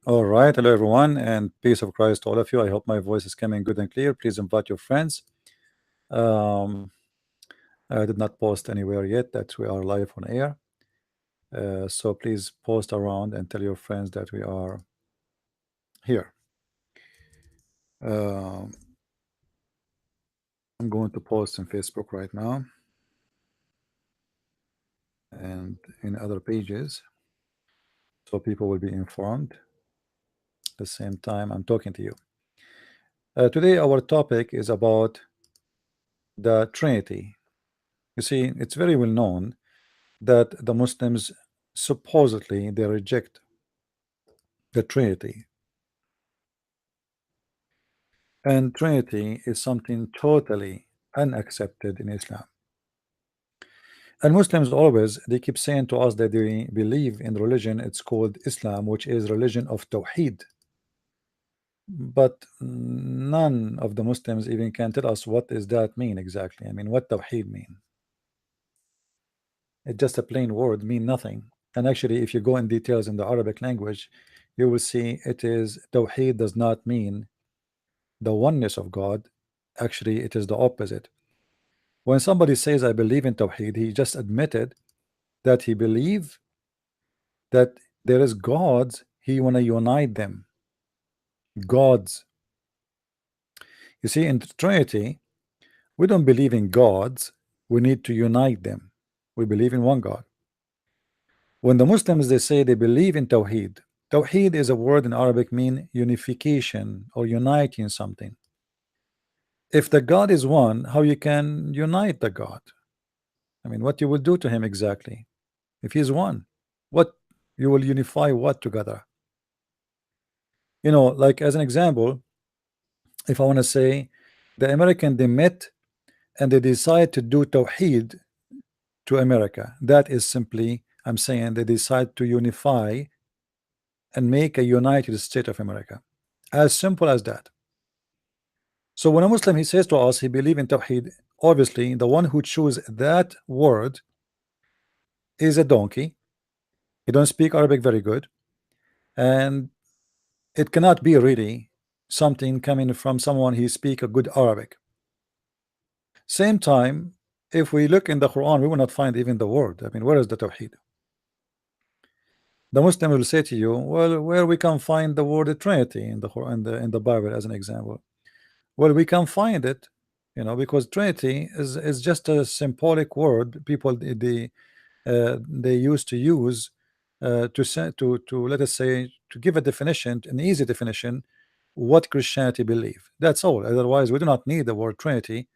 All right, hello everyone, and peace of Christ to all of you. I hope my voice is coming good and clear. Please invite your friends. Um, I did not post anywhere yet that we are live on air, so please post around and tell your friends that we are here. Um, I'm going to post on Facebook right now and in other pages, so people will be informed. At the same time, I'm talking to you. Today, our topic is about the Trinity. You see, it's very well known that the Muslims supposedly they reject the Trinity, and Trinity is something totally unaccepted in Islam. And Muslims always they keep saying to us that they believe in religion. It's called Islam, which is religion of Tawheed. But none of the Muslims even can tell us what does that mean exactly. I mean, what Tawheed mean? It's just a plain word, mean nothing. And actually, if you go in details in the Arabic language, you will see it is Tawheed does not mean the oneness of God. Actually, it is the opposite. When somebody says I believe in Tawheed, he just admitted that he believe that there is gods, he want to unite them. Gods. You see, in the Trinity, we don't believe in gods, we need to unite them. We believe in one God. When the Muslims they say they believe in Tawheed, Tawheed is a word in Arabic mean unification or uniting something. If the God is one, how you can unite the God? I mean, what you will do to him exactly? If he's one, what you will unify what together? You know, like as an example, if I want to say the American they met and they decide to do Tawheed to America, that is simply I'm saying they decide to unify and make a United States of America. As simple as that. So when a Muslim he says to us he believe in Tawheed, obviously the one who choose that word is a donkey. He don't speak Arabic very good, and it cannot be really something coming from someone he speak a good Arabic. Same time, if we look in the Quran, we will not find even the word. I mean, where is the Tawheed? The Muslim will say to you, well, where we can find the word Trinity in the Quran, in the Bible, as an example. Well, we can find it, you know, because Trinity is just a symbolic word. People they used to use to say to let us say to give a definition, an easy definition, what Christianity believe. That's all. Otherwise, we do not need the word Trinity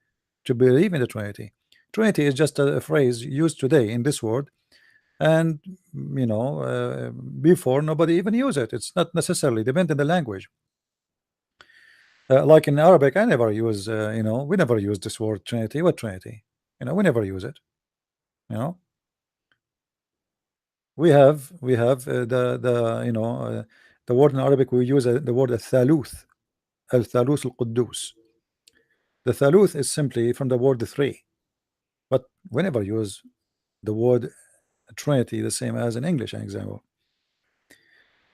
to believe in the Trinity. Trinity is just a phrase used today in this world, and you know, before nobody even use it. It's not necessarily depend on the language. Like in Arabic, I never use, you know, we never use this word Trinity. What Trinity? You know, we never use it. You know, we have the you know the word in Arabic we use the word al-thaluth, al-thaluth al-quddus. The thaluth is simply from the word three, but we never use the word Trinity the same as in English, an example.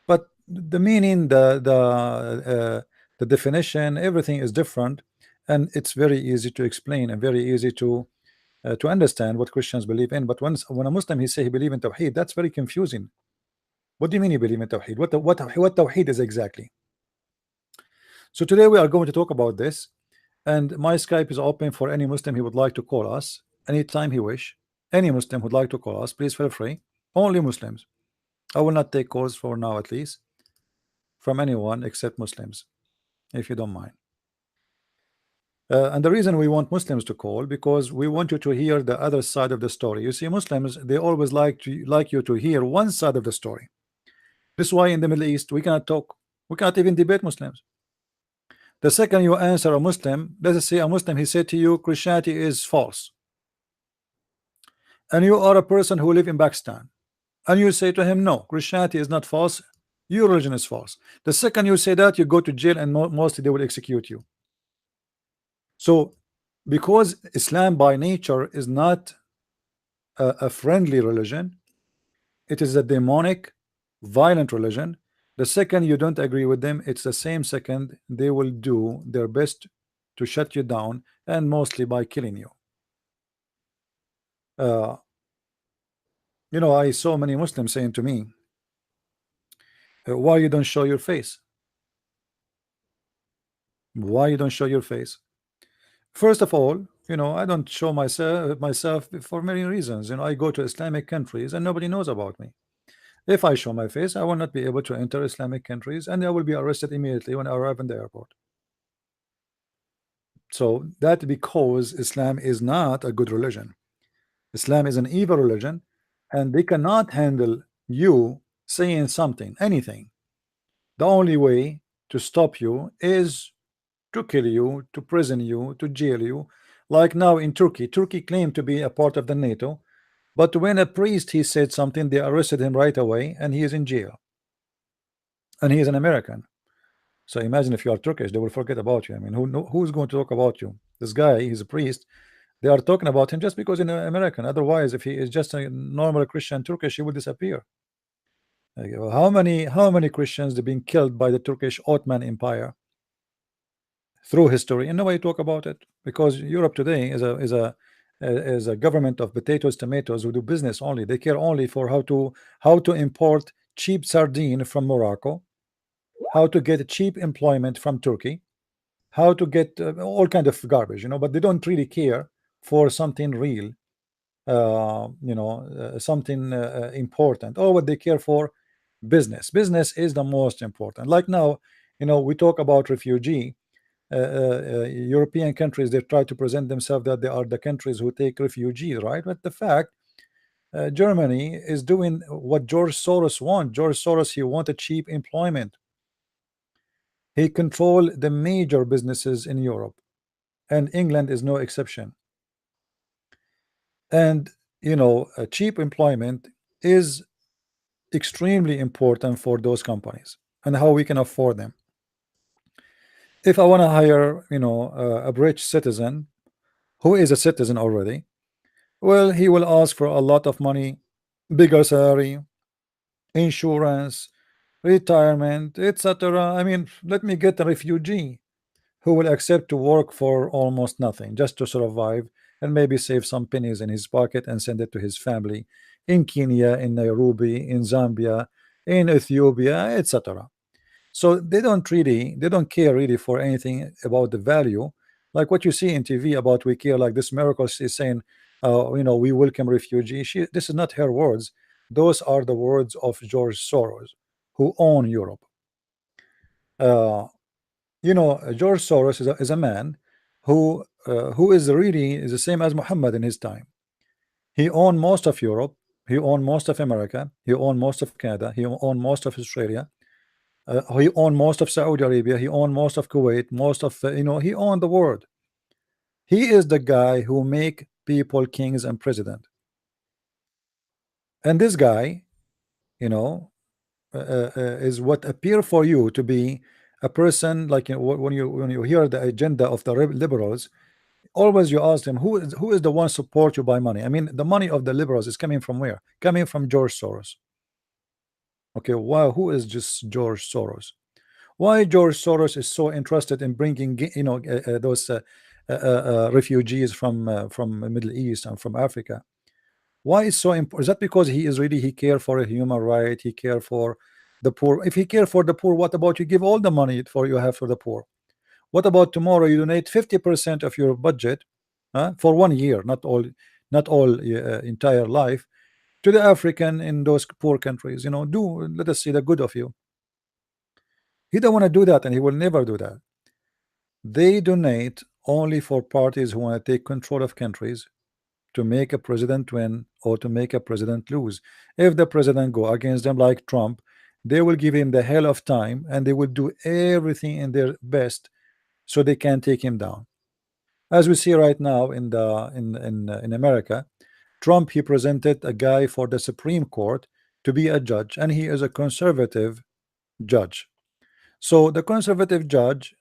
But the meaning, the definition, everything is different, and it's very easy to explain and very easy to understand what Christians believe in. But when a Muslim he say he believe in Tawheed, that's very confusing. What do you mean you believe in Tawheed? What Tawheed is exactly? So today we are going to talk about this, and my Skype is open for any Muslim he would like to call us anytime he wish. Any Muslim would like to call us, please feel free. Only Muslims. I will not take calls for now, at least from anyone except Muslims, if you don't mind. And the reason we want Muslims to call, because we want you to hear the other side of the story. You see, Muslims they always like you to hear one side of the story. This is why in the Middle East we cannot talk, we cannot even debate Muslims. The second you answer a Muslim, let us say a Muslim he said to you Christianity is false, and you are a person who live in Pakistan, and you say to him no, Christianity is not false, your religion is false. The second you say that, you go to jail, and mostly they will execute you. So because Islam by nature is not a friendly religion, it is a demonic, violent religion. The second you don't agree with them, it's the same second they will do their best to shut you down, and mostly by killing you. Uh, I saw many Muslims saying to me, why you don't show your face? Why you don't show your face? First of all, I don't show myself for many reasons. I go to Islamic countries and nobody knows about me. If I show my face, I will not be able to enter Islamic countries, and I will be arrested immediately when I arrive in the airport. So that because Islam is not a good religion. Islam is an evil religion, and they cannot handle you saying something, anything. The only way to stop you is to kill you, to prison you, to jail you. Like now in Turkey, Turkey claimed to be a part of the NATO, but when a priest he said something, they arrested him right away, and he is in jail. And he is an American. So imagine if you are Turkish, they will forget about you. I mean, who's going to talk about you? This guy, he's a priest. They are talking about him just because he's an American. Otherwise, if he is just a normal Christian Turkish, he will disappear. Okay, well, how many Christians have been killed by the Turkish Ottoman Empire through history, and nobody talk about it because Europe today is a government of potatoes, tomatoes, who do business only. They care only for how to import cheap sardine from Morocco, how to get cheap employment from Turkey, how to get all kind of garbage, but they don't really care for something real, something important. Or what they care for, business is the most important. Like now, we talk about refugee. European countries, they try to present themselves that they are the countries who take refugees, right? But the fact, Germany is doing what George Soros wants. George Soros, he wanted cheap employment. He controlled the major businesses in Europe, and England is no exception. And cheap employment is extremely important for those companies and how we can afford them. If I want to hire, a British citizen who is a citizen already, well, he will ask for a lot of money, bigger salary, insurance, retirement, etc. I mean, let me get a refugee who will accept to work for almost nothing just to survive and maybe save some pennies in his pocket and send it to his family in Kenya, in Nairobi, in Zambia, in Ethiopia, etc. So they don't care really for anything about the value, like what you see in TV about we care, like this miracle is saying, we welcome refugees. This is not her words. Those are the words of George Soros, who own Europe. George Soros is a man who is really is the same as Muhammad in his time. He owned most of Europe. He owned most of America. He owned most of Canada. He owned most of Australia. He owned most of Saudi Arabia. He owned most of Kuwait. Most of he owned the world. He is the guy who make people kings and president. And this guy, is what appear for you to be a person like when you hear the agenda of the liberals. Always you ask them who is the one support you by money. I mean, the money of the liberals is coming from where? Coming from George Soros. Okay, wow, who is just George Soros? Why George Soros is so interested in bringing those refugees from the Middle East and from Africa? Why is so important? Is that because he care for a human right? He care for the poor. If he care for the poor, what about you give all the money for you have for the poor? What about tomorrow you donate 50% of your budget for 1 year, not all entire life, to the African in those poor countries? Let us see the good of you. He don't want to do that, and he will never do that. They donate only for parties who want to take control of countries, to make a president win or to make a president lose. If the president go against them like Trump, they will give him the hell of time, and they will do everything in their best so they can take him down. As we see right now in America, Trump, he presented a guy for the Supreme Court to be a judge, and he is a conservative judge. So the conservative judge,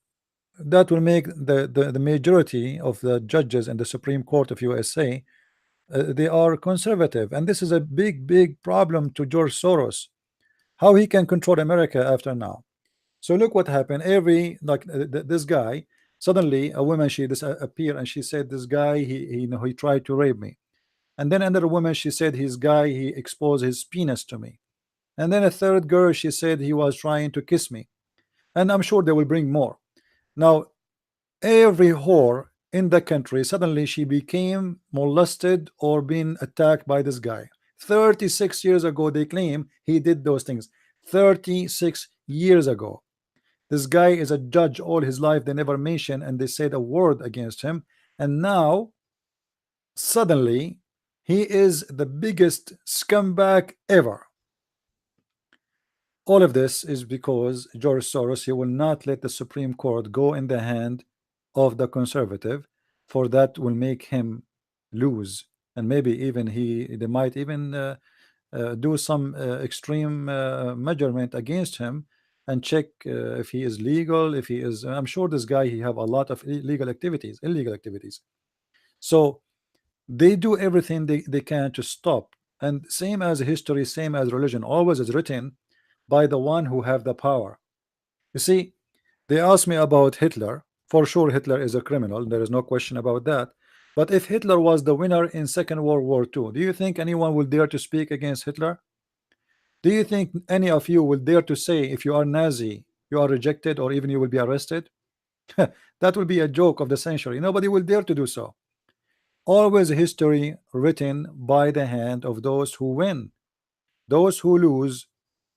that will make the majority of the judges in the Supreme Court of USA, they are conservative, and this is a big problem to George Soros. how he can control America after now. So look what happened. Every like this guy, suddenly a woman, she appeared and she said, this guy, he tried to rape me. And then another woman, she said, his guy, he exposed his penis to me. And then a third girl, she said he was trying to kiss me. And I'm sure they will bring more. Now every whore in the country, suddenly she became molested or been attacked by this guy. 36 years ago they claim he did those things. 36 years ago. This guy is a judge all his life. They never mention and they said a word against him. And now suddenly he is the biggest scumbag ever. All of this is because George Soros, he will not let the Supreme Court go in the hand of the conservative, for that will make him lose. And maybe even they might even do some extreme measurement against him and check if he is legal, if he is, I'm sure this guy, he have a lot of illegal activities. So they do everything they can to stop. And same as history, same as religion, always is written by the one who have the power. You see, they asked me about Hitler. For sure Hitler is a criminal, there is no question about that. But if Hitler was the winner in Second World War II, do you think anyone will dare to speak against Hitler? Do you think any of you will dare to say if you are Nazi, you are rejected, or even you will be arrested? That will be a joke of the century. Nobody will dare to do so. Always history written by the hand of those who win. Those who lose,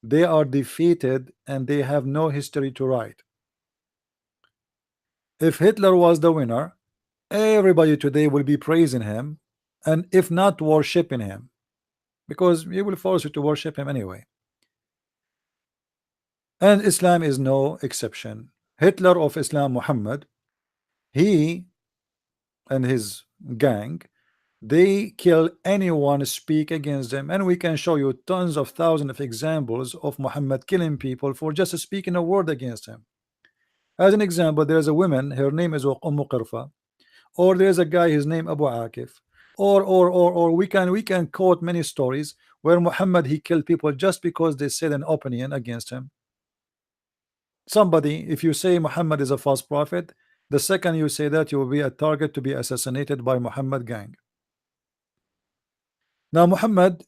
they are defeated and they have no history to write. If Hitler was the winner, everybody today will be praising him, and if not worshiping him, because he will force you to worship him anyway. And Islam is no exception. Hitler of Islam, Muhammad, he and his gang, they kill anyone speak against them, and we can show you tons of thousands of examples of Muhammad killing people for just speaking a word against him. As an example, there's a woman, her name is Qirfa, or there's a guy, his name Abu Akif, or we can quote many stories where Muhammad, he killed people just because they said an opinion against him. Somebody, if you say Muhammad is a false prophet, the second you say that, you will be a target to be assassinated by Muhammad gang. Now Muhammad,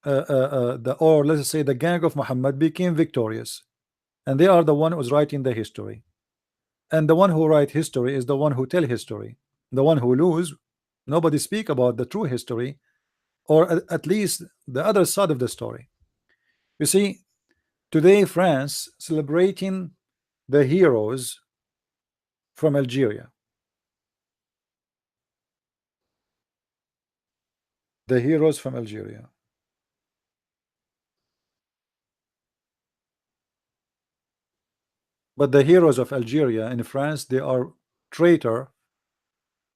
or let's say the gang of Muhammad, became victorious, and they are the one who's writing the history. And the one who write history is the one who tell history. The one who lose, nobody speak about the true history, or at least the other side of the story. You see, today France celebrating the heroes from Algeria. The heroes from Algeria. But the heroes of Algeria in France, they are traitor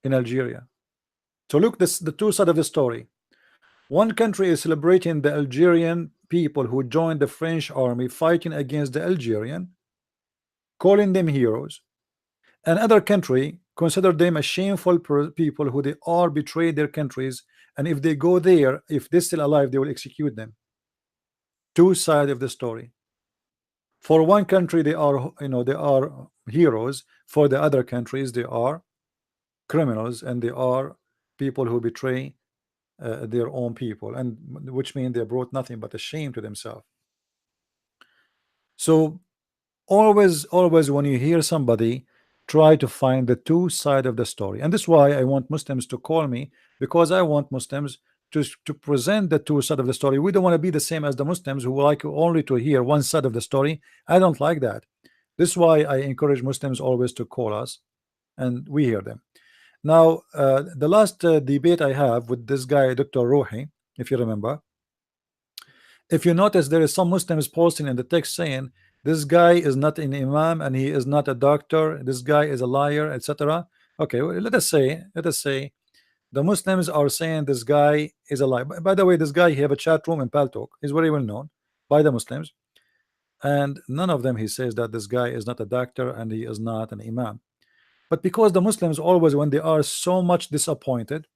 in Algeria. So look, this the two sides of the story. One country is celebrating the Algerian people who joined the French army fighting against the Algerian, calling them heroes. Another country consider them a shameful people who they are betrayed their countries, and if they go there, if they're still alive, they will execute them. Two sides of the story. For one country, they are, they are heroes. For the other countries, they are criminals, and they are people who betray their own people, and which means they brought nothing but a shame to themselves. So always when you hear somebody, try to find the two sides of the story. And this is why I want Muslims to call me, because I want Muslims to present the two sides of the story. We don't want to be the same as the Muslims who like only to hear one side of the story. I don't like that. This is why I encourage Muslims always to call us and we hear them. Now the last debate I have with this guy, Dr. Rohi, if you remember, if you notice, there is some Muslims posting in the text saying this guy is not an imam and he is not a doctor, this guy is a liar, etc. Okay, well, let us say the Muslims are saying this guy is a liar. By the way, this guy, he have a chat room in Paltalk, he's very well known by the Muslims, and none of them he says that this guy is not a doctor and he is not an imam. But because the Muslims always, when they are so much disappointed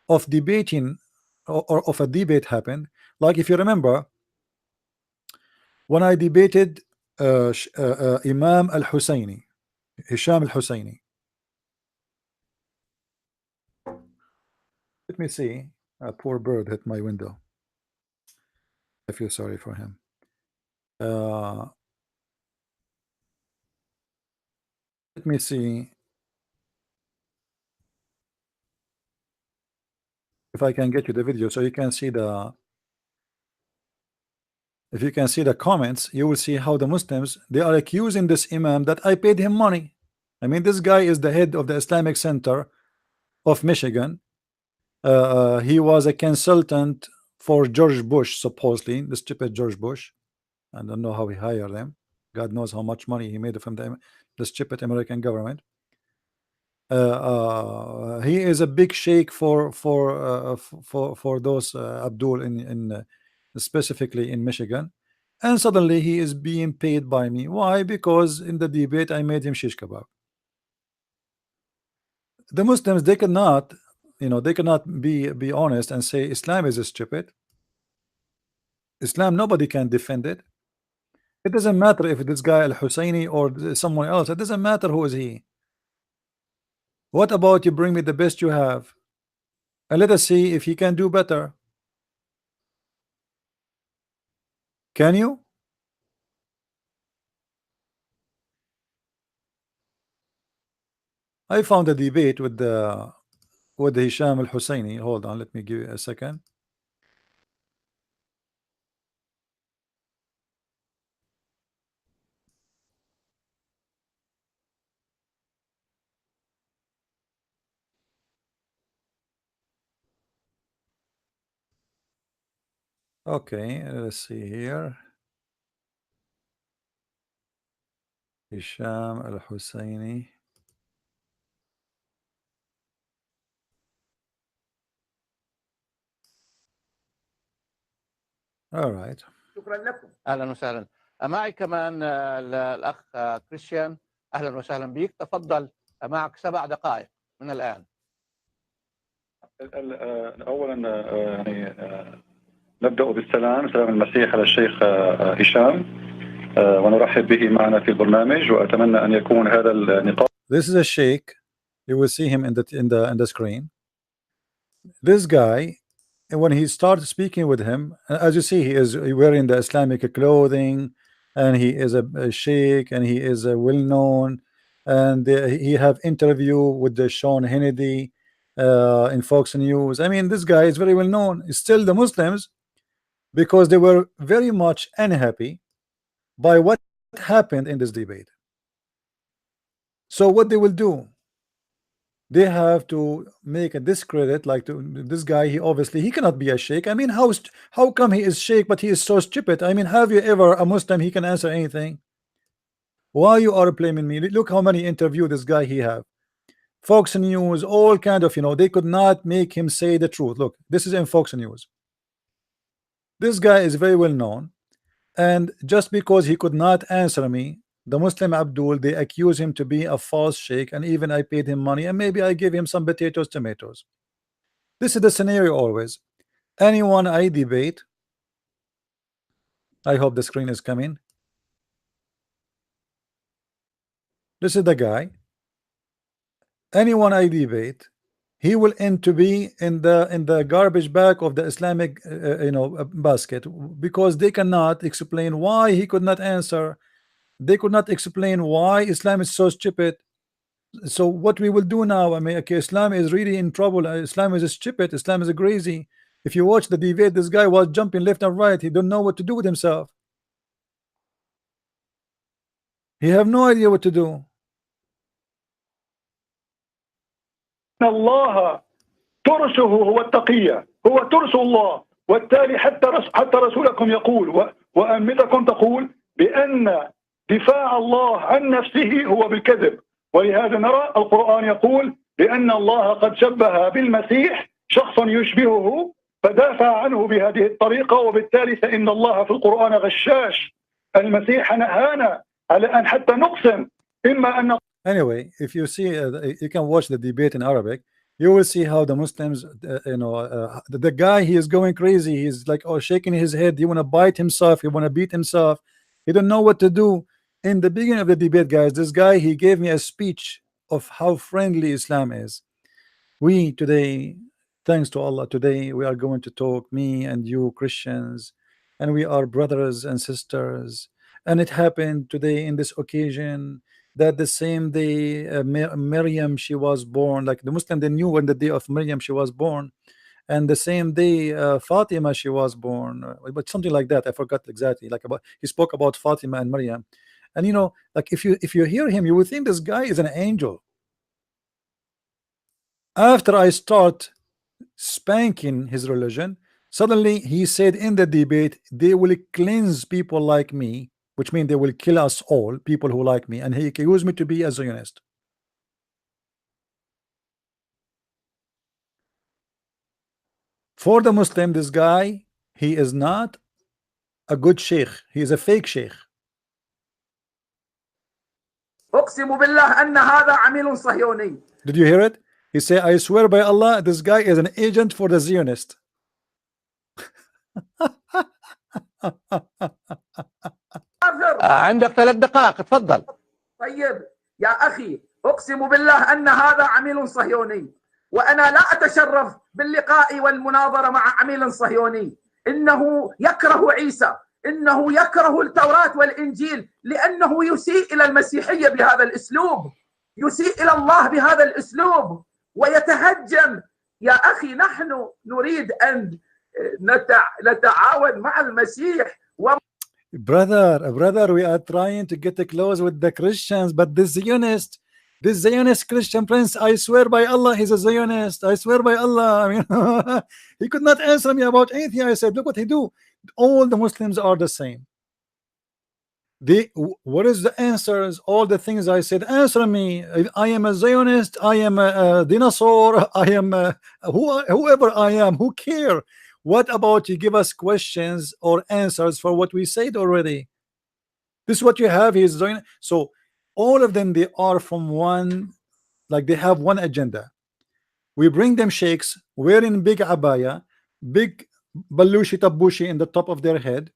of debating, or of a debate happened, like if you remember, when I debated Imam al-Husayni, Hisham al-Husayni. Let me see. A poor bird hit my window. I feel sorry for him. Let me see if I can get you the video so you can see the. If you can see the comments, you will see how the Muslims, they are accusing this Imam that I paid him money. I mean, this guy is the head of the Islamic Center of Michigan. He was a consultant for George Bush, supposedly, the stupid George Bush. I don't know how he hired them. God knows how much money he made from the stupid American government. He is a big sheikh for those Abdul in specifically in Michigan, and suddenly he is being paid by me. Why? Because in the debate I made him shish kebab. The Muslims, they cannot, they cannot be honest and say Islam is stupid. Islam, nobody can defend it. It doesn't matter if this guy al-Husayni or someone else. It doesn't matter who is he. What about you bring me the best you have and let us see if he can do better? Can you? I found a debate with Hisham al-Husayni. Hold on, let me give you a second. Okay, let's see here. Hisham al-Husayni. All right. شكرا لكم. اهلا وسهلا. معي كمان الاخ كريستيان. اهلا وسهلا بك. تفضل، معك 7 دقائق من الان. اولا يعني نبدا بالسلام، سلام المسيح على الشيخ هشام، ونرحب به معنا في البرنامج، واتمنى ان يكون هذا النقاش. This is a sheikh. You will see him in the screen. This guy, and when he started speaking with him, as you see, he is wearing the Islamic clothing, and he is a sheikh, and he is well known, and he have interview with the Sean Hannity in Fox News. I mean, this guy is very well known. Still, the Muslims, because they were very much unhappy by what happened in this debate. So what they will do? They have to make a discredit, like this guy. He obviously he cannot be a sheikh. I mean, how come he is sheikh but he is so stupid? I mean, have you ever a Muslim he can answer anything? Why you are blaming me? Look how many interview this guy he have. Fox News, all kind of, they could not make him say the truth. Look, this is in Fox News. This guy is very well known, and just because he could not answer me, the Muslim Abdul, they accuse him to be a false sheikh, and even I paid him money, and maybe I give him some potatoes, tomatoes. This is the scenario always. Anyone I debate, I hope the screen is coming. This is the guy. Anyone I debate, he will end to be in the garbage bag of the Islamic basket, because they cannot explain why he could not answer. They could not explain why Islam is so stupid. So what we will do now, I mean, okay, Islam is really in trouble. Islam is stupid. Islam is crazy. If you watch the debate, this guy was jumping left and right. He don't know what to do with himself. He have no idea what to do. الله ترسه هو التقية، هو ترس الله، وبالتالي حتى رسولكم يقول وأمتكم تقول بأن دفاع الله عن نفسه هو بالكذب، ولهذا نرى القرآن يقول بأن الله قد شبه بالمسيح شخصا يشبهه فدافع عنه بهذه الطريقة، وبالتالي فإن الله في القرآن غشاش. المسيح نهانا على أن حتى نقسم إما أن. Anyway, if you see, you can watch the debate in Arabic. You will see how the Muslims, the guy, he is going crazy. He's like, shaking his head. He want to bite himself. He want to beat himself. He don't know what to do. In the beginning of the debate, guys, this guy, he gave me a speech of how friendly Islam is. We today, thanks to Allah, today we are going to talk, me and you Christians, and we are brothers and sisters. And it happened today in this occasion that the same day Miriam, she was born, like the Muslim, they knew when the day of Miriam she was born, and the same day Fatima she was born, but something like that, I forgot exactly, like about, he spoke about Fatima and Miriam. And you know, like if you hear him, you would think this guy is an angel. After I start spanking his religion, suddenly he said in the debate, they will cleanse people like me, which means they will kill us all, people who like me, and he accused me to be a Zionist. For the Muslim, this guy, he is not a good sheikh, he is a fake sheikh. أقسم بالله أن هذا عميل صهيوني. Did you hear it? He said, I swear by Allah, this guy is an agent for the Zionist. عندك 3 دقائق تفضل. طيب يا أخي أقسم بالله أن هذا عميل صهيوني، وأنا لا أتشرف باللقاء والمناظرة مع عميل صهيوني. إنه يكره عيسى، إنه يكره التوراة والإنجيل، لأنه يسيء إلى المسيحية بهذا الأسلوب، يسيء إلى الله بهذا الأسلوب ويتهجم. يا أخي نحن نريد أن نتعاون مع المسيح. Brother, we are trying to get close with the Christians, but this Zionist Christian prince, I swear by Allah, he's a Zionist. I swear by Allah. I mean, he could not answer me about anything. I said, look what he do. All the Muslims are the same. What is the answers? All the things I said, answer me. I am a Zionist. I am a dinosaur. I am whoever I am. Who care? What about you give us questions or answers for what we said already? This is what you have. He's Zionist. So all of them, they are from one, like they have one agenda. We bring them sheikhs wearing big abaya, big balushi tabushi in the top of their head.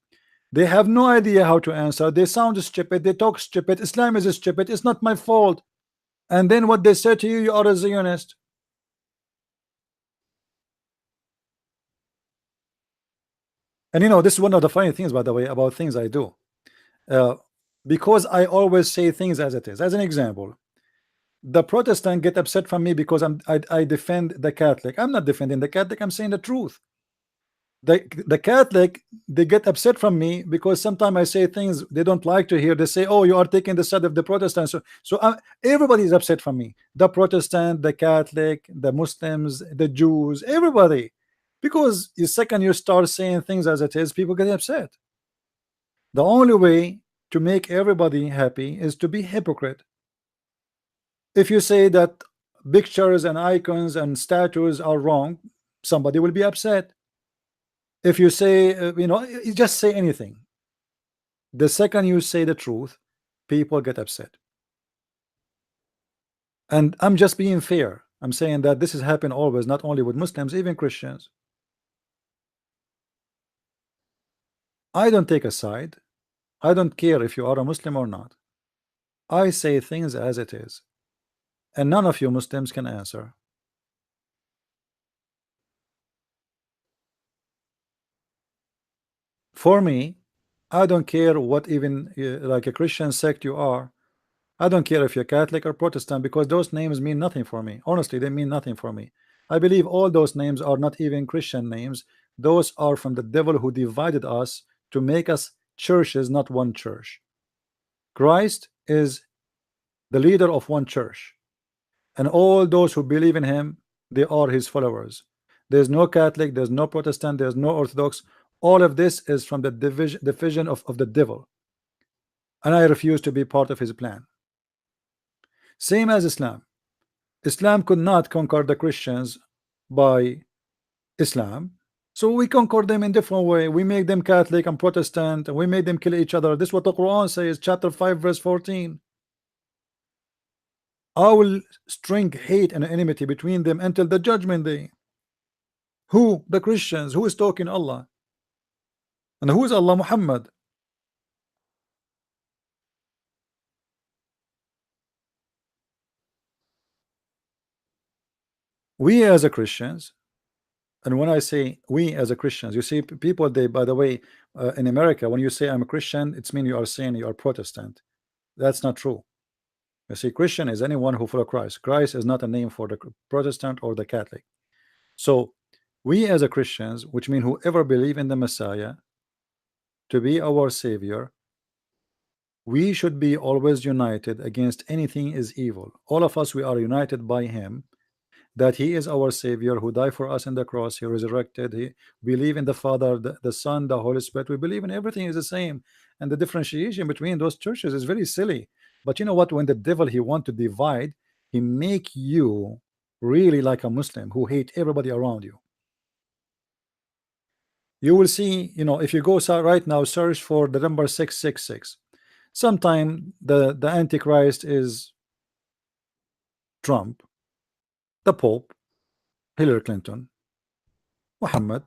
They have no idea how to answer. They sound stupid. They talk stupid. Islam is stupid. It's not my fault. And then what they say to you, you are a Zionist. And you know, this is one of the funny things, by the way, about things I do. Because I always say things as it is. As an example, the Protestant get upset from me because I defend the Catholic. I'm not defending the Catholic. I'm saying the truth. The Catholic, they get upset from me because sometimes I say things they don't like to hear. They say, oh, you are taking the side of the Protestants. So everybody is upset from me. The Protestant, the Catholic, the Muslims, the Jews, everybody. Because the second you start saying things as it is, people get upset. The only way to make everybody happy is to be hypocrite. If you say that pictures and icons and statues are wrong, somebody will be upset. If you say, you know, you just say anything. The second you say the truth, people get upset. And I'm just being fair. I'm saying that this has happened always, not only with Muslims, even Christians. I don't take a side. I don't care if you are a Muslim or not. I say things as it is. And none of you Muslims can answer. For me, I don't care what even like a Christian sect you are. I don't care if you're Catholic or Protestant, because those names mean nothing for me. Honestly, they mean nothing for me. I believe all those names are not even Christian names. Those are from the devil who divided us to make us churches, not one church. Christ is the leader of one church, and all those who believe in him, they are his followers. There's no Catholic, there's no Protestant, there's no Orthodox. All of this is from the division of the devil, and I refuse to be part of his plan. Same as Islam. Islam could not conquer the Christians by Islam, so we conquer them in different way. We make them Catholic and Protestant, and we make them kill each other. This is what the Quran says, chapter 5 verse 14. I will string hate and enmity between them until the judgment day. Who? The Christians. Who is talking? Allah. And who is Allah? Muhammad. we as a Christians, and when I say we as a Christians, you see people, they, by the way, in America, when you say I'm a Christian, it's mean you are saying you are Protestant. That's not true. You see, Christian is anyone who follow Christ. Christ is not a name for the Protestant or the Catholic. So we as a Christians, which mean whoever believe in the Messiah to be our Savior, we should be always united against anything is evil. All of us, we are united by him, that he is our Savior who died for us in the cross. He resurrected. He believe in the Father, the Son, the Holy Spirit. We believe in everything is the same, and the differentiation between those churches is very silly. But you know what? When the devil, he want to divide, he make you really like a Muslim who hate everybody around you. You will see, you know, if you go right now, search for the number 666. Sometime the Antichrist is Trump, the Pope, Hillary Clinton, Muhammad,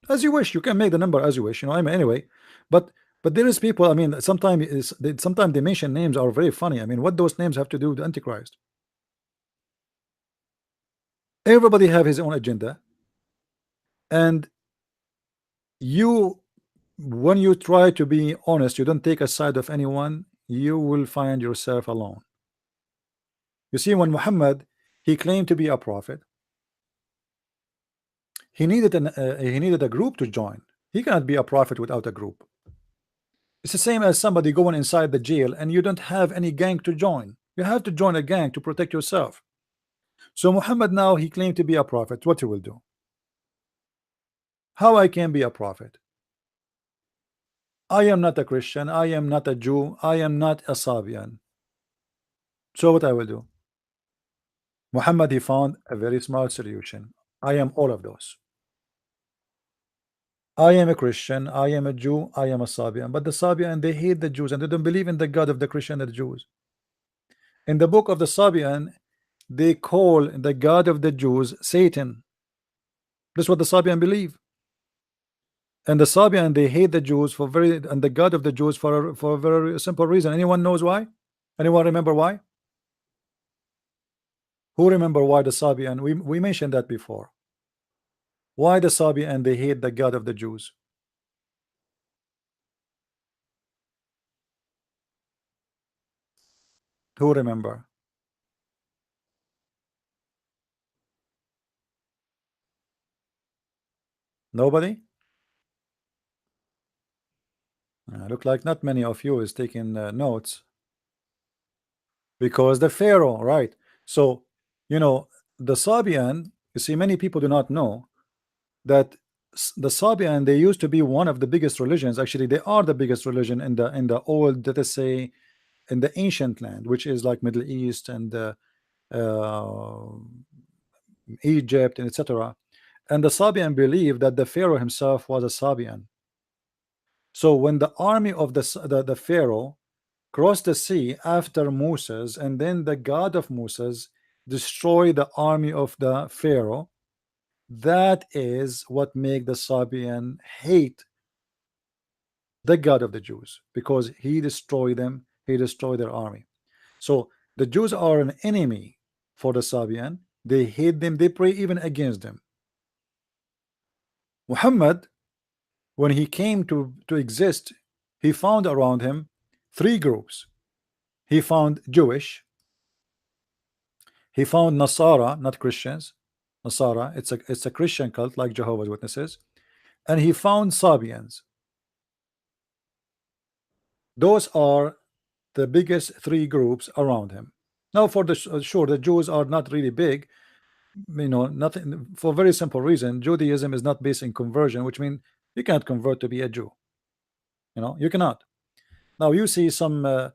as you wish. You can make the number as you wish, you know. I mean, anyway, but there is people. I mean, sometimes they mention names are very funny. I mean, what those names have to do with the Antichrist? Everybody have his own agenda, and you, when you try to be honest, you don't take a side of anyone, you will find yourself alone. You see, when Muhammad, he claimed to be a prophet, he needed a group to join. He cannot be a prophet without a group. It's the same as somebody going inside the jail and you don't have any gang to join. You have to join a gang to protect yourself. So Muhammad, now he claimed to be a prophet. What he will do? How I can be a prophet? I am not a Christian, I am not a Jew, I am not a Sabian. So what I will do? Muhammad, he found a very smart solution. I am all of those. I am a Christian, I am a Jew, I am a Sabian. But the Sabian, they hate the Jews and they don't believe in the God of the Christian and the Jews. In the book of the Sabian, they call the God of the Jews Satan. That's what the Sabian believe. And the Sabian, they hate the Jews and the God of the Jews for a very simple reason. Anyone knows why? Anyone remember why? Who remember why the Sabian? We mentioned that before. Why the Sabian, they hate the God of the Jews? Who remember? Nobody? Look like not many of you is taking notes. Because the Pharaoh, right? So, you know, the Sabian, you see, many people do not know that the Sabian, they used to be one of the biggest religions. Actually, they are the biggest religion in the old, let us say, in the ancient land, which is like Middle East and Egypt and etc. And the Sabian believed that the Pharaoh himself was a Sabian. So when the army of the Pharaoh crossed the sea after Moses, and then the God of Moses destroyed the army of the Pharaoh, that is what make the Sabian hate the God of the Jews, because he destroyed them, he destroyed their army. So the Jews are an enemy for the Sabian. They hate them, they pray even against them. Muhammad, when he came to exist, he found around him three groups. He found Jewish, he found Nasara, not Christians. Nasara, it's a Christian cult like Jehovah's Witnesses, and he found Sabians. Those are the biggest three groups around him. Now, for the sure, the Jews are not really big, you know, nothing, for a very simple reason. Judaism is not based in conversion, which means you can't convert to be a Jew. You know, you cannot. Now you see some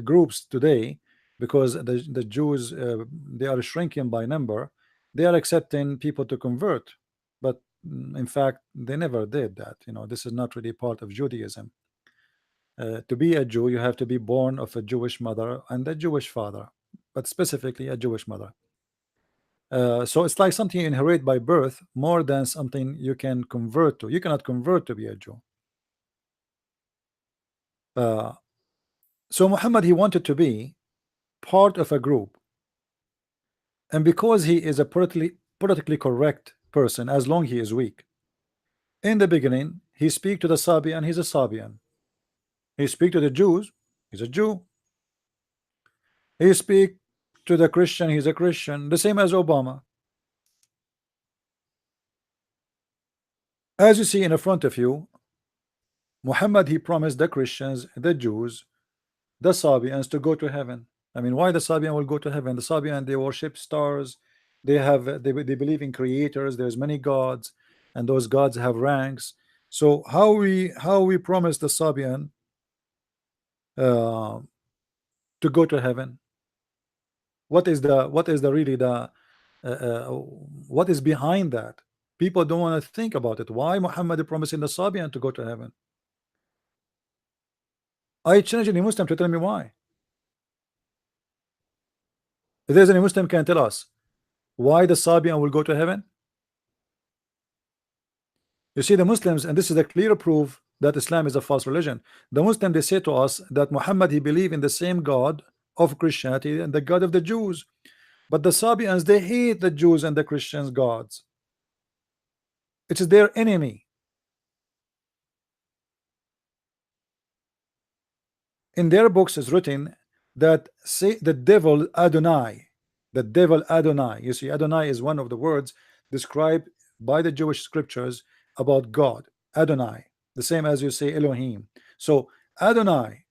groups today, because the Jews, they are shrinking by number, they are accepting people to convert, but in fact they never did that. You know, this is not really part of Judaism. To be a Jew, you have to be born of a Jewish mother and a Jewish father, but specifically a Jewish mother. So it's like something you inherit by birth more than something you can convert to. You cannot convert to be a Jew. So Muhammad, he wanted to be part of a group, and because he is a politically correct person, as long he is weak. In the beginning, he speak to the Sabian, he's a Sabian. He speak to the Jews, he's a Jew. He speak to the Christian, he's a Christian. The same as Obama. As you see in front of you, Muhammad, he promised the Christians, the Jews, the Sabians to go to heaven. I mean, why the Sabian will go to heaven? The Sabian, they worship stars, they believe in creators, there's many gods, and those gods have ranks. So how we promise the Sabian to go to heaven? What is what is behind that? People don't want to think about it. Why Muhammad is promising the Sabian to go to heaven? I challenge any Muslim to tell me why. If there's any Muslim can tell us why the Sabian will go to heaven. You see, the Muslims, and this is a clear proof that Islam is a false religion. The Muslim, they say to us that Muhammad, he believe in the same God of Christianity and the God of the Jews, but the Sabians, they hate the Jews and the Christians gods. It is their enemy. In their books is written that say the devil Adonai, you see, Adonai is one of the words described by the Jewish scriptures about God. Adonai, the same as you say Elohim. So Adonai,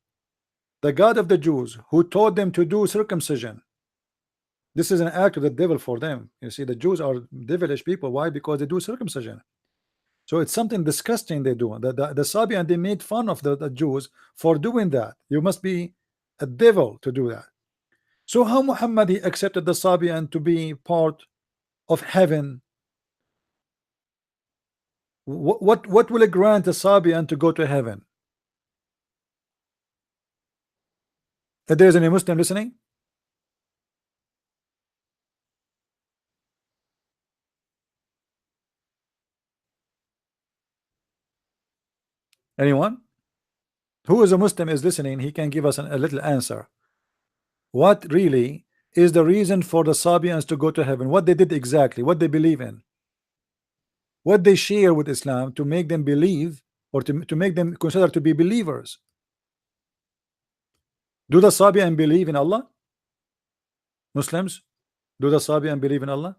the God of the Jews, who taught them to do circumcision, this is an act of the devil for them. You see, the Jews are devilish people. Why? Because they do circumcision. So it's something disgusting they do. The Sabian, they made fun of the Jews for doing that. You must be a devil to do that. So how Muhammad, he accepted the Sabian to be part of heaven? What will it grant a Sabian to go to heaven? If there's any Muslim listening, anyone who is a Muslim is listening, he can give us a little answer. What really is the reason for the Sabians to go to heaven? What they did exactly, what they believe in, what they share with Islam to make them believe, or to make them consider to be believers. Do the Sabian believe in Allah? Muslims, do the Sabian believe in Allah?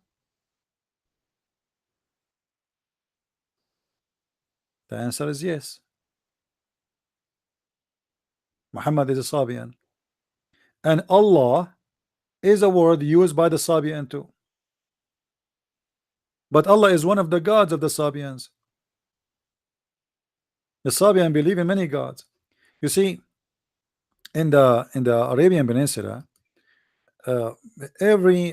The answer is yes. Muhammad is a Sabian, and Allah is a word used by the Sabian too. But Allah is one of the gods of the Sabians. The Sabian believe in many gods. You see, in the Arabian Peninsula, every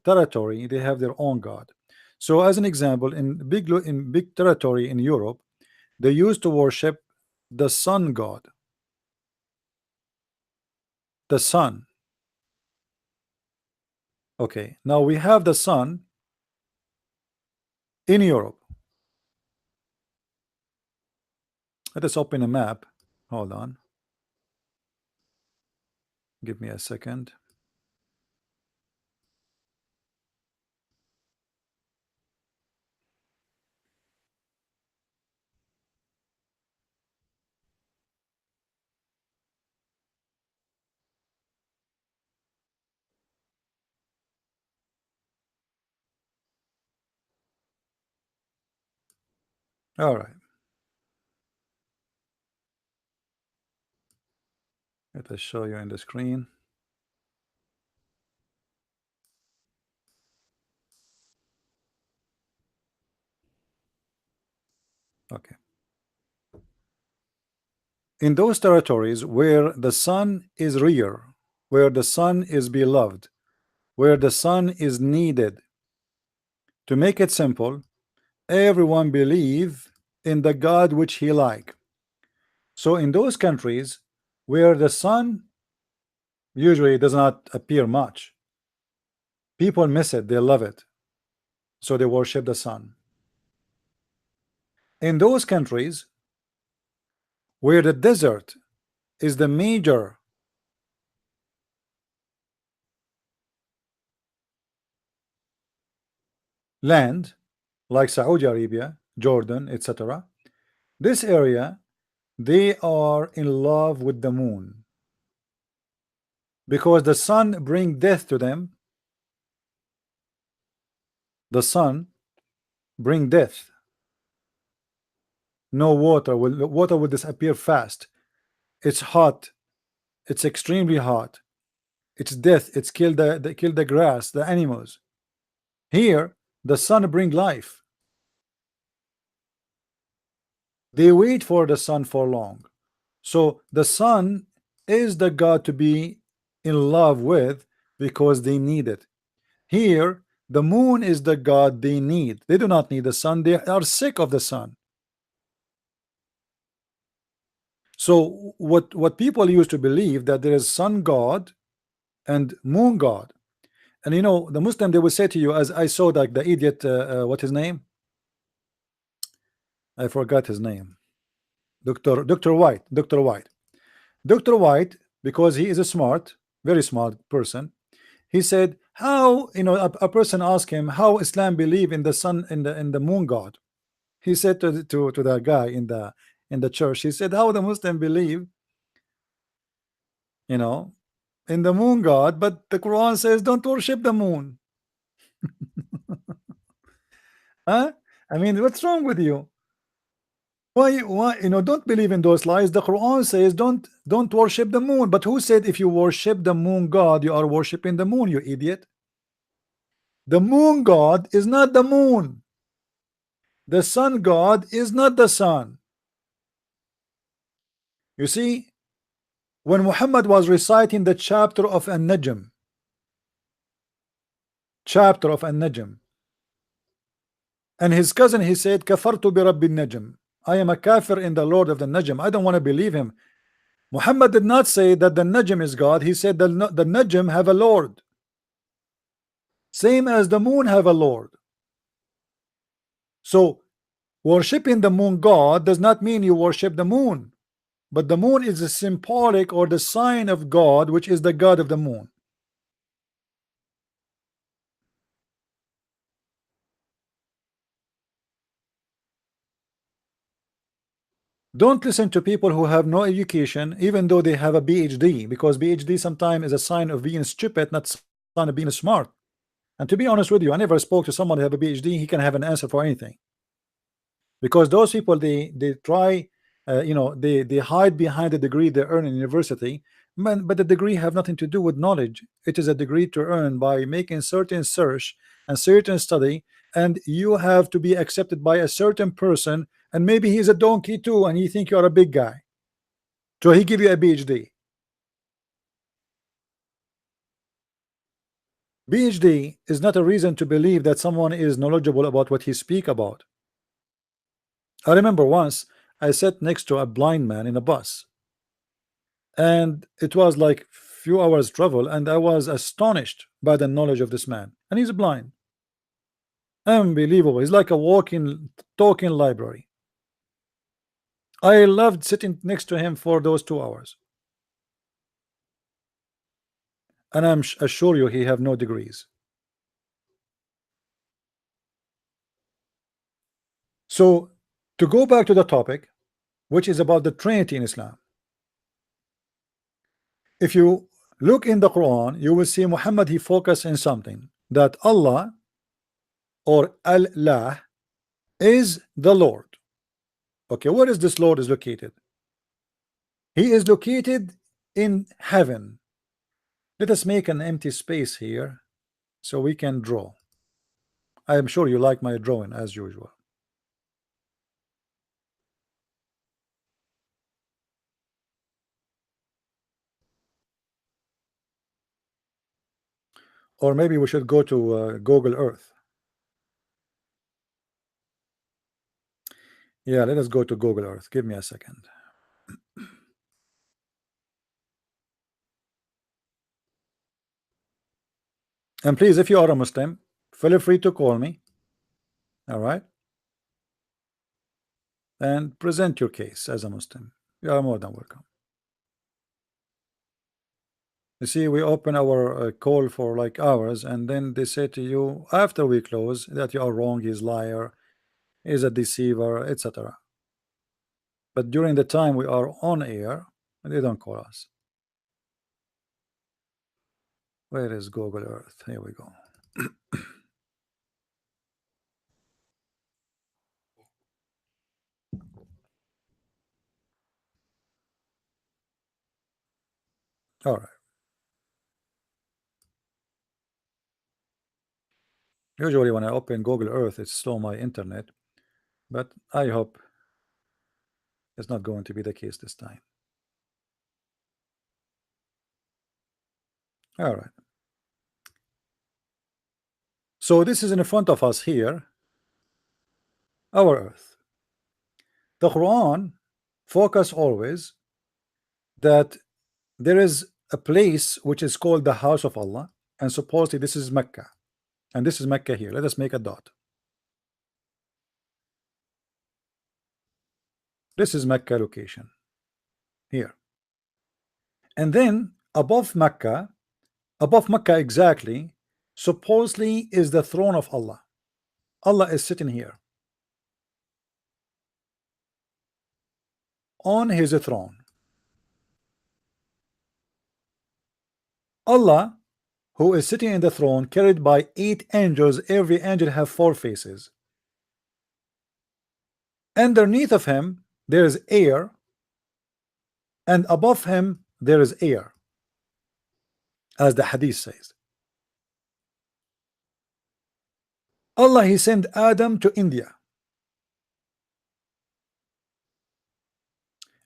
territory, they have their own god. So as an example, in big territory in Europe, they used to worship the sun god. The sun. Okay, now we have the sun in Europe. Let us open a map. Hold on. Give me a second. All right. Let us show you in the screen. Okay. In those territories where the sun is real, where the sun is beloved, where the sun is needed, to make it simple, everyone believe in the God which he like. So in those countries where the sun usually does not appear much, people miss it, they love it, so they worship the sun. In those countries where the desert is the major land like Saudi Arabia, Jordan, etc., this area, they are in love with the moon because the sun bring death to them. The sun bring death. No water will disappear fast. It's hot. It's extremely hot. It's death. It's kill the grass, the animals. Here, the sun bring life. They wait for the sun for long. So the sun is the God to be in love with because they need it. Here, the moon is the God they need. They do not need the sun. They are sick of the sun. So what people used to believe that there is sun God and moon God. And you know, the Muslim, they will say to you, as I saw like the idiot, what his name? I forgot his name. Dr. White. Dr. White, because he is a smart, very smart person, he said, how, you know, a person asked him how Islam believe in the sun, in the moon God. He said to the guy in the church, he said, how the Muslim believe, you know, in the moon God, but the Quran says don't worship the moon. Huh? I mean, what's wrong with you? Why, you know, don't believe in those lies. The Quran says don't worship the moon. But who said if you worship the moon God, you are worshiping the moon, you idiot? The moon God is not the moon. The sun God is not the sun. You see, when Muhammad was reciting the chapter of An-Najm, and his cousin, he said, Kafartu bi Rabbi Najm. I am a kafir in the Lord of the Najm. I don't want to believe him. Muhammad did not say that the Najm is God. He said the Najm have a Lord. Same as the moon have a Lord. So worshipping the moon God does not mean you worship the moon. But the moon is a symbolic or the sign of God, which is the God of the moon. Don't listen to people who have no education, even though they have a PhD, because PhD sometimes is a sign of being stupid, not a sign of being smart. And to be honest with you, I never spoke to someone who have a PhD. He can have an answer for anything, because those people they try, you know, they hide behind the degree they earn in university, but the degree have nothing to do with knowledge. It is a degree to earn by making certain search and certain study, and you have to be accepted by a certain person, and maybe he's a donkey too, and he think you are a big guy, so he give you a PhD. PhD is not a reason to believe that someone is knowledgeable about what he speak about. I remember once I sat next to a blind man in a bus, and it was like few hours travel, and I was astonished by the knowledge of this man, and he's blind. Unbelievable. He's like a walking, talking library. I loved sitting next to him for those 2 hours, and I'm assure you he have no degrees. So to go back to the topic, which is about the Trinity in Islam, if you look in the Quran, you will see Muhammad, he focused on something, that Allah or Allah is the Lord. Okay, where is this Lord is located? He is located in heaven. Let us make an empty space here so we can draw. I am sure you like my drawing as usual. Or maybe we should go to Google Earth. Yeah, let us go to Google Earth. Give me a second. And please, if you are a Muslim, feel free to call me. All right. And present your case as a Muslim. You are more than welcome. You see, we open our call for like hours, and then they say to you after we close that you are wrong, he's liar, he's a deceiver, etc. But during the time we are on air, they don't call us. Where is Google Earth? Here we go. All right. Usually when I open Google Earth, it's slow my internet, but I hope it's not going to be the case this time. All right. So this is in front of us here, our Earth. The Quran focus always that there is a place which is called the house of Allah, and supposedly this is Mecca, and this is Mecca here. Let us make a dot. This is Mecca location here, and then above Mecca exactly, supposedly is the throne of Allah. Allah is sitting here on his throne. Allah, who is sitting in the throne, carried by 8 angels. Every angel have 4 faces. Underneath of him there is air, and above him there is air, as the hadith says. Allah, he sent Adam to India,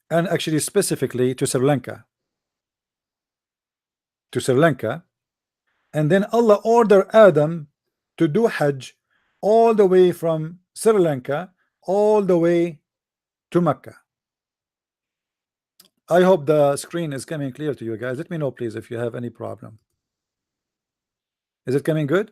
and actually specifically to Sri Lanka. And then Allah ordered Adam to do Hajj all the way from Sri Lanka all the way to Mecca. I hope the screen is coming clear to you guys. Let me know please if you have any problem. Is it coming good?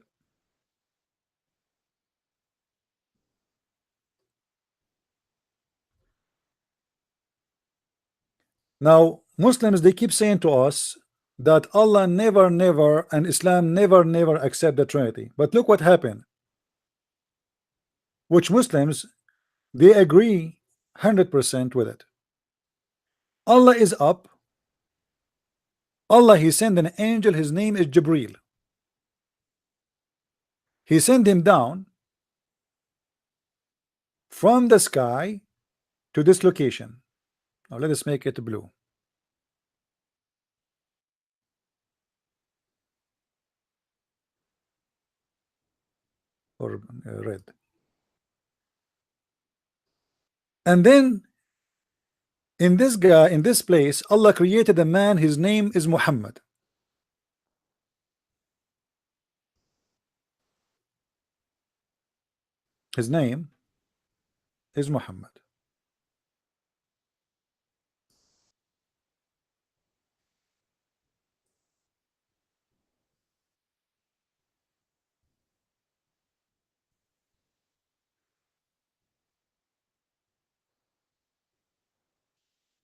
Now Muslims, they keep saying to us that Allah never and Islam never accept the Trinity. But look what happened. Which Muslims, they agree 100% with it. Allah is up. Allah, he sent an angel, his name is Jibreel. He sent him down from the sky to this location. Now let us make it blue. Or red. And then in this place, Allah created a man, his name is Muhammad. His name is Muhammad.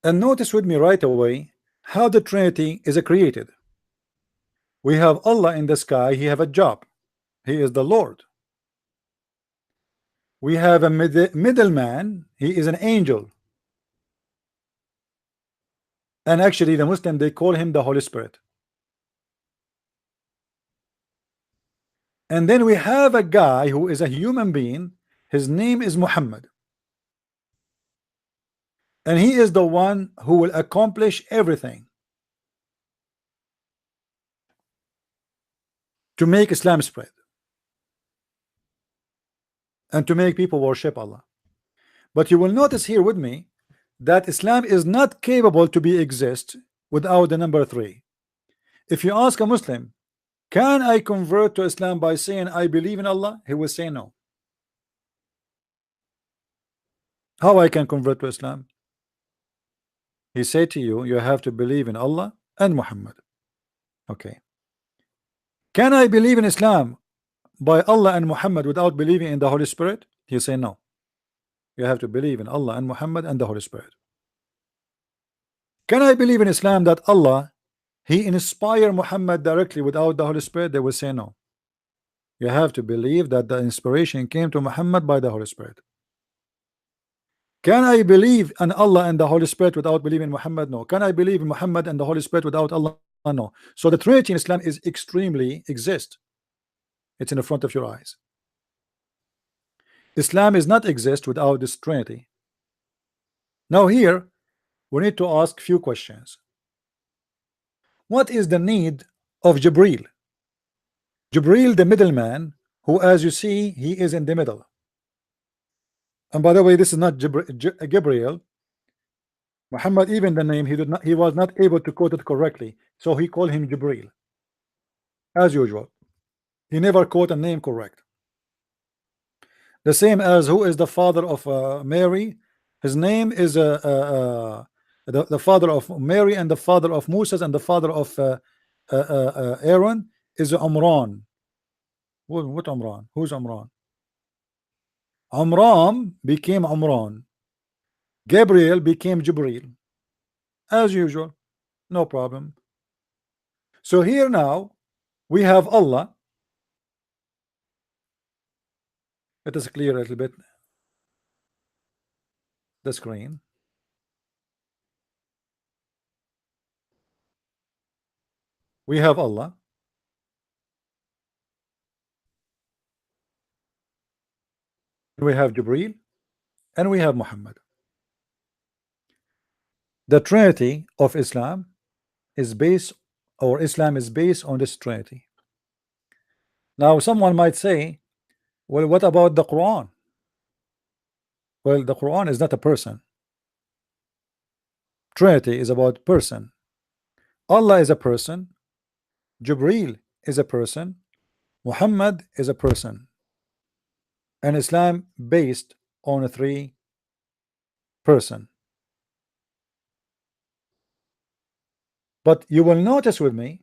And notice with me right away how the Trinity is created. We have Allah in the sky, he have a job, he is the Lord. We have a middleman, he is an angel, and actually the Muslim, they call him the Holy Spirit. And then we have a guy who is a human being, his name is Muhammad. And he is the one who will accomplish everything to make Islam spread and to make people worship Allah. But you will notice here with me that Islam is not capable to be exist without the number 3. If you ask a Muslim, can I convert to Islam by saying I believe in Allah? He will say no. How I can convert to Islam? He said to you, you have to believe in Allah and Muhammad. Okay. Can I believe in Islam by Allah and Muhammad without believing in the Holy Spirit? He say no. You have to believe in Allah and Muhammad and the Holy Spirit. Can I believe in Islam that Allah, he inspired Muhammad directly without the Holy Spirit, they will say no. You have to believe that the inspiration came to Muhammad by the Holy Spirit. Can I believe in Allah and the Holy Spirit without believing Muhammad? No. Can I believe in Muhammad and the Holy Spirit without Allah? No. So the Trinity in Islam is extremely exist. It's in the front of your eyes. Islam is not exist without this Trinity. Now here we need to ask few questions. What is the need of Jibril? Jibril, the middleman, who, as you see, he is in the middle. And by the way, this is not Gabriel. Muhammad, even the name, he was not able to quote it correctly, so he called him Jibril. As usual, he never quote a name correct. The same as who is the father of Mary. His name is the father of Mary and the father of Moses and the father of Aaron is Amran. What Amran? Who's Amran? Amram became Amran. Gabriel became Jibril. As usual, no problem. So here now we have Allah. Let us clear a little bit the screen. We have Allah. We have Jibril and we have Muhammad. The Trinity of Islam is based, or Islam is based on this Trinity. Now someone might say, well, what about the Quran? Well, the Quran is not a person. Trinity is about person. Allah is a person, Jibril is a person, Muhammad is a person, and Islam based on a three person. But you will notice with me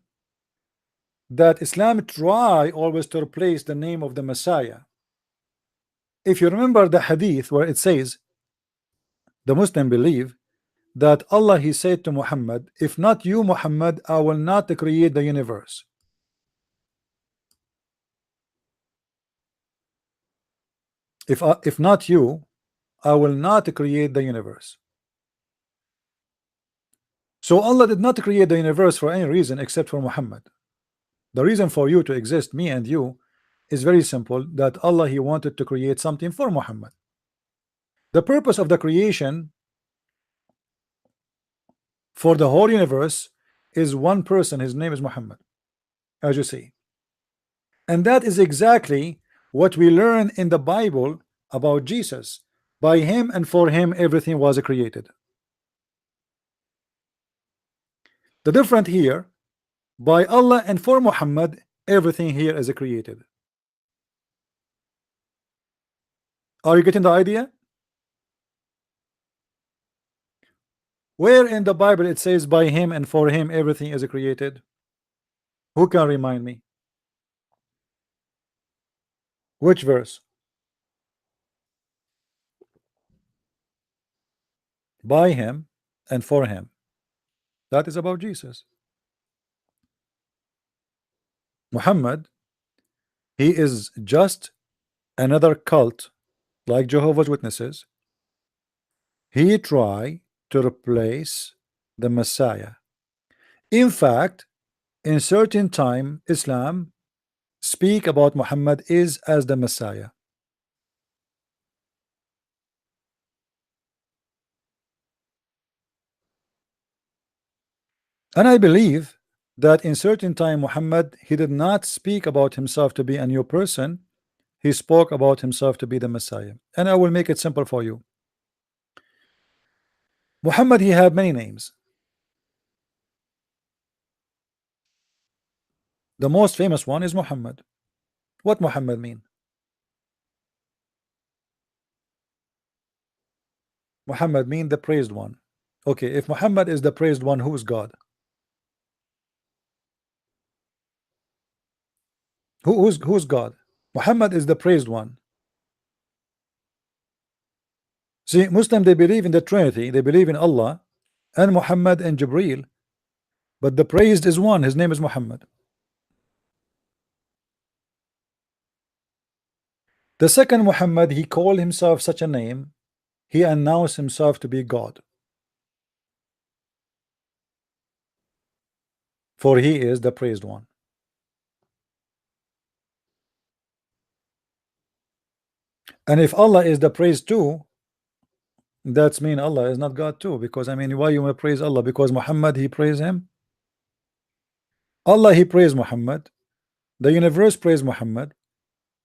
that Islam try always to replace the name of the Messiah. If you remember the hadith where it says the Muslim believe that Allah, he said to Muhammad, if not you Muhammad, I will not create the universe. If not you, I will not create the universe. So Allah did not create the universe for any reason except for Muhammad. The reason for you to exist, me and you, is very simple, that Allah, he wanted to create something for Muhammad. The purpose of the creation for the whole universe is one person, his name is Muhammad, as you see. And that is exactly what we learn in the Bible about Jesus. By him and for him everything was created. The difference here, by Allah and for Muhammad, everything here is created. Are you getting the idea? Where in the Bible it says by him and for him everything is created? Who can remind me? Which verse? By him and for him. That is about Jesus. Muhammad, he is just another cult like Jehovah's Witnesses. He tried to replace the Messiah. In fact, in certain time, Islam speak about Muhammad is as the Messiah. And I believe that in certain time Muhammad, he did not speak about himself to be a new person. He spoke about himself to be the Messiah. And I will make it simple for you. Muhammad, he had many names. The most famous one is Muhammad. What Muhammad mean? Muhammad mean the praised one. Okay, if Muhammad is the praised one, who is God? Who's God? Muhammad is the praised one. See, Muslim, they believe in the Trinity. They believe in Allah and Muhammad and Jibril. but the praised is one. His name is Muhammad. The second Muhammad, he called himself such a name. He announced himself to be God, for he is the praised one. And if Allah is the praised too, that's mean Allah is not God too, because I mean, why you may praise Allah? Because Muhammad, he praised him. Allah, he praised Muhammad. The universe praised Muhammad.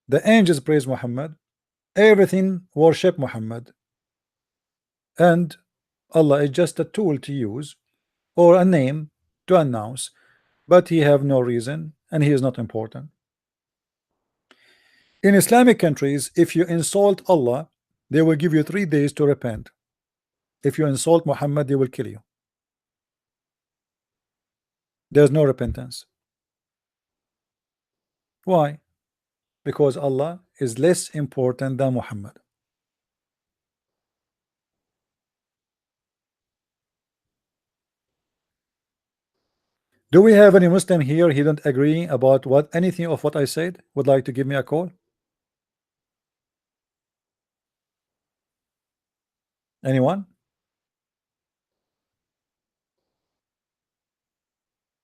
The angels praise Muhammad. Everything worship Muhammad. And Allah is just a tool to use, or a name to announce, but he have no reason and he is not important. In Islamic countries, if you insult Allah, they will give you 3 days to repent. If you insult Muhammad, they will kill you. There's no repentance. Why? Because Allah is less important than Muhammad. Do we have any Muslim here? He don't agree about anything of what I said? Would like to give me a call? Anyone?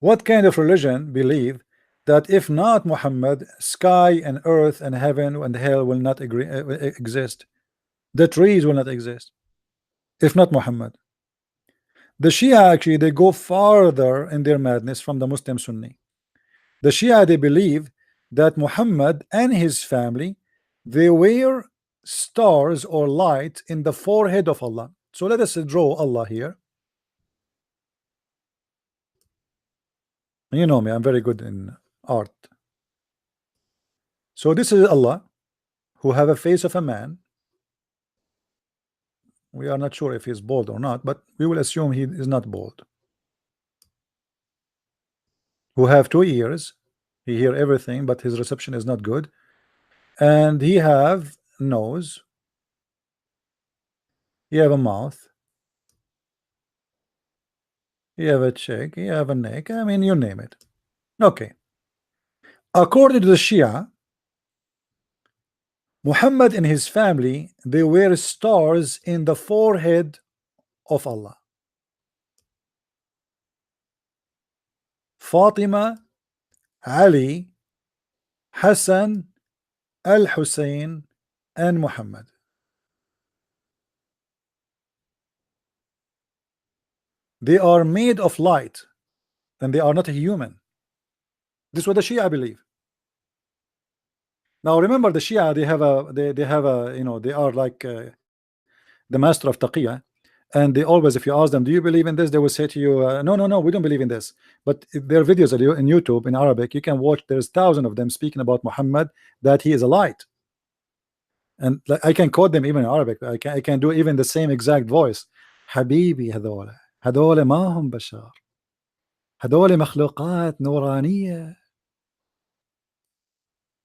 What kind of religion believe that if not Muhammad, sky and earth and heaven and hell will not exist? The trees will not exist if not Muhammad. The Shia, actually, they go farther in their madness from the Muslim Sunni. The Shia, they believe that Muhammad and his family, they wear stars or light in the forehead of Allah. So let us draw Allah here. You know me, I'm very good in art. So this is Allah, who have a face of a man. We are not sure if he's bald or not, but we will assume he is not bald. Who have 2 ears, he hear everything, but his reception is not good. And he have nose, he have a mouth, he have a cheek, he have a neck. I mean, you name it. Okay. According to the Shia, Muhammad and his family, they wear stars in the forehead of Allah. Fatima, Ali, Hassan, Al-Hussein, and Muhammad. They are made of light, and they are not a human. This is what the Shia believe. Now remember, the Shia, they have a you know, they are like the master of taqiyya, and they always, if you ask them, do you believe in this, they will say to you, no, we don't believe in this. But their videos are in YouTube in Arabic, you can watch. There's thousands of them speaking about Muhammad, that he is a light. And I can quote them even in Arabic. I can do even the same exact voice. حبيبي هذول ما هم بشر, هذول مخلوقات نورانية,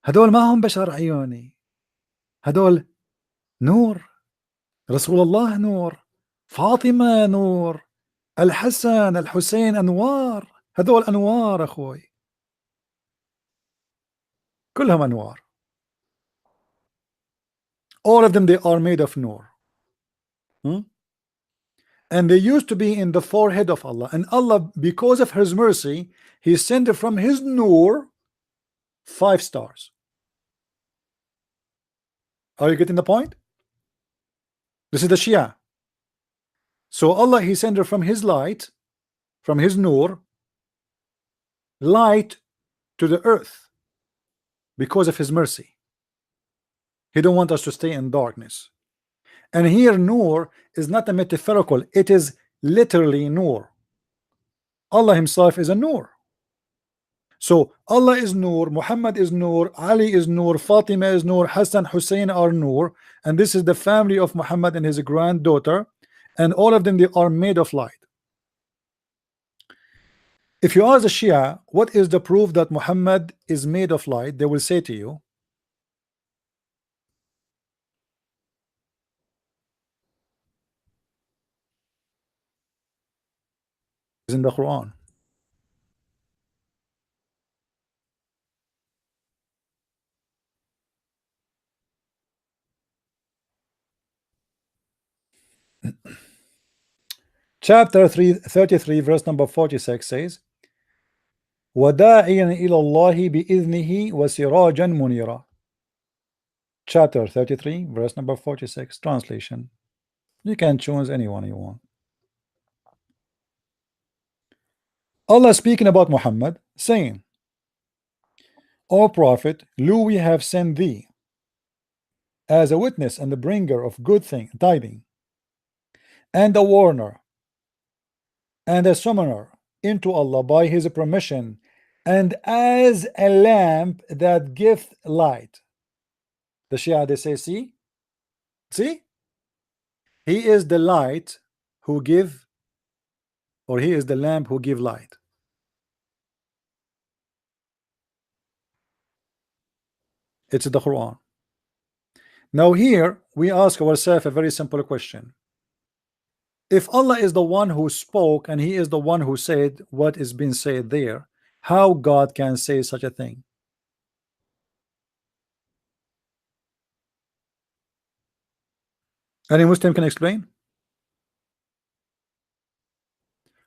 هذول ما هم بشر عيوني, هذول نور, رسول الله نور, فاطمة نور, الحسن الحسين أنوار, هذول أنوار أخوي, كلهم أنوار. All of them, they are made of nur. And they used to be in the forehead of Allah, and Allah, because of his mercy, he sent from his nur 5 stars. Are you getting the point? This is the Shia. So Allah, he sent from his light, from his nur, light to the earth because of his mercy. He don't want us to stay in darkness. And here nur is not a metaphorical, it is literally nur. Allah himself is a nur. So Allah is nur, Muhammad is nur, Ali is nur, Fatima is nur, Hassan, Hussein are nur, and this is the family of Muhammad and his granddaughter, and all of them, they are made of light. If you ask the Shia, what is the proof that Muhammad is made of light, they will say to you, in the Quran. Chapter 33 verse number 46 says, وَدَاعِيًا إِلَى اللَّهِ بِإِذْنِهِ وَسِرَاجًا مُنِيرًا. Chapter 33 verse number 46. Translation. You can choose anyone you want. Allah speaking about Muhammad, saying, O Prophet, lo, we have sent thee as a witness and the bringer of good tidings, and a warner, and a summoner into Allah by his permission, and as a lamp that giveth light. The Shia, they say, see, he is the light who give, or he is the lamp who give light. It's the Quran. Now here we ask ourselves a very simple question. If Allah is the one who spoke and he is the one who said what is being said there, how God can say such a thing? Any Muslim can explain?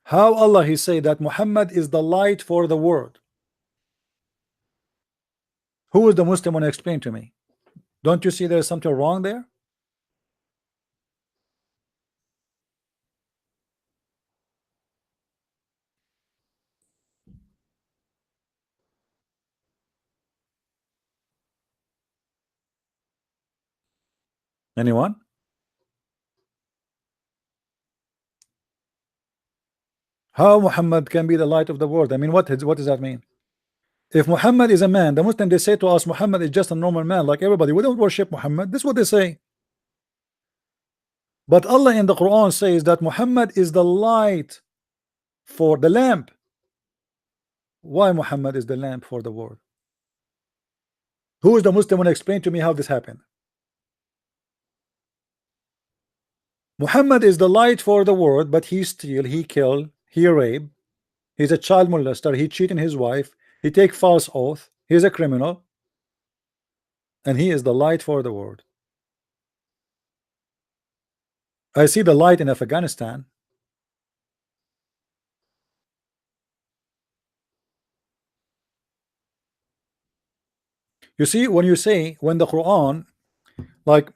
How Allah he say that Muhammad is the light for the world? Who is the Muslim want to explain to me? Don't you see there's something wrong there? Anyone? How Muhammad can be the light of the world? I mean, what does that mean? If Muhammad is a man, the Muslim they say to us, Muhammad is just a normal man like everybody. We don't worship Muhammad. This is what they say. But Allah in the Quran says that Muhammad is the light for the lamp. Why Muhammad is the lamp for the world? Who is the Muslim want to explain to me how this happened? Muhammad is the light for the world, but he steal, he kill, he rape, he's a child molester, he cheating his wife, he take false oath, he's a criminal, and he is the light for the world. I see the light in Afghanistan. You see, when you say, when the Quran, like,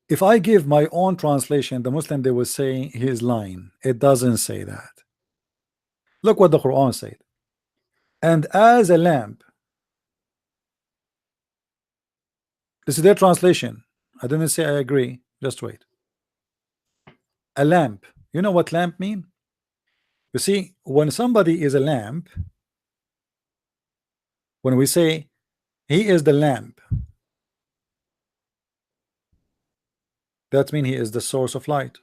if I give my own translation, the Muslim they will say he is lying. It doesn't say that. Look what the Quran said. And as a lamp. This is their translation. I didn't say I agree. Just wait. A lamp. You know what lamp mean? You see, when somebody is a lamp, when we say he is the lamp, that means he is the source of light.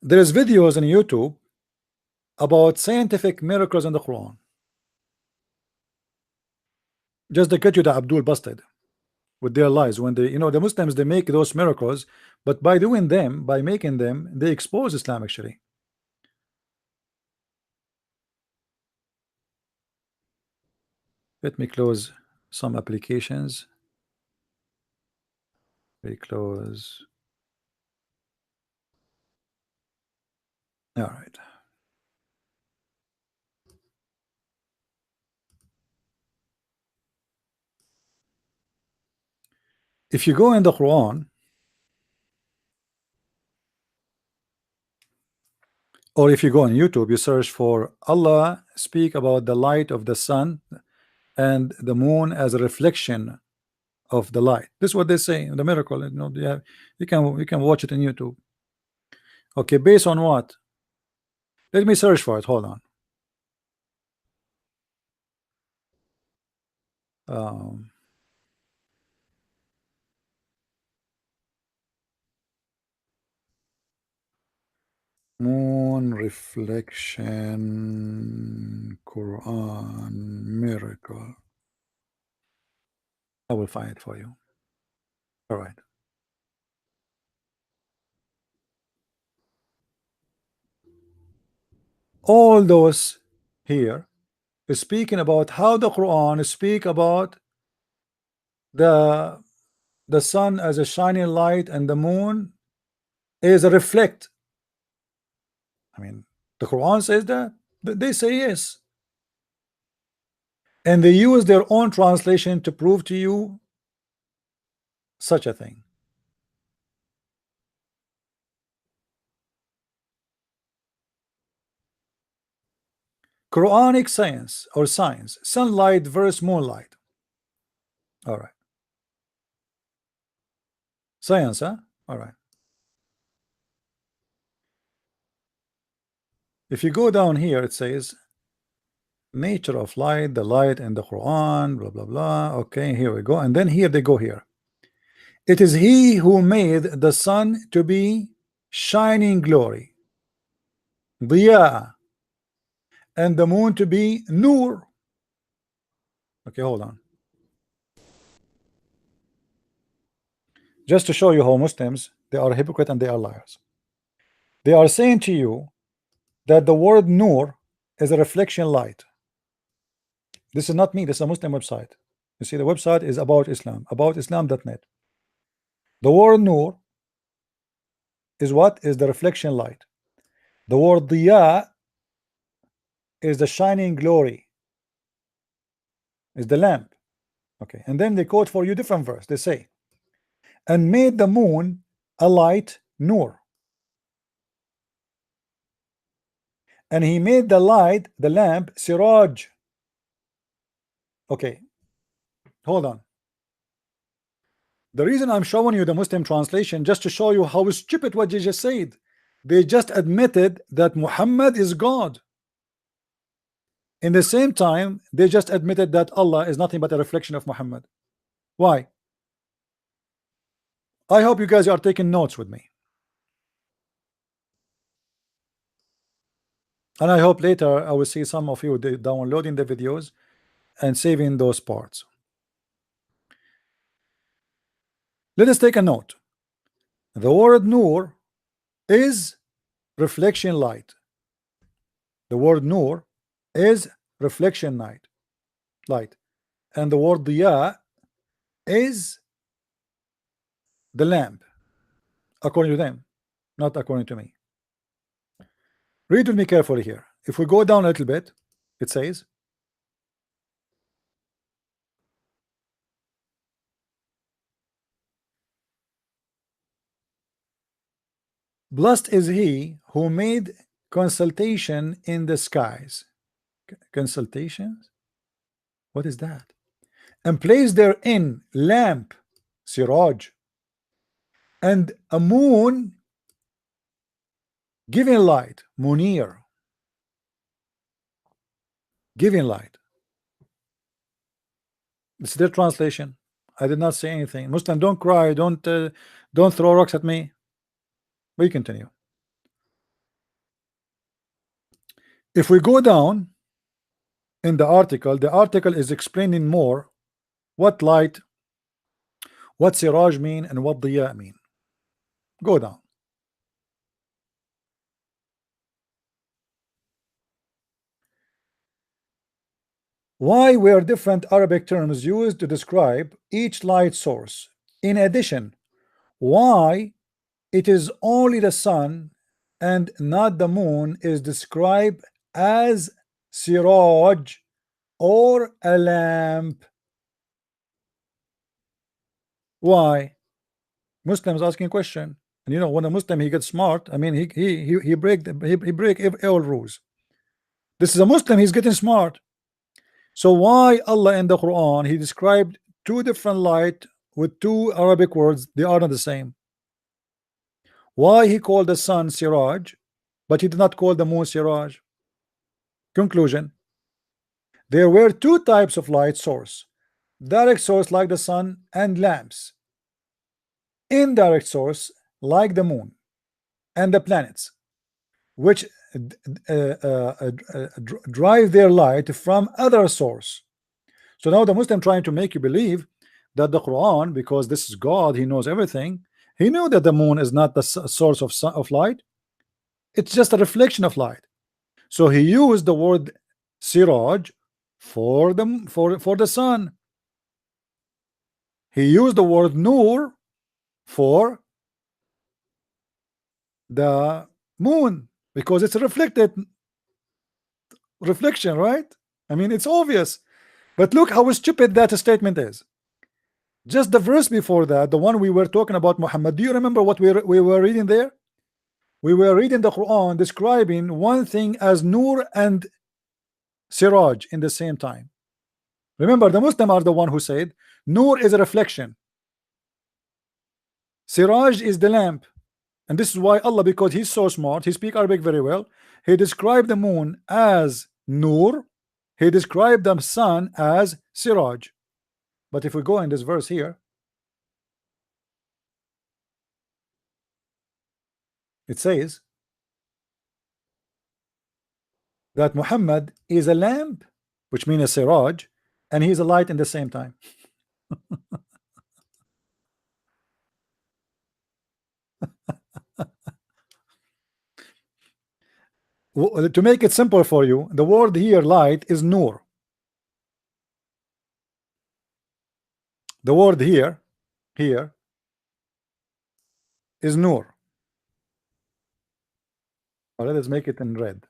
There is videos on YouTube about scientific miracles in the Quran. Just to get you the Abdul busted with their lies. When they, the Muslims, they make those miracles, but by doing them, by making them, they expose Islam actually. Let me close some applications. We close. All right. If you go in the Quran, or if you go on YouTube, you search for Allah speak about the light of the sun and the moon as a reflection of the light. This is what they say in the miracle. You can watch it on YouTube. Okay, based on what? Let me search for it. Hold on. Moon reflection Quran miracle. I will find it for you. All right. All those here is speaking about how the Quran speak about the sun as a shining light and the moon is a reflect. I mean, the Quran says that, but they say yes. And they use their own translation to prove to you such a thing. Quranic science or science, sunlight versus moonlight. All right. Science, huh? All right. If you go down here, it says nature of light, the light in the Quran, blah blah blah. Okay, here we go. And then here they go here. It is he who made the sun to be shining glory, diya, and the moon to be nur. Okay, hold on. Just to show you how Muslims, they are hypocrite and they are liars. They are saying to you that the word nur is a reflection light. This is not me, this is a Muslim website. You see, the website is about Islam, aboutislam.net. The word nur is what? Is the reflection light. The word diya is the shining glory, is the lamp. Okay, and then they quote for you different verse. They say, and made the moon a light, nur, and he made the light, the lamp, siraj. Okay, hold on. The reason I'm showing you the Muslim translation, just to show you how stupid what you just said. They just admitted that Muhammad is God. In the same time, they just admitted that Allah is nothing but a reflection of Muhammad. Why? I hope you guys are taking notes with me. And I hope later I will see some of you downloading the videos and saving those parts. Let us take a note. The word nur is reflection light. The word nur is reflection light. And the word diya is the lamp, according to them, not according to me. Read with me carefully here. If we go down a little bit, it says, blessed is he who made consultation in the skies. Consultations? What is that? And placed therein lamp, siraj, and a moon giving light, munir, giving light. It's their translation. I did not say anything. Muslim, don't cry, don't throw rocks at me. We continue. If we go down in the article is explaining more what light, what siraj mean, and what diya mean. Go down. Why were different Arabic terms used to describe each light source? In addition, why it is only the sun and not the moon is described as siraj or a lamp? Why? Muslims asking a question, and you know, when a Muslim he gets smart, I mean he break all rules. This is a Muslim, he's getting smart. So why Allah in the Quran he described two different light with two Arabic words, they are not the same? Why he called the sun siraj but he did not call the moon siraj? Conclusion: there were two types of light source, direct source like the sun and lamps, indirect source like the moon and the planets, which drive their light from other source. So now the Muslim trying to make you believe that the Quran, because this is God, he knows everything, he knew that the moon is not the source of light, it's just a reflection of light. So he used the word siraj for the sun. He used the word nur for the moon because it's a reflection, right? I mean, it's obvious. But look how stupid that statement is. Just the verse before that, the one we were talking about Muhammad, do you remember what we were reading there? We were reading the Quran describing one thing as Nur and Siraj in the same time. Remember, the Muslims are the one who said Nur is a reflection, Siraj is the lamp. And this is why Allah, because he's so smart, he speaks Arabic very well, he described the moon as Nur, he described the sun as Siraj. But if we go in this verse here, it says that Muhammad is a lamp, which means a siraj, and he's a light in the same time. To make it simple for you, the word here light is nur. The word here is nur. All right, let's make it in red.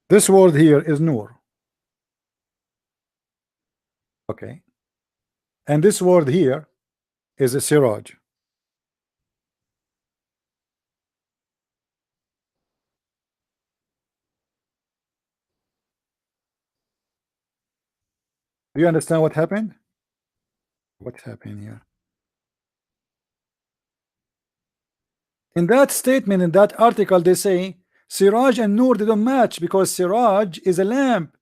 This word here is nur. Okay. And this word here is a siraj. Do you understand what happened? What's happening here? In that statement, in that article, they say Siraj and Nur, they don't match because Siraj is a lamp,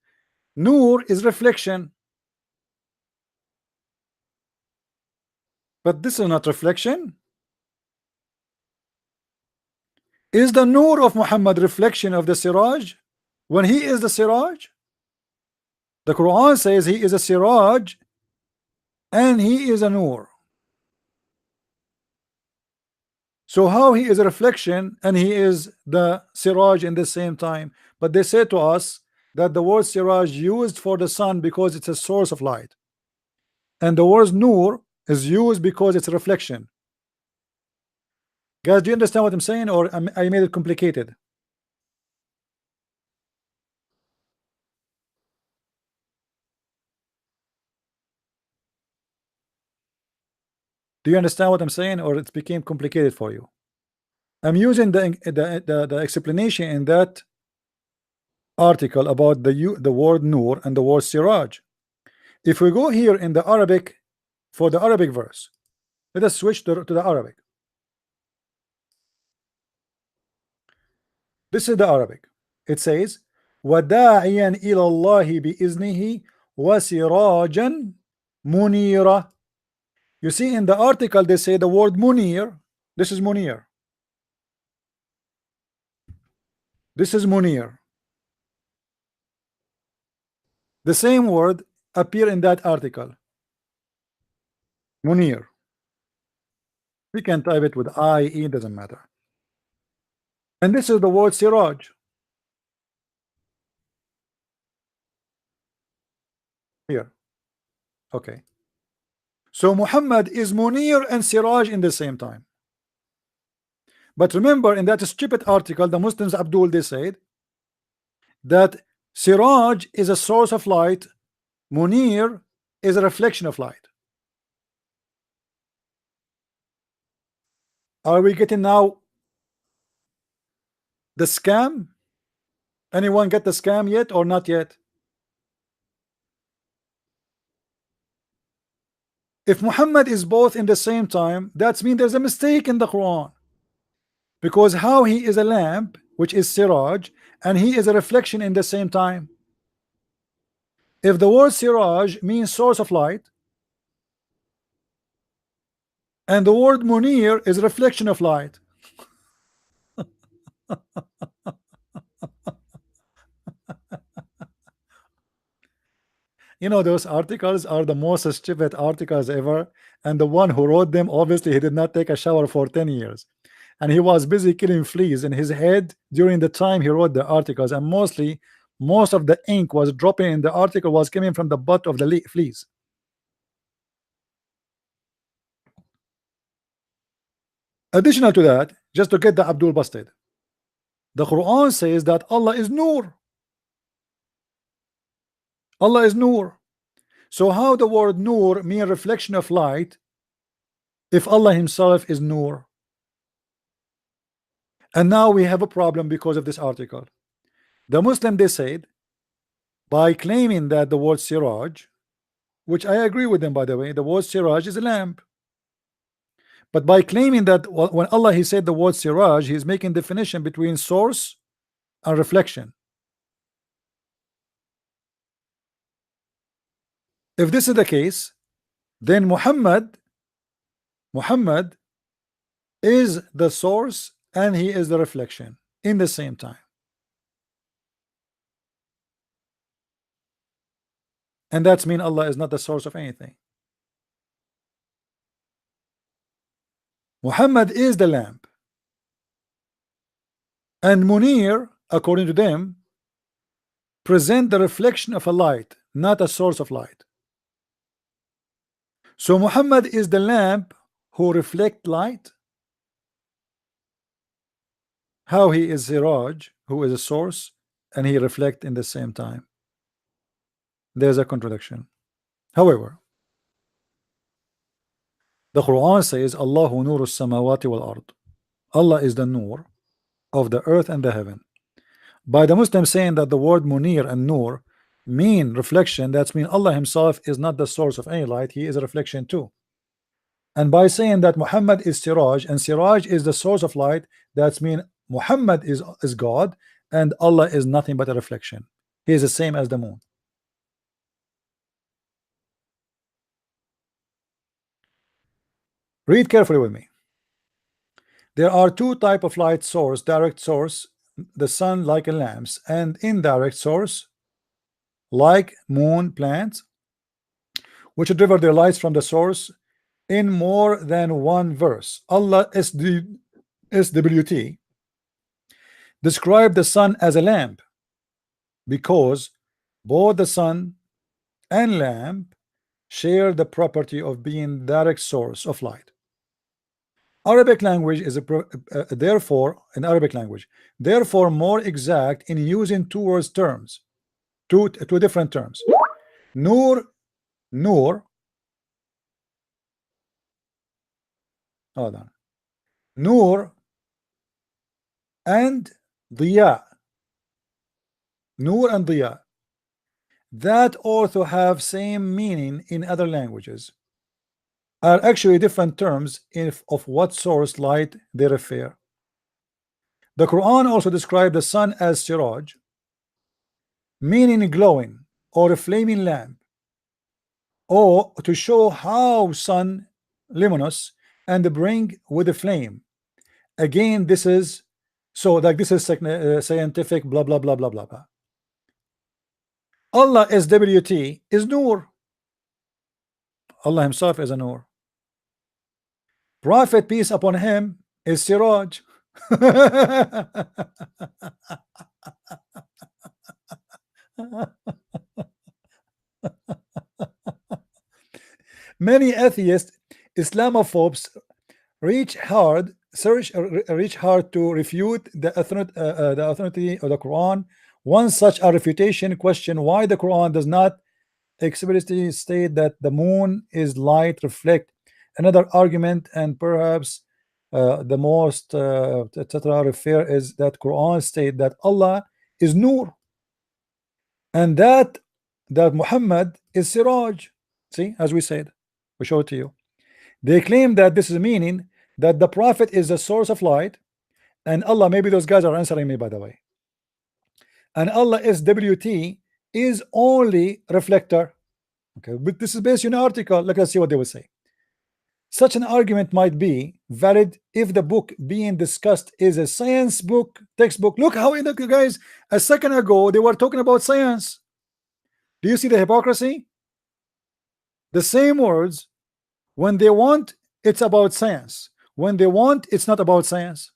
Nur is reflection. But this is not reflection. Is the Nur of Muhammad reflection of the Siraj when he is the Siraj? The Quran says he is a Siraj and he is a Nur. So how he is a reflection and he is the Siraj in the same time? But they say to us that the word Siraj used for the sun because it's a source of light, and the word Nur is used because it's a reflection. Guys, do you understand what I'm saying, or I made it complicated? Do you understand what I'm saying, or it became complicated for you? I'm using the explanation in that article about the word Nur and the word Siraj. If we go here in the Arabic, for the Arabic verse, let us switch to the Arabic. This is the Arabic. It says وَدَاعِيًا إِلَى اللَّهِ بِإِذْنِهِ وَسِرَاجًا مُنِيرًا. You see, in the article they say the word Munir. This is Munir. This is Munir. The same word appear in that article. Munir. We can type it with IE, doesn't matter. And this is the word Siraj. Here. Okay. So Muhammad is Munir and Siraj in the same time. But remember, in that stupid article, the Muslims, Abdul, they said that Siraj is a source of light, Munir is a reflection of light. Are we getting now the scam? Anyone get the scam yet or not yet? If Muhammad is both in the same time, that means there's a mistake in the Quran. Because how he is a lamp, which is Siraj, and he is a reflection in the same time. If the word Siraj means source of light, and the word Munir is reflection of light. You know, those articles are the most stupid articles ever, and the one who wrote them, obviously he did not take a shower for 10 years, and he was busy killing fleas in his head during the time he wrote the articles. And mostly most of the ink was dropping in the article was coming from the butt of the fleas. Additional to that, just to get the Abdul busted, the Quran says that Allah is Nur. Allah is Nur. So how the word Nur mean reflection of light if Allah himself is Nur? And now we have a problem because of this article. The Muslim, they said, by claiming that the word Siraj, which I agree with them by the way, the word Siraj is a lamp. But by claiming that when Allah he said the word Siraj, he's making definition between source and reflection. If this is the case, then Muhammad is the source and he is the reflection in the same time. And that's mean Allah is not the source of anything. Muhammad is the lamp, and Munir, according to them, present the reflection of a light, not a source of light. So Muhammad is the lamp who reflect light. How he is Siraj, who is a source, and he reflect in the same time. There's a contradiction. However, the Quran says, Allahu nuru samawati wal ard. Allah is the nur of the earth and the heaven. By the Muslim saying that the word Munir and Nur mean reflection, that's mean Allah himself is not the source of any light, he is a reflection too. And by saying that Muhammad is Siraj and Siraj is the source of light, that's mean Muhammad is God and Allah is nothing but a reflection. He is the same as the moon. Read carefully with me. There are two types of light source: direct source, the sun like a lamps, and indirect source like moon, plants, which deliver their lights from the source. In more than one verse, Allah SWT described the sun as a lamp because both the sun and lamp share the property of being direct source of light. Arabic language is therefore more exact in using two different terms. Nur, hold on. Nur and Diya. Nur and Diya. That also have same meaning in other languages, are actually different terms of what source light they refer. The Quran also described the sun as Siraj, meaning glowing or a flaming lamp, or to show how sun luminous and bring with a flame. Again, this is so like this is scientific blah blah blah blah blah blah. Allah SWT is Nur. Allah himself is a Nur. Prophet, peace upon him, is Siraj. Many atheists, Islamophobes reach hard to refute the authority of the Quran. One such a refutation question why the Quran does not explicitly state that the moon is light reflect. Another argument, and perhaps the most etc. refer is that Quran state that Allah is Nur and that Muhammad is Siraj. See, as we said, we show it to you. They claim that this is meaning that the Prophet is the source of light and Allah, maybe those guys are answering me by the way, and Allah SWT is only reflector. Okay, but this is based on an article. Let's see what they will say. Such an argument might be valid if the book being discussed is a science book, textbook. Look how guys, a second ago they were talking about science. Do you see the hypocrisy? The same words, when they want it's about science, when they want it's not about science.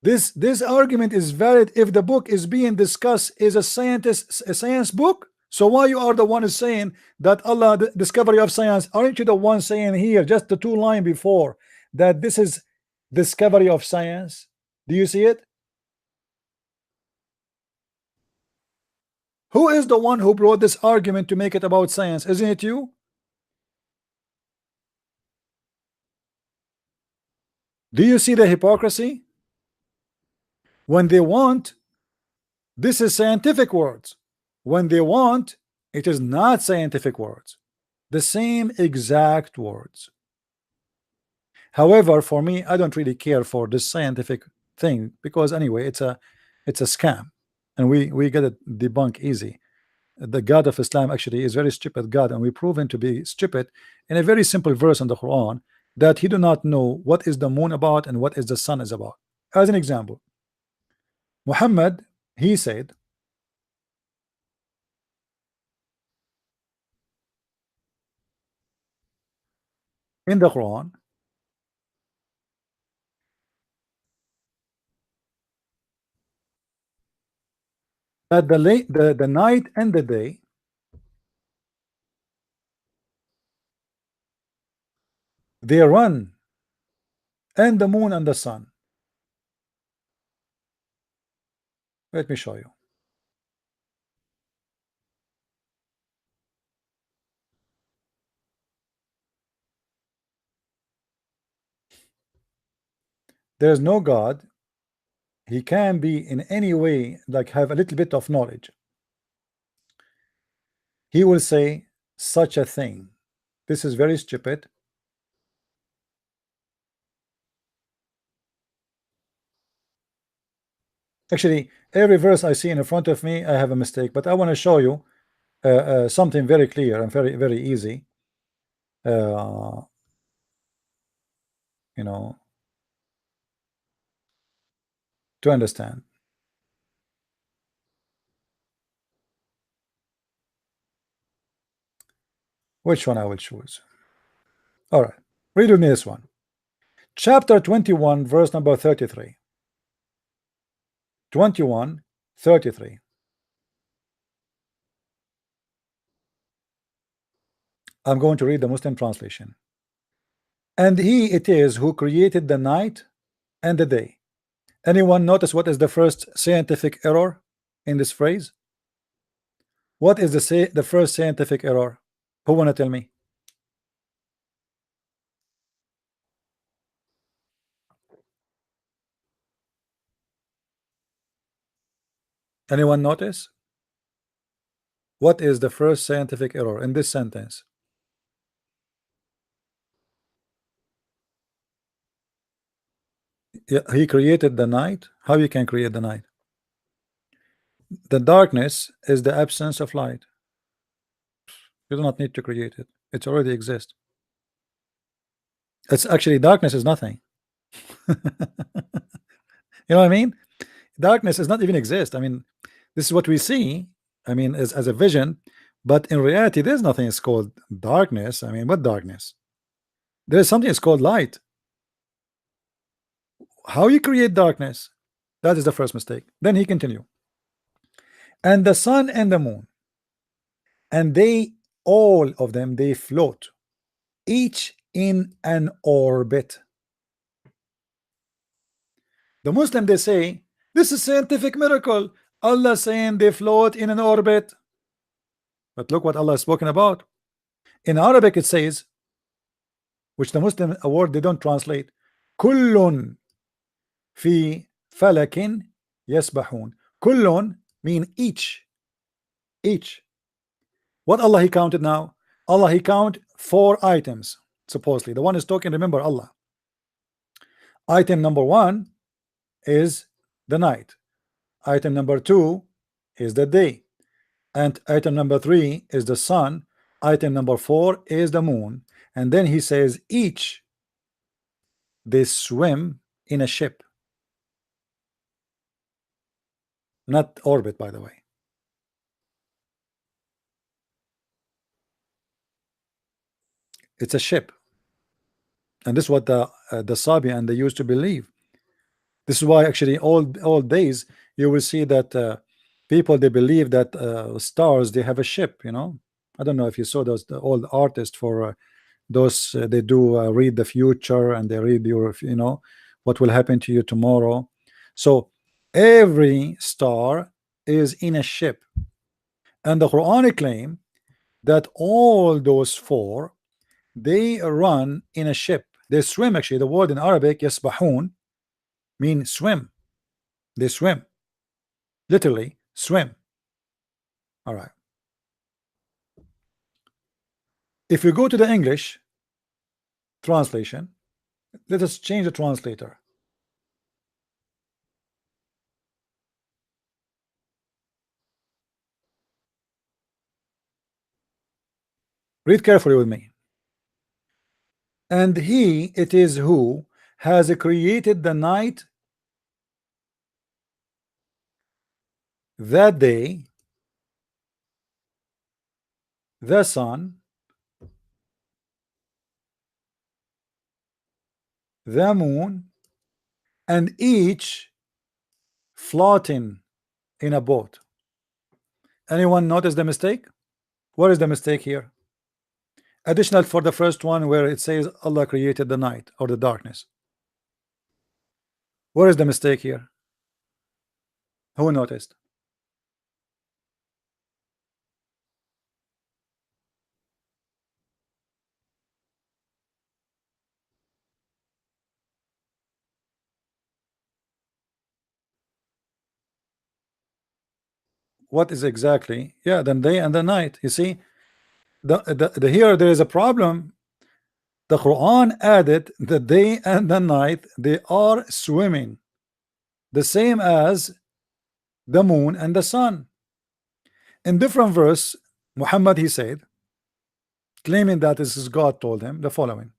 This argument is valid if the book is being discussed is a science book. So why you are the one is saying that Allah, the discovery of science? Aren't you the one saying here, just the 2 lines before, that this is discovery of science? Do you see it? Who is the one who brought this argument to make it about science? Isn't it you? Do you see the hypocrisy? When they want, this is scientific words. When they want, it is not scientific words. The same exact words. However, for me, I don't really care for this scientific thing, because anyway, it's a scam, and we get it debunked easy. The God of Islam actually is very stupid God, and we prove him to be stupid in a very simple verse in the Quran, that he do not know what is the moon about and what is the sun is about. As an example, Muhammad, he said in the Quran that the night and the day they run, and the moon and the sun. Let me show you. There's no God. He can be in any way like have a little bit of knowledge. He will say such a thing. This is very stupid. Actually, every verse I see in front of me, I have a mistake, but I want to show you something very clear and very easy. You know, to understand. Which one I will choose? All right, read with me this one. Chapter 21, verse number 33. 21:33. I'm going to read the Muslim translation. And he it is who created the night and the day. Anyone notice what is the first scientific error in this phrase? What is the first scientific error? Who wanna tell me? Anyone notice? What is the first scientific error in this sentence? Yeah, he created the night. How you can create the night? The darkness is the absence of light. You do not need to create it. It already exists. It's actually darkness is nothing. You know what I mean? Darkness does not even exist. I mean, this is what we see. I mean, as a vision, but in reality, there's nothing is called darkness. I mean, what darkness? There is something is called light. How you create darkness? That is the first mistake. Then he continue. And the sun and the moon, and they all of them they float, each in an orbit. The Muslim they say this is scientific miracle. Allah saying they float in an orbit. But look what Allah has spoken about. In Arabic it says, which the Muslim a word they don't translate, kullun fi falakin yasbahun. Kullun mean each. What Allah he counted now? Allah he count 4 items supposedly. The one is talking, remember Allah. Item number 1 is the night. Item number 2 is the day, and item number 3 is the sun. Item number 4 is the moon. And then he says each they swim in a ship, not orbit, by the way. It's a ship, and this is what the Sabi and they used to believe. This is why actually all days you will see that people, they believe that stars, they have a ship, you know. I don't know if you saw those, the old artists for those they do read the future, and they read your, you know, what will happen to you tomorrow. So every star is in a ship, and the Quran claim that all those four, they run in a ship, they swim. Actually, the word in Arabic yasbahun mean swim. They swim, literally swim. All right, if we go to the English translation, let us change the translator. Read carefully with me. And he it is who has created the night, that day, the sun, the moon, and each floating in a boat. Anyone notice the mistake? What is the mistake here? Additional for the first one, where it says Allah created the night or the darkness. What is the mistake here? Who noticed? What is exactly? Yeah, the day and the night. You see, the here there is a problem. The Quran added the day and the night, they are swimming, the same as the moon and the sun. In different verse, Muhammad, he said, claiming that this is God, told him the following.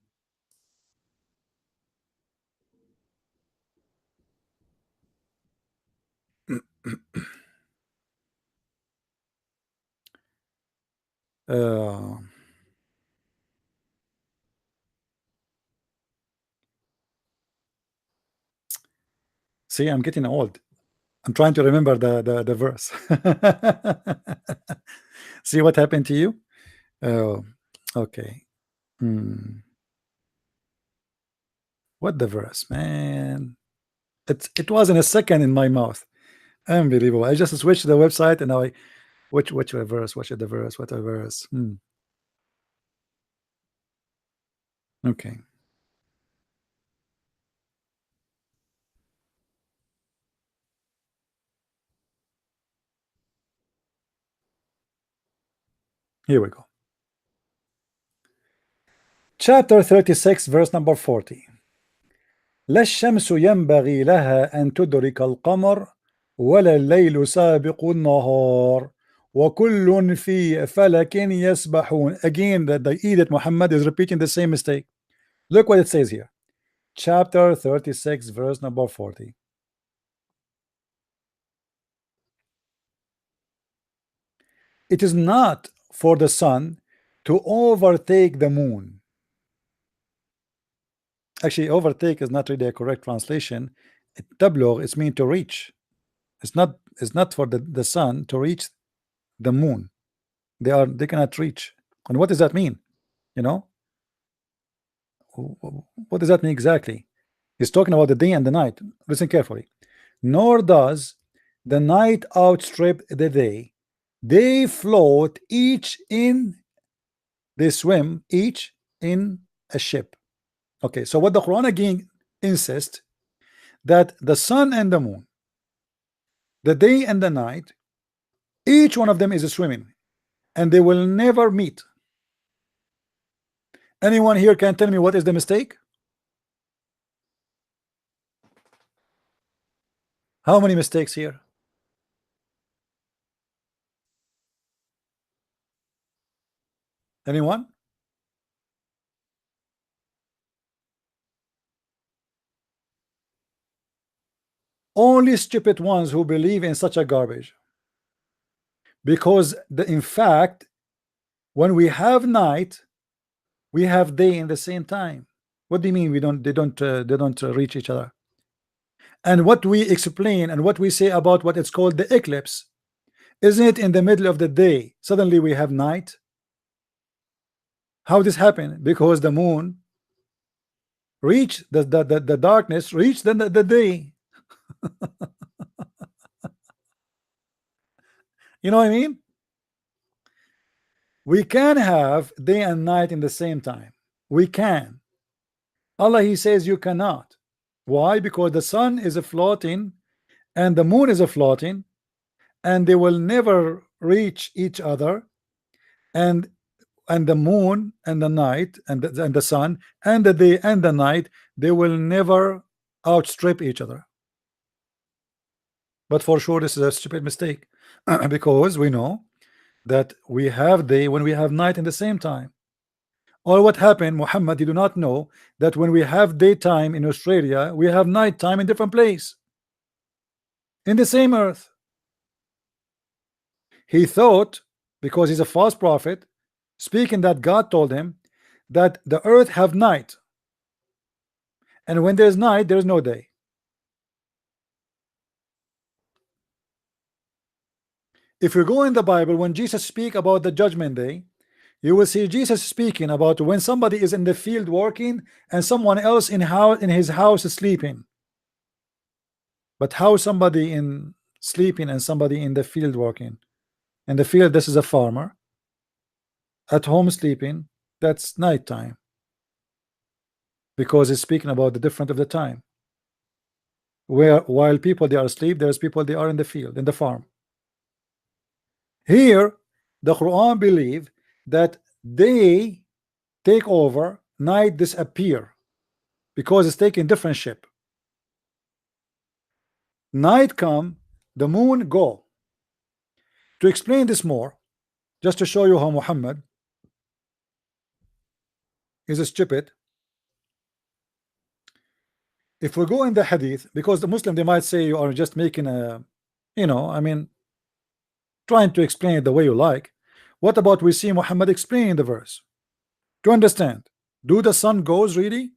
See, I'm getting old. I'm trying to remember the verse. See what happened to you? Okay. What the verse, man? It wasn't a second in my mouth. Unbelievable. I just switched the website, and now I which verse? What the verse? What a verse? Okay. Here we go. Chapter 36, verse number 40. لا الشمس ينبغي لها أن تدرك القمر ولا الليل سابق النهار وكل في فلك يسبحون. Again, the Edith Muhammad is repeating the same mistake. Look what it says here. Chapter 36, verse number 40. It is not for the sun to overtake the moon. Actually, overtake is not really a correct translation. Tablugh is mean to reach. It's not for the sun to reach the moon. They cannot reach. And what does that mean? You know, what does that mean exactly? He's talking about the day and the night. Listen carefully. Nor does the night outstrip the day. They float each in, they swim each in a ship. Okay, so what the Quran again insists, that the sun and the moon, the day and the night, each one of them is swimming, and they will never meet. Anyone here can tell me what is the mistake? How many mistakes here? Anyone? Only stupid ones who believe in such a garbage. Because in fact, when we have night, we have day in the same time. What do you mean they don't reach each other? And what we explain and what we say about what it's called the eclipse, isn't it in the middle of the day suddenly we have night? How this happen? Because the moon reach the darkness, reach the day. You know what I mean? We can have day and night in the same time. We can. Allah, He says you cannot. Why? Because the sun is a floating and the moon is a floating, and they will never reach each other, and the moon and the night and the sun and the day and the night, they will never outstrip each other. But for sure this is a stupid mistake because we know that we have day when we have night in the same time. Or what happened, Muhammad, you do not know that when we have daytime in Australia, we have night time in different place in the same earth. He thought, because he's a false prophet, speaking that God told him that the earth have night, and when there's night there's no day. If you go in the Bible, when Jesus speak about the judgment day, you will see Jesus speaking about when somebody is in the field working and someone else in his house is sleeping. But how somebody in sleeping and somebody in the field working? In the field, this is a farmer. At home sleeping, that's nighttime, because it's speaking about the difference of the time. Where while people they are asleep, there's people they are in the field, in the farm. Here the Quran believe that day take over, night disappear, because it's taking different shape. Night come, the moon go. To explain this more, just to show you how Muhammad is a stupid. If we go in the hadith, because the Muslim they might say you are just making a, I mean, trying to explain it the way you like. What about we see Muhammad explaining the verse to understand? Do the sun goes really?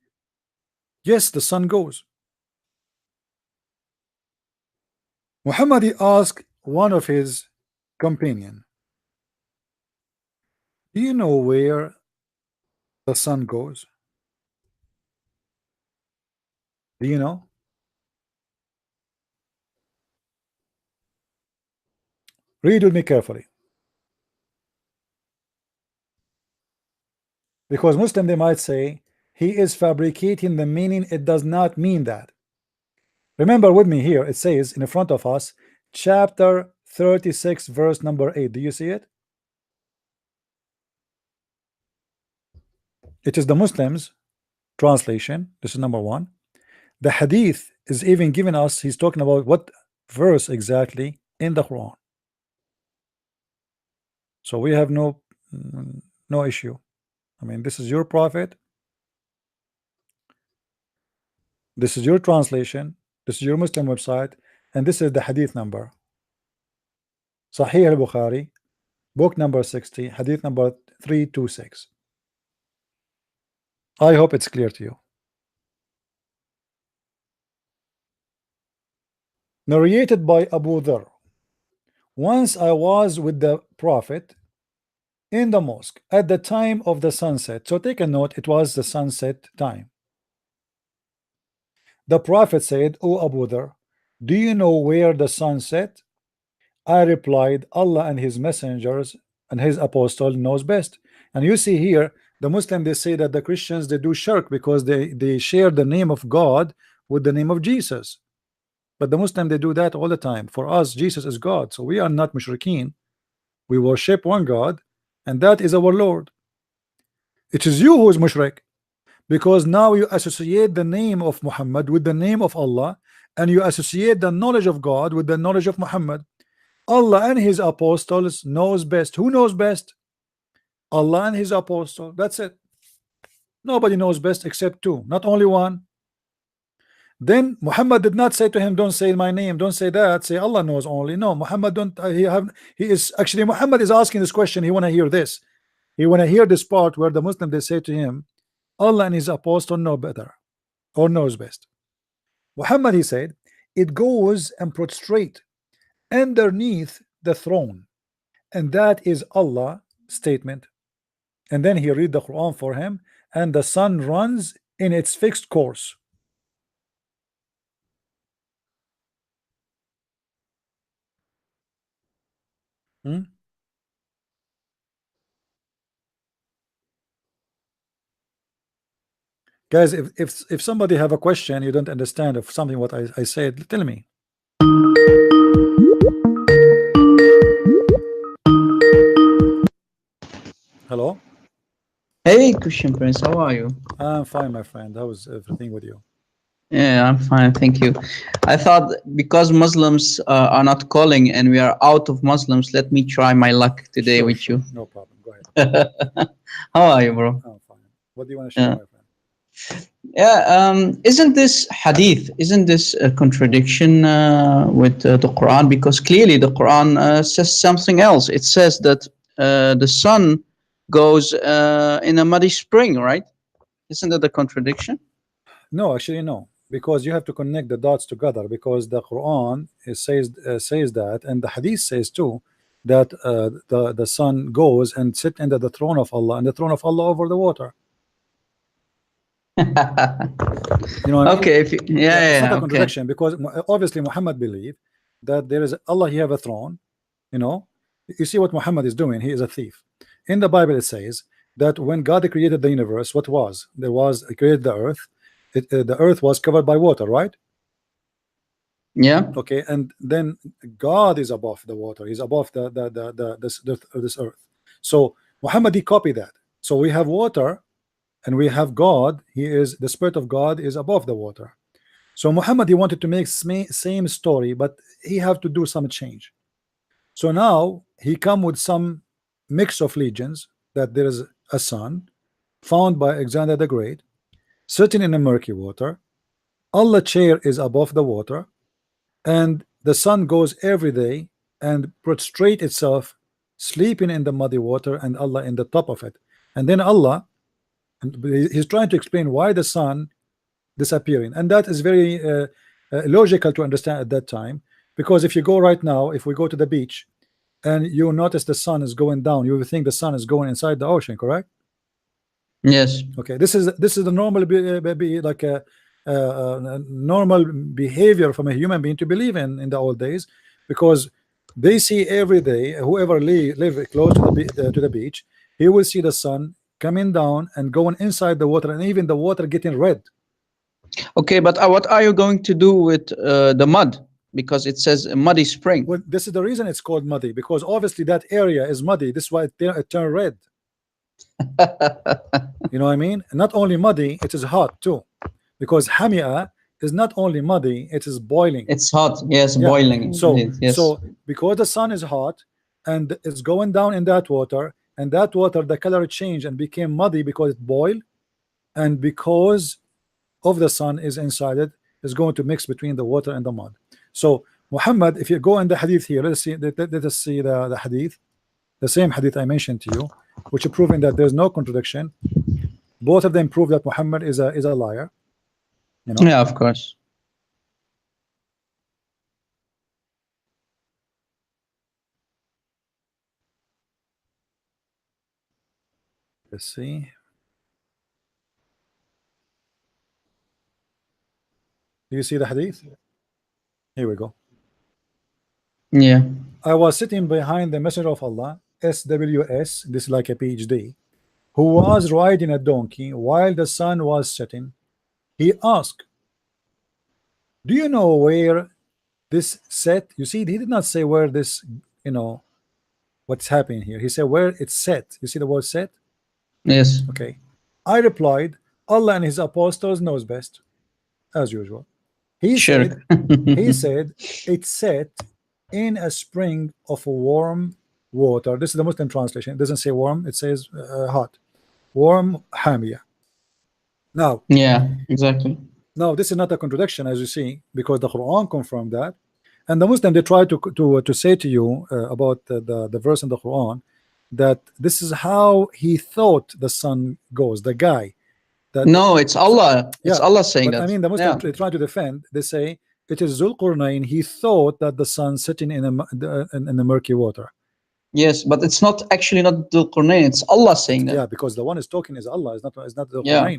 Yes, the sun goes. Muhammad he asked one of his companion, do you know where the sun goes? Do you know? Read with me carefully, because Muslim they might say he is fabricating the meaning. It does not mean that. Remember with me here, it says in front of us, chapter 36 verse number 8. Do you see it? It is the Muslims translation. This is number one. The hadith is even giving us, he's talking about what verse exactly in the Quran. So we have no issue. I mean, this is your prophet, this is your translation, this is your Muslim website, and this is the hadith number. Sahih al-Bukhari, book number 60, hadith number 326. I hope it's clear to you. Narrated by Abu Dhar. Once I was with the Prophet in the mosque at the time of the sunset. So take a note, it was the sunset time. The Prophet said, O Abu Dhar, do you know where the sun set? I replied, Allah and his messengers and his apostle knows best. And you see here, the Muslim they say that the Christians they do shirk because they share the name of God with the name of Jesus. But the Muslim they do that all the time. For us, Jesus is God, so we are not mushrikeen. We worship one God, and that is our Lord. It is you who is mushrik, because now you associate the name of Muhammad with the name of Allah, and you associate the knowledge of God with the knowledge of Muhammad. Allah and his apostles knows best. Who knows best? Allah and his apostle. That's it. Nobody knows best except two, not only one. Then Muhammad did not say to him, don't say my name, don't say that, say Allah knows only. No, Muhammad don't he is actually, Muhammad is asking this question. He want to hear this. He want to hear this part where the Muslim they say to him, Allah and his apostle know better or knows best. Muhammad he said, it goes and prostrate underneath the throne, and that is Allah statement. And then he read the Quran for him, and the sun runs in its fixed course. Guys, if somebody have a question, you don't understand of something what I said, tell me. Hello. Hey, Christian Prince, how are you? I'm fine, my friend. How is everything with you? Yeah, I'm fine, thank you. I thought because Muslims are not calling and we are out of Muslims, let me try my luck today with you. No problem. Go ahead. How are you, bro? I'm fine. What do you want to share, my friend? Yeah, isn't this hadith, isn't this a contradiction with the Quran? Because clearly the Quran says something else. It says that the sun goes in a muddy spring, right? Isn't that a contradiction? No, actually, no, because you have to connect the dots together, because the Quran says that, and the hadith says too, that the sun goes and sit under the throne of Allah, and the throne of Allah over the water. You know what I mean? Okay, it's not a contradiction, because obviously Muhammad believed that there is Allah, he have a throne. You know, you see what Muhammad is doing, he is a thief. In the Bible it says that when God created the universe, what was? There was created the earth. The earth was covered by water, right? Yeah. Okay, and then God is above the water. He's above this earth. So Muhammad, he copied that. So we have water, and we have God. He is the Spirit of God is above the water. So Muhammad, he wanted to make same story, but he have to do some change. So now he come with some mix of legends that there is a sun found by Alexander the Great, sitting in a murky water. Allah chair is above the water, and the sun goes every day and prostrate itself, sleeping in the muddy water, and Allah in the top of it. And then Allah, and he's trying to explain why the sun disappearing, and that is very logical to understand at that time, because if you go right now, if we go to the beach and you notice the sun is going down, you will think the sun is going inside the ocean, correct? Yes. Okay, this is the normal like a normal behavior from a human being to believe in the old days, because they see every day, whoever live close to the beach, he will see the sun coming down and going inside the water, and even the water getting red. Okay, but what are you going to do with the mud? Because it says a muddy spring. Well, this is the reason it's called muddy, because obviously that area is muddy. This is why it turned red. You know what I mean? And not only muddy, it is hot too, because hamia is not only muddy, it is boiling. It's hot, yes, Yeah. boiling. So Yes. so because the sun is hot and it's going down in that water, and that water, the color changed and became muddy because it boiled, and because of the sun is inside it, is going to mix between the water and the mud. So Muhammad, if you go in the hadith here, let us see the hadith, the same hadith I mentioned to you, which are proving that there's no contradiction. Both of them prove that Muhammad is a liar. You know? Yeah, of course. Let's see. Do you see the hadith? Here we go. Yeah. I was sitting behind the Messenger of Allah, SWS, this is like a PhD, who was riding a donkey while the sun was setting. He asked, do you know where this set? You see, he did not say where this, you know, what's happening here. He said where it's set. You see the word set? Yes. Okay. I replied, Allah and his apostles knows best, as usual. He Sure. said it's set in a spring of warm water. This is the Muslim translation. It doesn't say warm, it says hot. Warm hamia. Now, Yeah, exactly. now this is not a contradiction, as you see, because the Quran confirmed that. And the Muslim, they try to say to you about the verse in the Quran, that this is how he thought the sun goes, the guy. No, it's Allah. It's Allah saying but that. I mean, the Muslims Yeah. they try to defend. They say it is Zulqarnain. He thought that the sun sitting in the murky water. Yes, but it's not actually not Dhul Qarnayn. It's Allah saying that. Yeah, because the one is talking is Allah. It's not Zulqarnain. Yeah.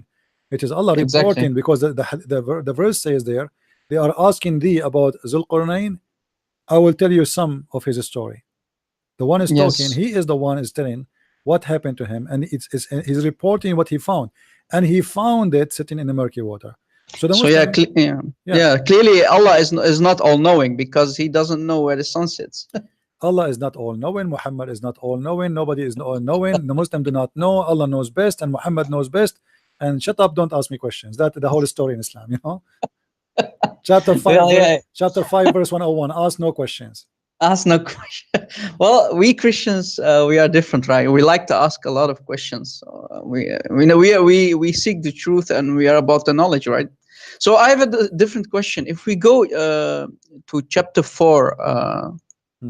It is Allah Exactly. reporting, because the verse says there, they are asking thee about Zulqarnain. I will tell you some of his story. The one is Yes. talking. He is the one is telling what happened to him, and he's reporting what he found, and he found it sitting in the murky water. So the Muslim, clearly Allah is not all knowing, because he doesn't know where the sun sits. Allah is not all knowing. Muhammad is not all knowing. Nobody is all knowing. The Muslim do not know. Allah knows best, and Muhammad knows best. And shut up! Don't ask me questions. That's the whole story in Islam. You know. Chapter 5, chapter 5, verse 101. Ask no questions. Ask no question. Well, we Christians, we are different, right? We like to ask a lot of questions. We seek the truth, and we are about the knowledge, right? So I have a different question. If we go to chapter 4,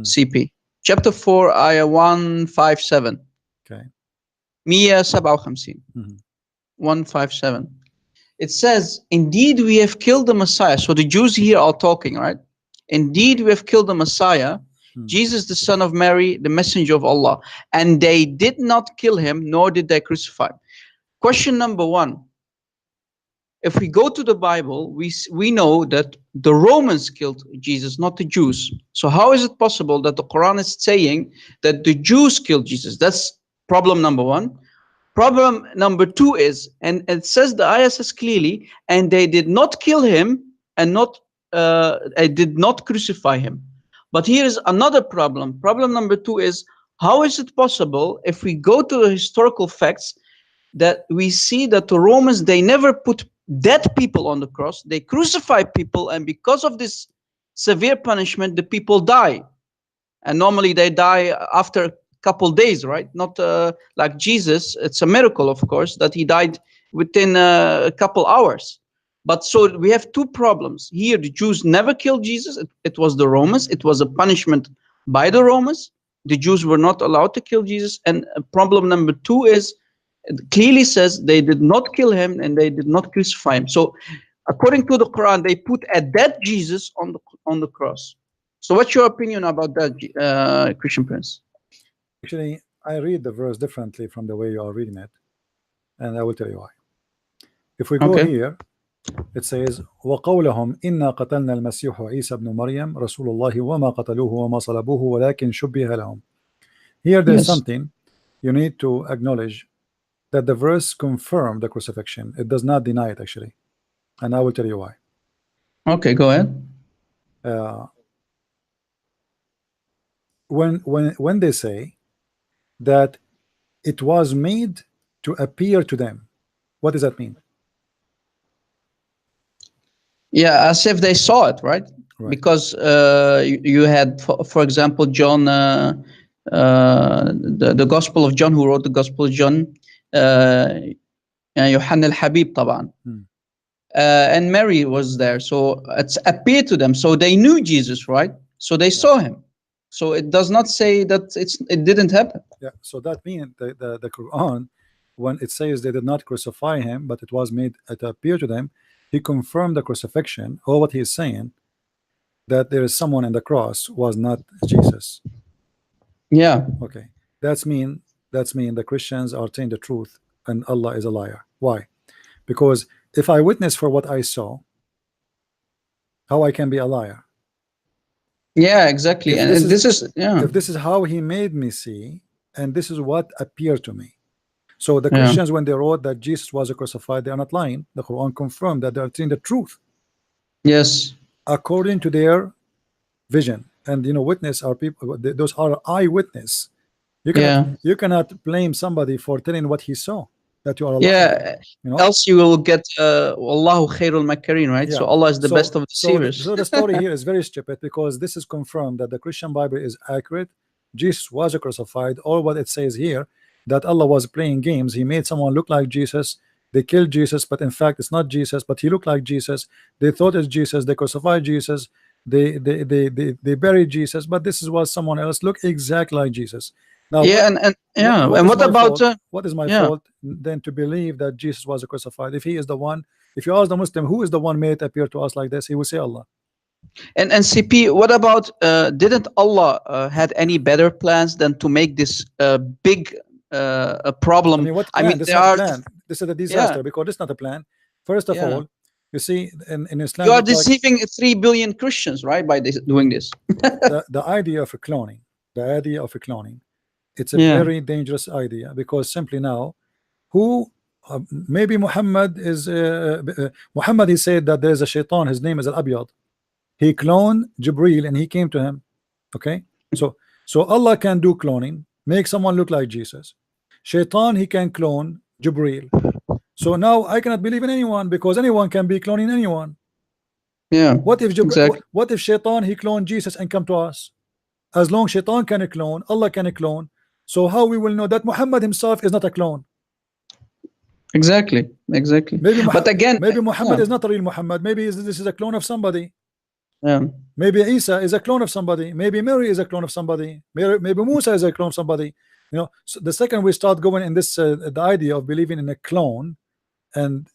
CP, chapter 4, ayah 157. Okay. 157. 157. It says, "Indeed, we have killed the Messiah." So the Jews here are talking, right? "Indeed, we have killed the Messiah, Jesus, the son of Mary, the messenger of Allah, and they did not kill him, nor did they crucify him." Question number 1. If we go to the Bible, we know that the Romans killed Jesus, not the Jews. So how is it possible that the Quran is saying that the Jews killed Jesus? That's problem number 1. Problem number 2 is, and it says, the ayah says clearly, "And they did not kill him, and did not crucify him." But here is another problem. Problem number 2 is, how is it possible, if we go to the historical facts, that we see that the Romans, they never put dead people on the cross, they crucify people, and because of this severe punishment, the people die. And normally they die after a couple days, right? Not like Jesus. It's a miracle, of course, that he died within a couple hours. But so we have 2 problems. Here, the Jews never killed Jesus. It was the Romans. It was a punishment by the Romans. The Jews were not allowed to kill Jesus. And problem number 2 is, it clearly says they did not kill him and they did not crucify him. So according to the Quran, they put a dead Jesus on the cross. So what's your opinion about that, Christian Prince? Actually, I read the verse differently from the way you are reading it, and I will tell you why. If we go here, it says, وَقَوْلَهُمْ إِنَّا قَتَلْنَا الْمَسِيحُ عِيسَى بْنُ مَرْيَمْ رَسُولُ اللَّهِ وَمَا قَتَلُوهُ وَمَا صَلَبُوهُ وَلَكِنْ شُبِّهَ لَهُمْ. Here there's something you need to acknowledge, that the verse confirms the crucifixion. It does not deny it, actually. And I will tell you why. Okay, go ahead. When they say that it was made to appear to them, what does that mean? Yeah, as if they saw it, right? Because you had, for example, John, the Gospel of John, who wrote the Gospel of John, Yohanna al-Habib طبعا. And Mary was there, so it's appeared to them, so they knew Jesus, right? So they saw him. So it does not say that it didn't happen. Yeah, so that means the Quran, when it says they did not crucify him, but it was made to appear to them, he confirmed the crucifixion, or what he is saying, that there is someone in the cross was not Jesus. Yeah. Okay, that's mean the Christians are telling the truth and Allah is a liar. Why? Because if I witness for what I saw, how I can be a liar? Yeah, exactly. And this is if this is how he made me see, and this is what appeared to me. So the Christians, when they wrote that Jesus was crucified, they are not lying. The Quran confirmed that they are telling the truth. Yes. According to their vision. And witness are people, those are eyewitness. You cannot blame somebody for telling what he saw, that you are a liar. Else you will get Allahu khairul makirin, right? So Allah is the best of deceivers. So the story here is very stupid, because this is confirmed that the Christian Bible is accurate. Jesus was crucified. All what it says here, that Allah was playing games. He made someone look like Jesus. They killed Jesus, but in fact it's not Jesus, but he looked like Jesus. They thought it's Jesus. They crucified Jesus. They buried Jesus, but this was someone else. Look exactly like Jesus. Now, what is my fault then to believe that Jesus was crucified? If he is the one, if you ask the Muslim who is the one made it appear to us like this, he will say Allah. And CP, what about didn't Allah had any better plans than to make this big a problem? I mean, what plan? I mean, This is there not are a plan. This is a disaster, yeah, because this is not a plan. First of yeah. all, you see, in Islam, You are it's like deceiving 3 billion Christians, right, by this, doing this. the idea of cloning. The idea of cloning. It's a Yeah. very dangerous idea, because simply now, who maybe Muhammad is Muhammad, he said that there is a shaitan, his name is Al-Abyad. He cloned Jibril and he came to him. Okay, so Allah can do cloning, make someone look like Jesus. Shaitan, he can clone Jibril. So now I cannot believe in anyone, because anyone can be cloning anyone. Yeah. What if Jibril, exactly. what if Shaitan, he cloned Jesus and come to us? As long Shaitan can clone, Allah can clone. So how we will know that Muhammad himself is not a clone? Exactly. Maybe But again, maybe Muhammad yeah. is not a real Muhammad. Maybe this is a clone of somebody. Yeah. Maybe Isa is a clone of somebody. Maybe Mary is a clone of somebody. Maybe Musa is a clone of somebody. You know, so the second we start going in this the idea of believing in a clone, and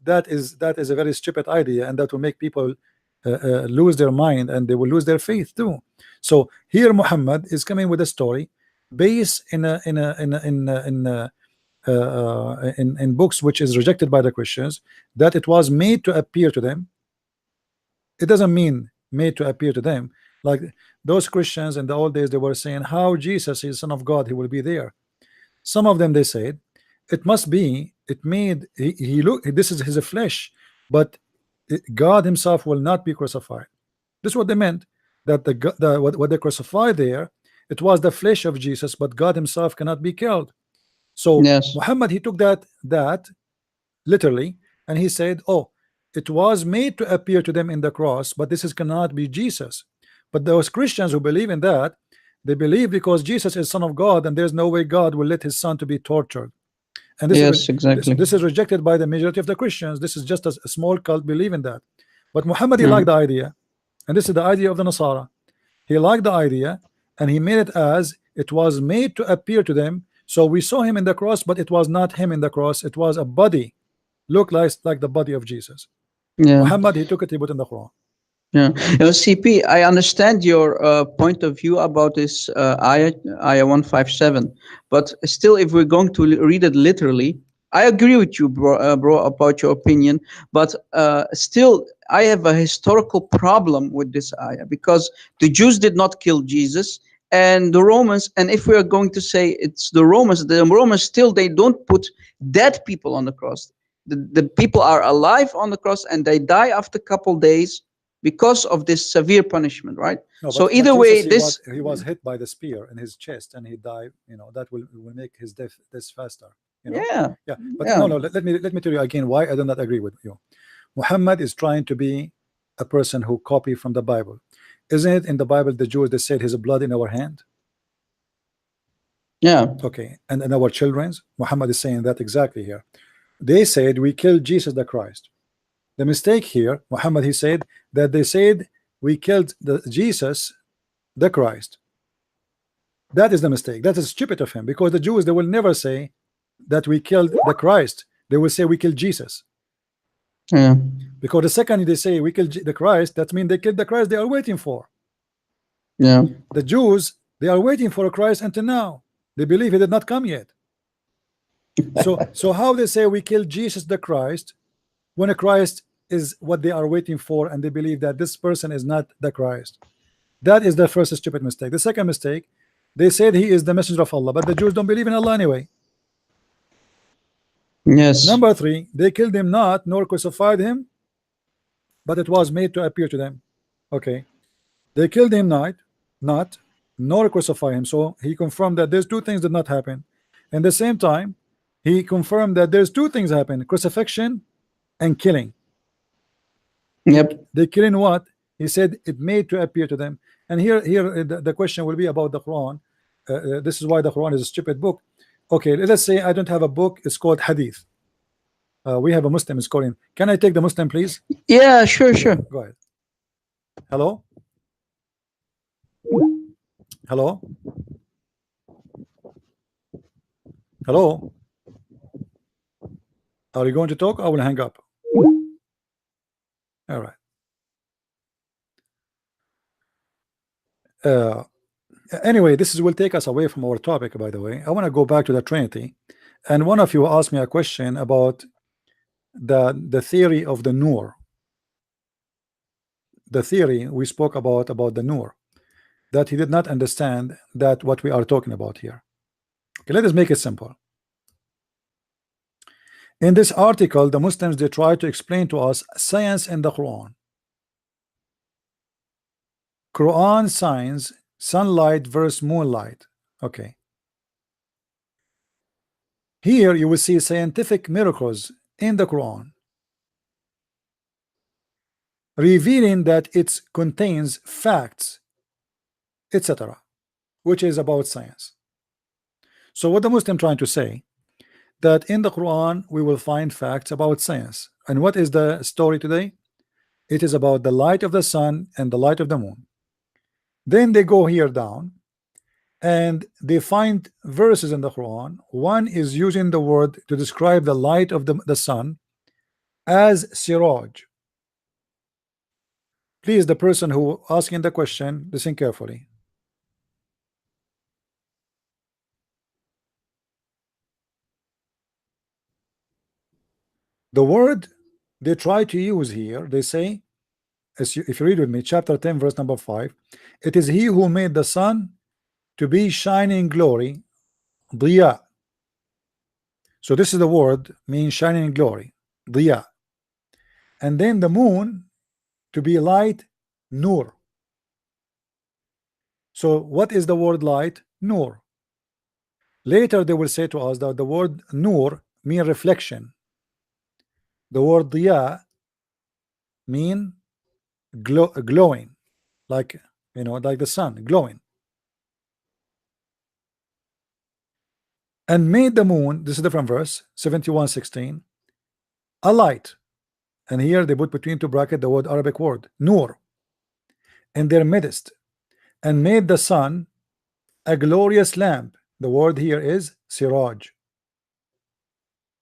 that is a very stupid idea, and that will make people lose their mind, and they will lose their faith too. So here Muhammad is coming with a story based in books which is rejected by the Christians, that it was made to appear to them. It doesn't mean made to appear to them. Like those Christians in the old days, they were saying how Jesus is Son of God, he will be there. Some of them, they said it must be, it made he look, this is his flesh, but God himself will not be crucified. This is what they meant, that what they crucified there, it was the flesh of Jesus, but God himself cannot be killed. So Yes. Muhammad, he took that literally, and he said, oh, it was made to appear to them in the cross, but this cannot be Jesus. But those Christians who believe in that, they believe because Jesus is Son of God, and there's no way God will let his son to be tortured. And this Yes, is exactly. this is rejected by the majority of the Christians. This is just a small cult believe in that. But Muhammad, he Yeah. liked the idea, and this is the idea of the Nasara. He liked the idea, and he made it as it was made to appear to them. So we saw him in the cross, but it was not him in the cross. It was a body, looked like the body of Jesus. Yeah. Muhammad, he took it, he put in the Quran. Yeah, CP, I understand your point of view about this ayah 157, but still, if we're going to read it literally, I agree with you, bro, about your opinion. But still, I have a historical problem with this ayah, because the Jews did not kill Jesus, and the Romans. And if we are going to say it's the Romans still, they don't put dead people on the cross. The people are alive on the cross, and they die after a couple days because of this severe punishment, right? No, So but either way, Jesus, this he was hit by the spear in his chest and he died. You know, that will make his death faster. You know? yeah. But Yeah. no, let me tell you again why I do not agree with you. Muhammad is trying to be a person who copy from the Bible. Isn't it in the Bible the Jews, they said his blood in our hand? Yeah. Okay, and our children's, Muhammad is saying that exactly here. They said we killed Jesus the Christ. The mistake here, Muhammad, he said that they said we killed Jesus the Christ. That is the mistake. That is stupid of him, because the Jews, they will never say that we killed the Christ. They will say we killed Jesus. Yeah. Because the second they say we killed the Christ, that means they killed the Christ they are waiting for. Yeah. The Jews, they are waiting for a Christ until now. They believe he did not come yet. So how they say we killed Jesus the Christ when a Christ is what they are waiting for, and they believe that this person is not the Christ? That is the first stupid mistake. The second mistake, they said he is the messenger of Allah, but the Jews don't believe in Allah anyway. Yes. Number three, they killed him not, nor crucified him, but it was made to appear to them. Okay, they killed him not, nor crucified him. So he confirmed that there's two things did not happen. And the same time, he confirmed that there's two things happen: crucifixion and killing. Yep. They killing what? He said it made to appear to them. And here the question will be about the Quran. This is why the Quran is a stupid book. Okay, let's say I don't have a book. It's called Hadith. We have a Muslim. It's called. Can I take the Muslim, please? Yeah, sure. Go ahead. Hello. Hello. Hello. Are you going to talk? I will hang up. All right. Anyway, this will take us away from our topic, by the way. I want to go back to the Trinity, and one of you asked me a question about the theory of the Nur. The theory we spoke about the Nur, that he did not understand that what we are talking about here. Okay, let us make it simple. In this article, the Muslims, they try to explain to us science in the Quran. Quran science, sunlight versus moonlight. Okay. Here you will see scientific miracles in the Quran, revealing that it contains facts, etc., which is about science. So what the Muslim trying to say, that in the Quran we will find facts about science. And what is the story today? It is about the light of the sun and the light of the moon. Then they go here down and they find verses in the Quran. One is using the word to describe the light of the sun as siraj. Please, the person who asking the question, listen carefully. The word they try to use here, they say, if you read with me, chapter 10, verse number 5, it is he who made the sun to be shining glory, diya. So this is the word means shining glory, diya. And then the moon to be light, nur. So what is the word light? Nur. Later they will say to us that the word nur mean reflection. The word diya mean glowing, like, you know, like the sun glowing. And made the moon, this is a different verse, 71:16, a light. And here they put between two brackets the word Arabic word nur in their midst, and made the sun a glorious lamp. The word here is siraj.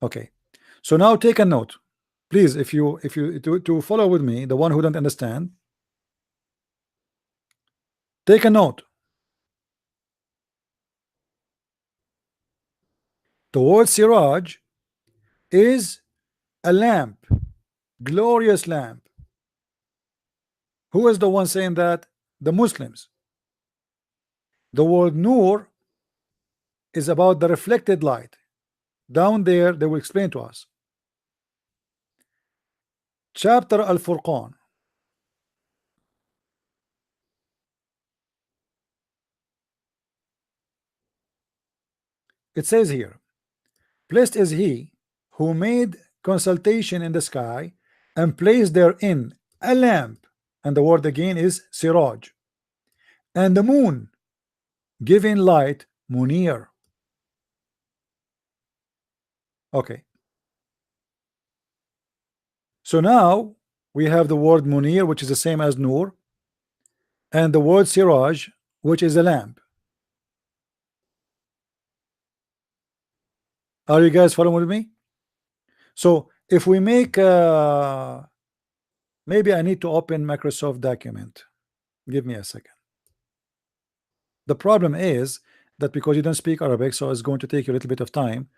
Okay, so now take a note, please, if you to follow with me, the one who don't understand, take a note. The word siraj is a lamp, glorious lamp. Who is the one saying that? The Muslims. The word nur is about the reflected light. Down there they will explain to us. Chapter Al-Furqan. It says here, blessed is he who made consultation in the sky and placed therein a lamp, and the word again is siraj, and the moon giving light, munir. Okay, so now we have the word munir, which is the same as nur, and the word siraj, which is a lamp. Are you guys following with me? So if we make maybe I need to open Microsoft document. Give me a second. The problem is that because you don't speak Arabic, so it's going to take you a little bit of time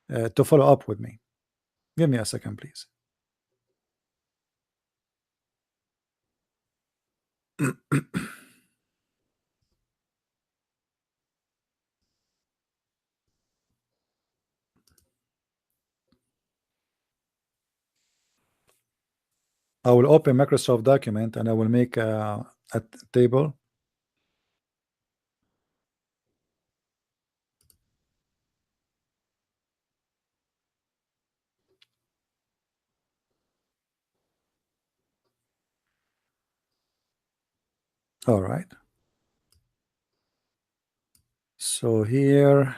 to follow up with me. Give me a second, please. I will open Microsoft document and I will make a table. All right. So here,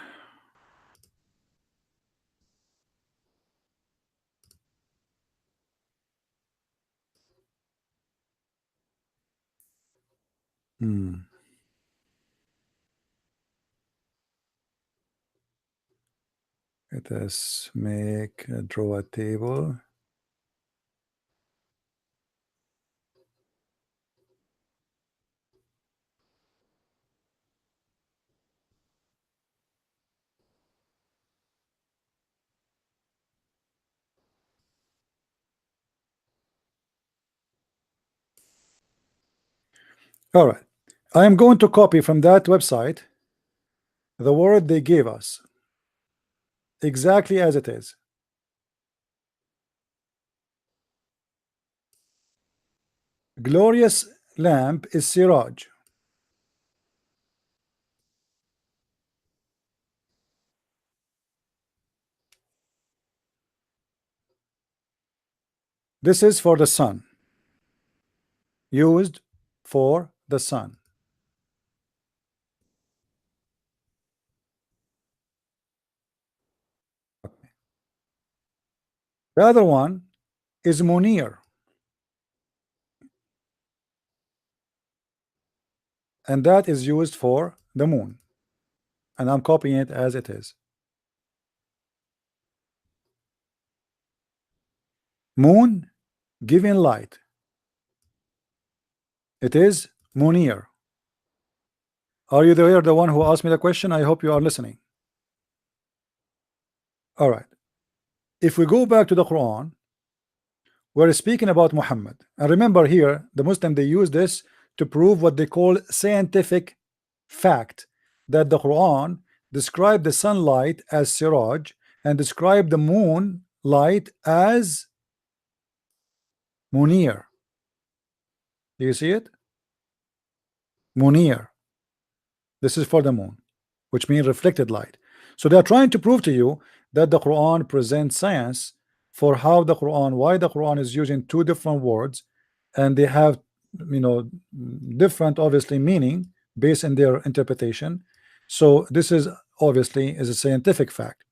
let us draw a table. All right. I am going to copy from that website the word they gave us exactly as it is. Glorious lamp is siraj. This is for the sun, used for the sun. The other one is munir, and that is used for the moon, and I'm copying it as it is. Moon giving light, it is munir. Are you there, the one who asked me the question? I hope you are listening. All right. If we go back to the Quran, we're speaking about Muhammad, and remember here the Muslim, they use this to prove what they call scientific fact, that the Quran described the sunlight as siraj and described the moon light as munir. Do you see it? Munir. This is for the moon, which means reflected light. So they are trying to prove to you that the Quran presents science for how the Quran, why the Quran is using two different words, and they have, you know, different obviously meaning based on their interpretation. So this is obviously is a scientific fact.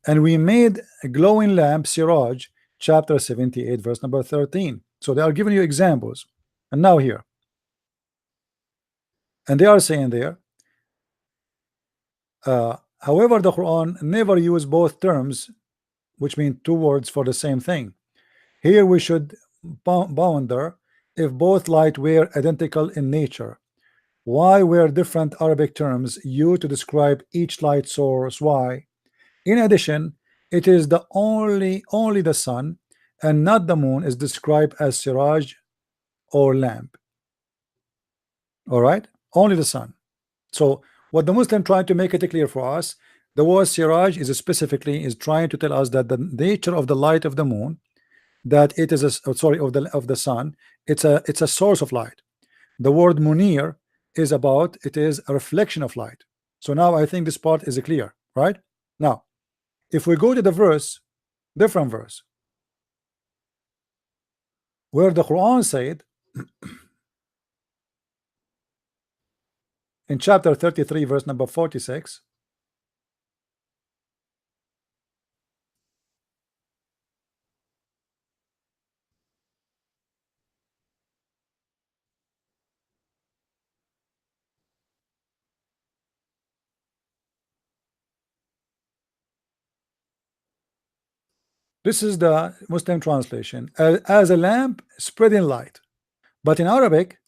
And we made a glowing lamp siraj, chapter 78 verse number 13. So they are giving you examples. And now here, and they are saying there, however, the Quran never use both terms, which mean two words for the same thing. Here we should ponder if both light were identical in nature, why were different Arabic terms used to describe each light source? Why? In addition, it is the only the sun and not the moon is described as siraj or lamp. All right, only the sun. So what the Muslim trying to make it clear for us, the word siraj is specifically is trying to tell us that the nature of the light of the moon, that it is a of the sun, it's a source of light. The word munir is about, it is a reflection of light. So now I think this part is clear, right? Now if we go to the verse, different verse, where the Quran said in chapter 33 verse number 46, this is the Muslim translation, as a lamp spreading light. But in Arabic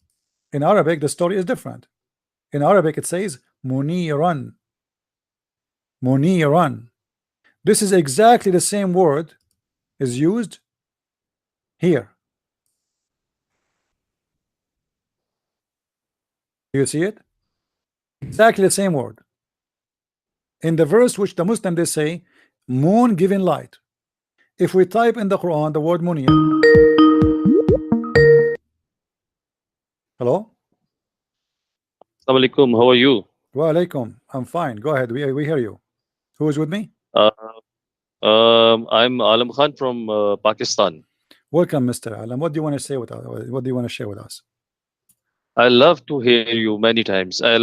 the story is different. In Arabic it says muniran. Muniran. This is exactly the same word is used here. Do you see it? Exactly the same word. In the verse which the Muslim they say moon giving light. If we type in the Quran the word munir. Hello? Assalamu alaikum, how are you? Wa alaikum. I'm fine. Go ahead. We hear you. Who is with me? I'm Alam Khan from Pakistan. Welcome, Mr. Alam. What do you want to say with us? What do you want to share with us? I love to hear you many times. I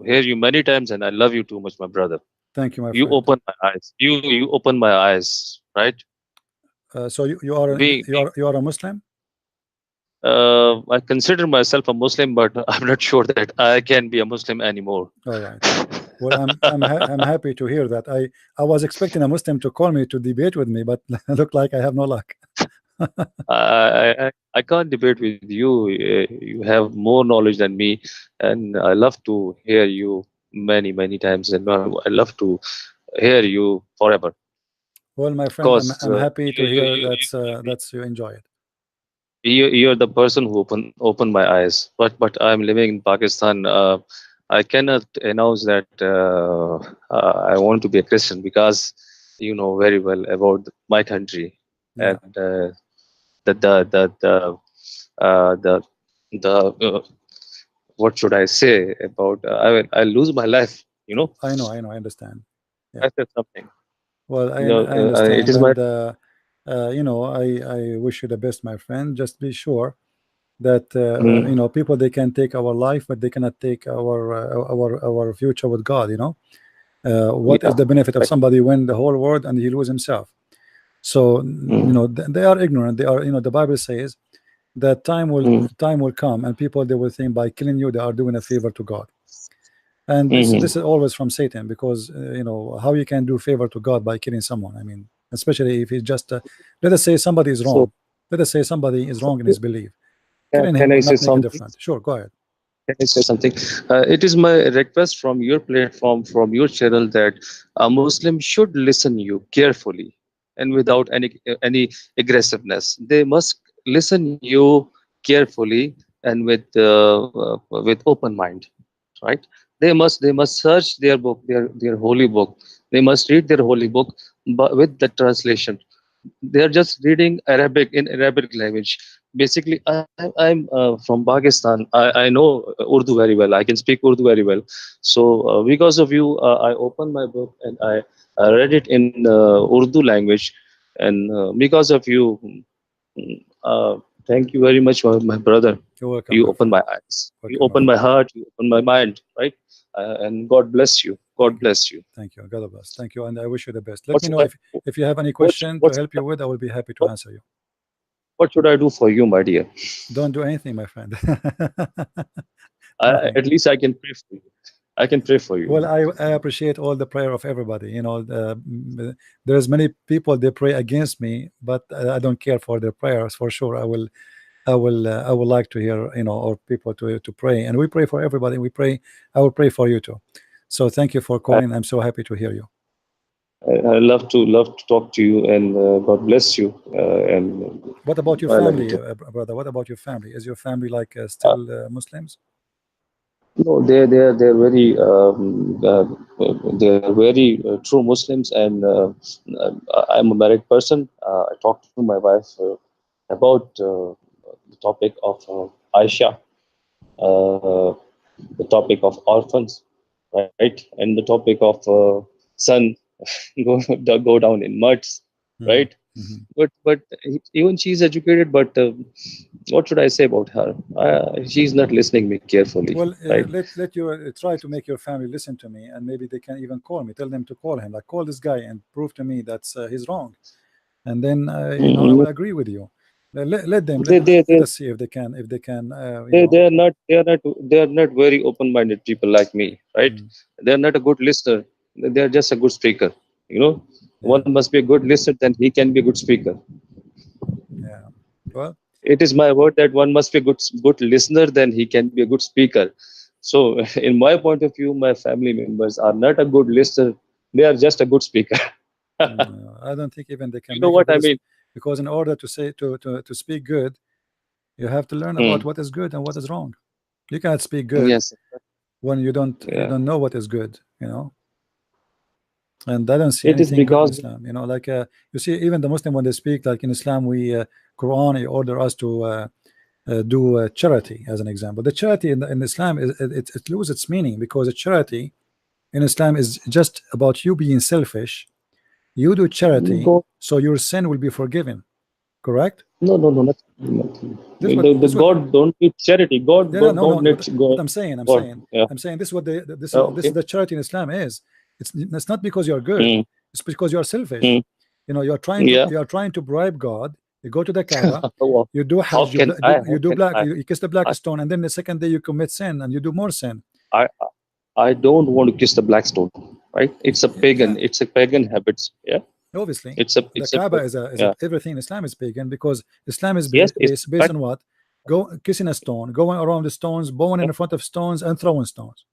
hear you many times, and I love you too much, my brother. Thank you, my you friend. Open my eyes. You open my eyes, right? So you are a Muslim? I consider myself a Muslim, but I'm not sure that I can be a Muslim anymore. All right. Well, I'm happy to hear that. I was expecting a Muslim to call me to debate with me, but look like I have no luck. I can't debate with you. You have more knowledge than me, and I love to hear you many times, and I love to hear you forever. Well, my friend, I'm happy to hear that's you enjoy it. you're the person who opened my eyes. But I'm living in Pakistan. I cannot announce that I want to be a Christian, because you know very well about my country. Yeah. And the what should I say about I lose my life. You know, I know, I understand. Yeah. I said something. Well, I No, understand, it is my. and you know, I wish you the best, my friend. Just be sure that Mm, you know, people, they can take our life, but they cannot take our future with God. You know, what is yeah. the benefit of Right. somebody win the whole world and he lose himself? So you Mm, know, they are ignorant. They are, you know, the Bible says that mm, time will come, and people, they will think by killing you they are doing a favor to God. And this mm. is always from Satan, because you know, how you can do favor to God by killing someone? I mean, especially if he's just let us say somebody is So, wrong. Let us say somebody is wrong in his belief. Killing him can I will say not make a something? difference. Sure, go ahead. Can I say something? It is my request from your platform, from your channel, that a Muslim should listen you carefully and without any aggressiveness. They must listen you carefully and with open mind, right? They must search their book, their holy book. They must read their holy book, but with the translation. They are just reading Arabic in Arabic language. Basically, I'm from Pakistan. I know Urdu very well. I can speak Urdu very well. So because of you, I opened my book and I read it in Urdu language. And because of you, thank you very much, my brother. You're welcome, You my opened friend. my eyes. You Welcome, my opened my friend. heart. You opened my mind. Right? And God bless you. God Thank you. bless you. Thank you. God bless. Thank you, and I wish you the best. Let What me should know I? if you have any What question to what help you with. I will be happy to what, answer you. what should I do for you, my dear? Don't do anything, my friend. I, Nothing. at least I can pray for you. I can pray for Well, you. I appreciate all the prayer of everybody. You know, there's many people, they pray against me, but I don't care for their prayers. For sure, I will like to hear, you know, or people to pray, and we pray for everybody. We pray. I will pray for you too. So thank you for I, calling. I'm so happy to hear you. I love to talk to you, and God bless you. And What about your I love you family, too. brother? What about your family? Is your family like Uh, still Muslims? no, they're very they're very true Muslims, and I'm a married person. I talked to my wife about the topic of Aisha, uh, the topic of orphans, right, and the topic of son go down in muds, Hmm. right? Hmm. But even she's educated, but what should I say about her? She's not listening me carefully, Well, right? let you try to make your family listen to me, and maybe they can even call me. Tell them to call him, like call this guy and prove to me that's he's wrong, and then you know, I Mm, will agree with you. Let them they they let they us see if they can you they know. they are not very open-minded people like me, right? Mm, They're not a good listener. They're just a good speaker. You know, yeah, one must be a good listener, then he can be a good speaker. yeah. Well, It is my word that one must be a good listener, then he can be a good speaker. So in my point of view, my family members are not a good listener, they are just a good speaker. I don't think even they can You know make a what good I mean? because in order to say to speak good, you have to learn Hmm. about what is good and what is wrong. You cannot speak good Yes. when you Yeah. don't know what is good, you know. And I don't see It is anything good in because Islam, you know, like you see, even the Muslim, when they speak, like in Islam, we Quran, he order us to do charity, as an example. The charity in Islam is it loses its meaning, because a charity in Islam is just about you being selfish. You do charity God, so your sin will be forgiven, correct? no, nothing. This what The this what God don't need charity. God, Yeah, no, God no, don't no. need What God. I'm saying, God. Yeah. I'm saying this is what this is Okay. the charity in Islam is. It's not because you're good. Mm, It's because you're selfish. mm, You know, yeah. you're trying to bribe God. You go to the Kaaba, How you do how Hajj, can I? How you do can black, I? you kiss the black I stone, and then the second day you commit sin and you do more sin. I I don't want to kiss the black stone. Right? It's a Yeah, pagan. It's a pagan habits. Yeah. obviously. The It's a Kaaba is yeah. everything in Islam is pagan, because Islam is Yes. It's based but on what? Go kissing a stone, going around the stones, bowing in front of stones, and throwing stones.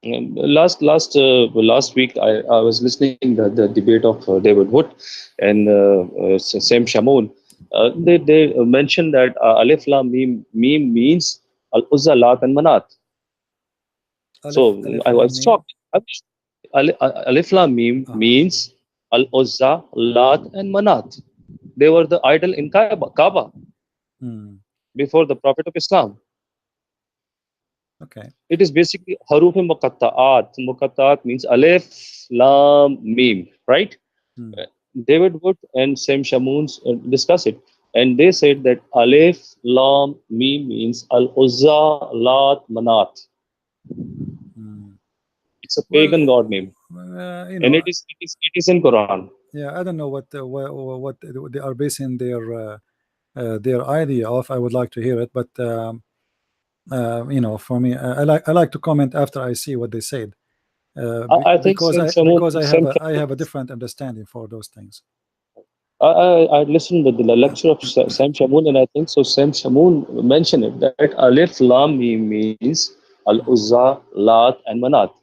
last week I was listening the debate of David Wood and Sam Shamoun. they mention that Alif Lam Mim means Al Uzza, Lat, and Manat. So I was shocked. Alif Lam Mim means Al Uzza, Lat, and Manat. They were the idol in Kaaba before the Prophet of Islam. Okay. It is basically Haruf Muqatta'at. Muqatta'at means Alif, Lam, Mim, right? David Wood and Sam Shamoon discuss it. And they said that Alif, Lam, Mim means Al Uzza, Lat, Manat. It's a pagan god name. And it is in Quran. Yeah, I don't know what they are basing their idea of. I would like to hear it, but for me, I like to comment after I see what they said. I think because I have a different understanding for those things. I listened to the lecture of Sam Shamoon, and I think so. Sam Shamoon mentioned it that Alif Lam Mim means Al Uzza, Lat, and Manat.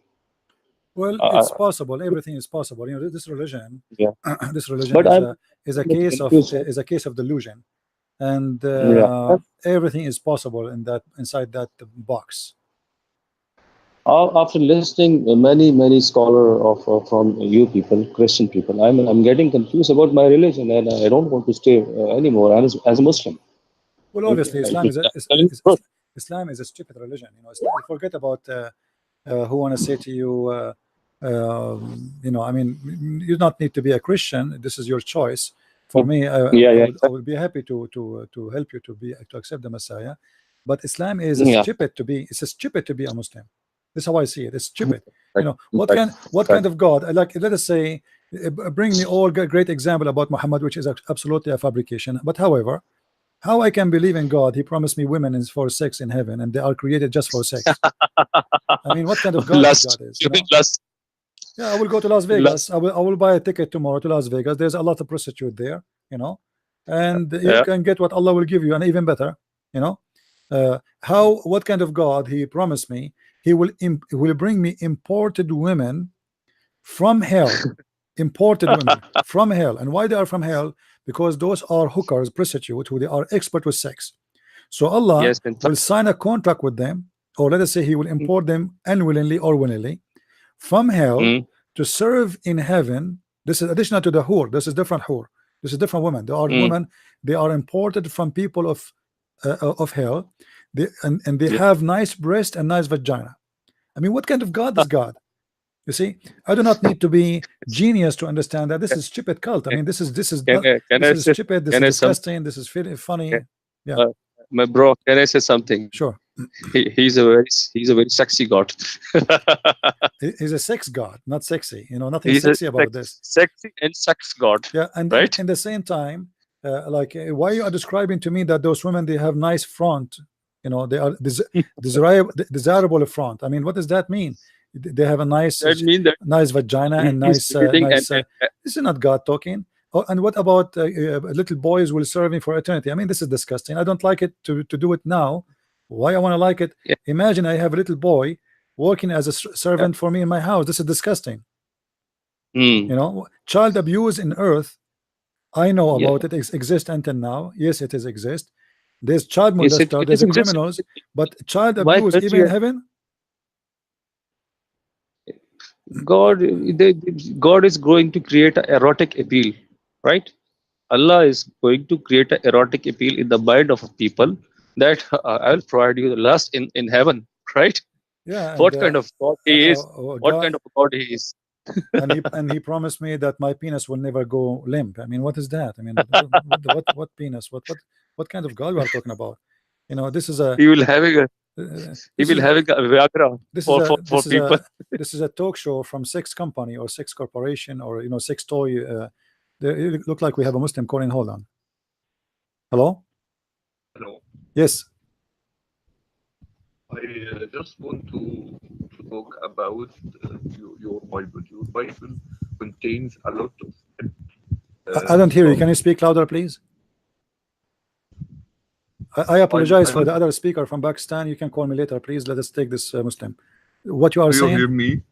Well, it's possible. Everything is possible. This religion, this religion is a case of delusion, and everything is possible inside that box. After listening many scholars from you people, Christian people, I'm getting confused about my religion, and I don't want to stay anymore as a Muslim. Well, obviously, Islam is a stupid religion. Forget about who want to say to you, I mean, you don't need to be a Christian. This is your choice. For me, I would be happy to help you to accept the Messiah. But Islam is stupid to be. It's stupid to be a Muslim. This is how I see it. It's stupid. What kind of God? Like, let us say, bring me all great example about Muhammad, which is absolutely a fabrication. But however, how I can believe in God? He promised me women for sex in heaven, and they are created just for sex. I mean, what kind of God God is? Yeah, I will go to Las Vegas. I will buy a ticket tomorrow to Las Vegas. There's a lot of prostitute there, and you can get what Allah will give you, and even better. What kind of God He promised me? He will bring me imported women from hell. Imported women from hell. And why they are from hell? Because those are hookers, prostitutes, who they are expert with sex. So Allah will sign a contract with them, or let us say He will import them unwillingly or willingly from hell to serve in heaven. This is additional to the whore. This is different whore. This is different women. They are women. They are imported from people of hell. They have nice breast and nice vagina. I mean, what kind of God is God? You see, I do not need to be genius to understand that this is stupid cult. I mean, this is stupid. This is disgusting. This is funny. Yeah, my bro, can I say something? Sure. He's a very sexy God. He's a sex God, not sexy. Nothing sexy about this. Sexy and sex God. Yeah, and right? In the same time, why you are describing to me that those women, they have nice front? They are desirable front. I mean, what does that mean? They have a nice vagina and nice. This is not God talking. Oh, and what about little boys will serve me for eternity? I mean, this is disgusting. I don't like it to do it now. Why I want to like it? Yeah. Imagine I have a little boy working as a servant for me in my house. This is disgusting. Child abuse in earth. I know about it. It exists until now. Yes, it is exist. There's child molester. There's criminals, but child abuse even in heaven. God is going to create an erotic appeal, right? Allah is going to create an erotic appeal in the mind of people that I will provide you the lust in heaven, right? Yeah. What kind of God He is? What kind of God He is? and he promised me that my penis will never go limp. I mean, what is that? I mean, what penis? What kind of God we are talking about? This is a. He will having a Viagra for people. This is a talk show from sex company or sex corporation or sex toy. It look like we have a Muslim calling. Hold on. Hello. Hello. Yes. I just want to talk about your Bible. Your Bible contains a lot of. I don't hear you. Can you speak louder, please? I apologize for the other speaker from Pakistan. You can call me later, please. Let us take this Muslim. What you are saying? You hear me?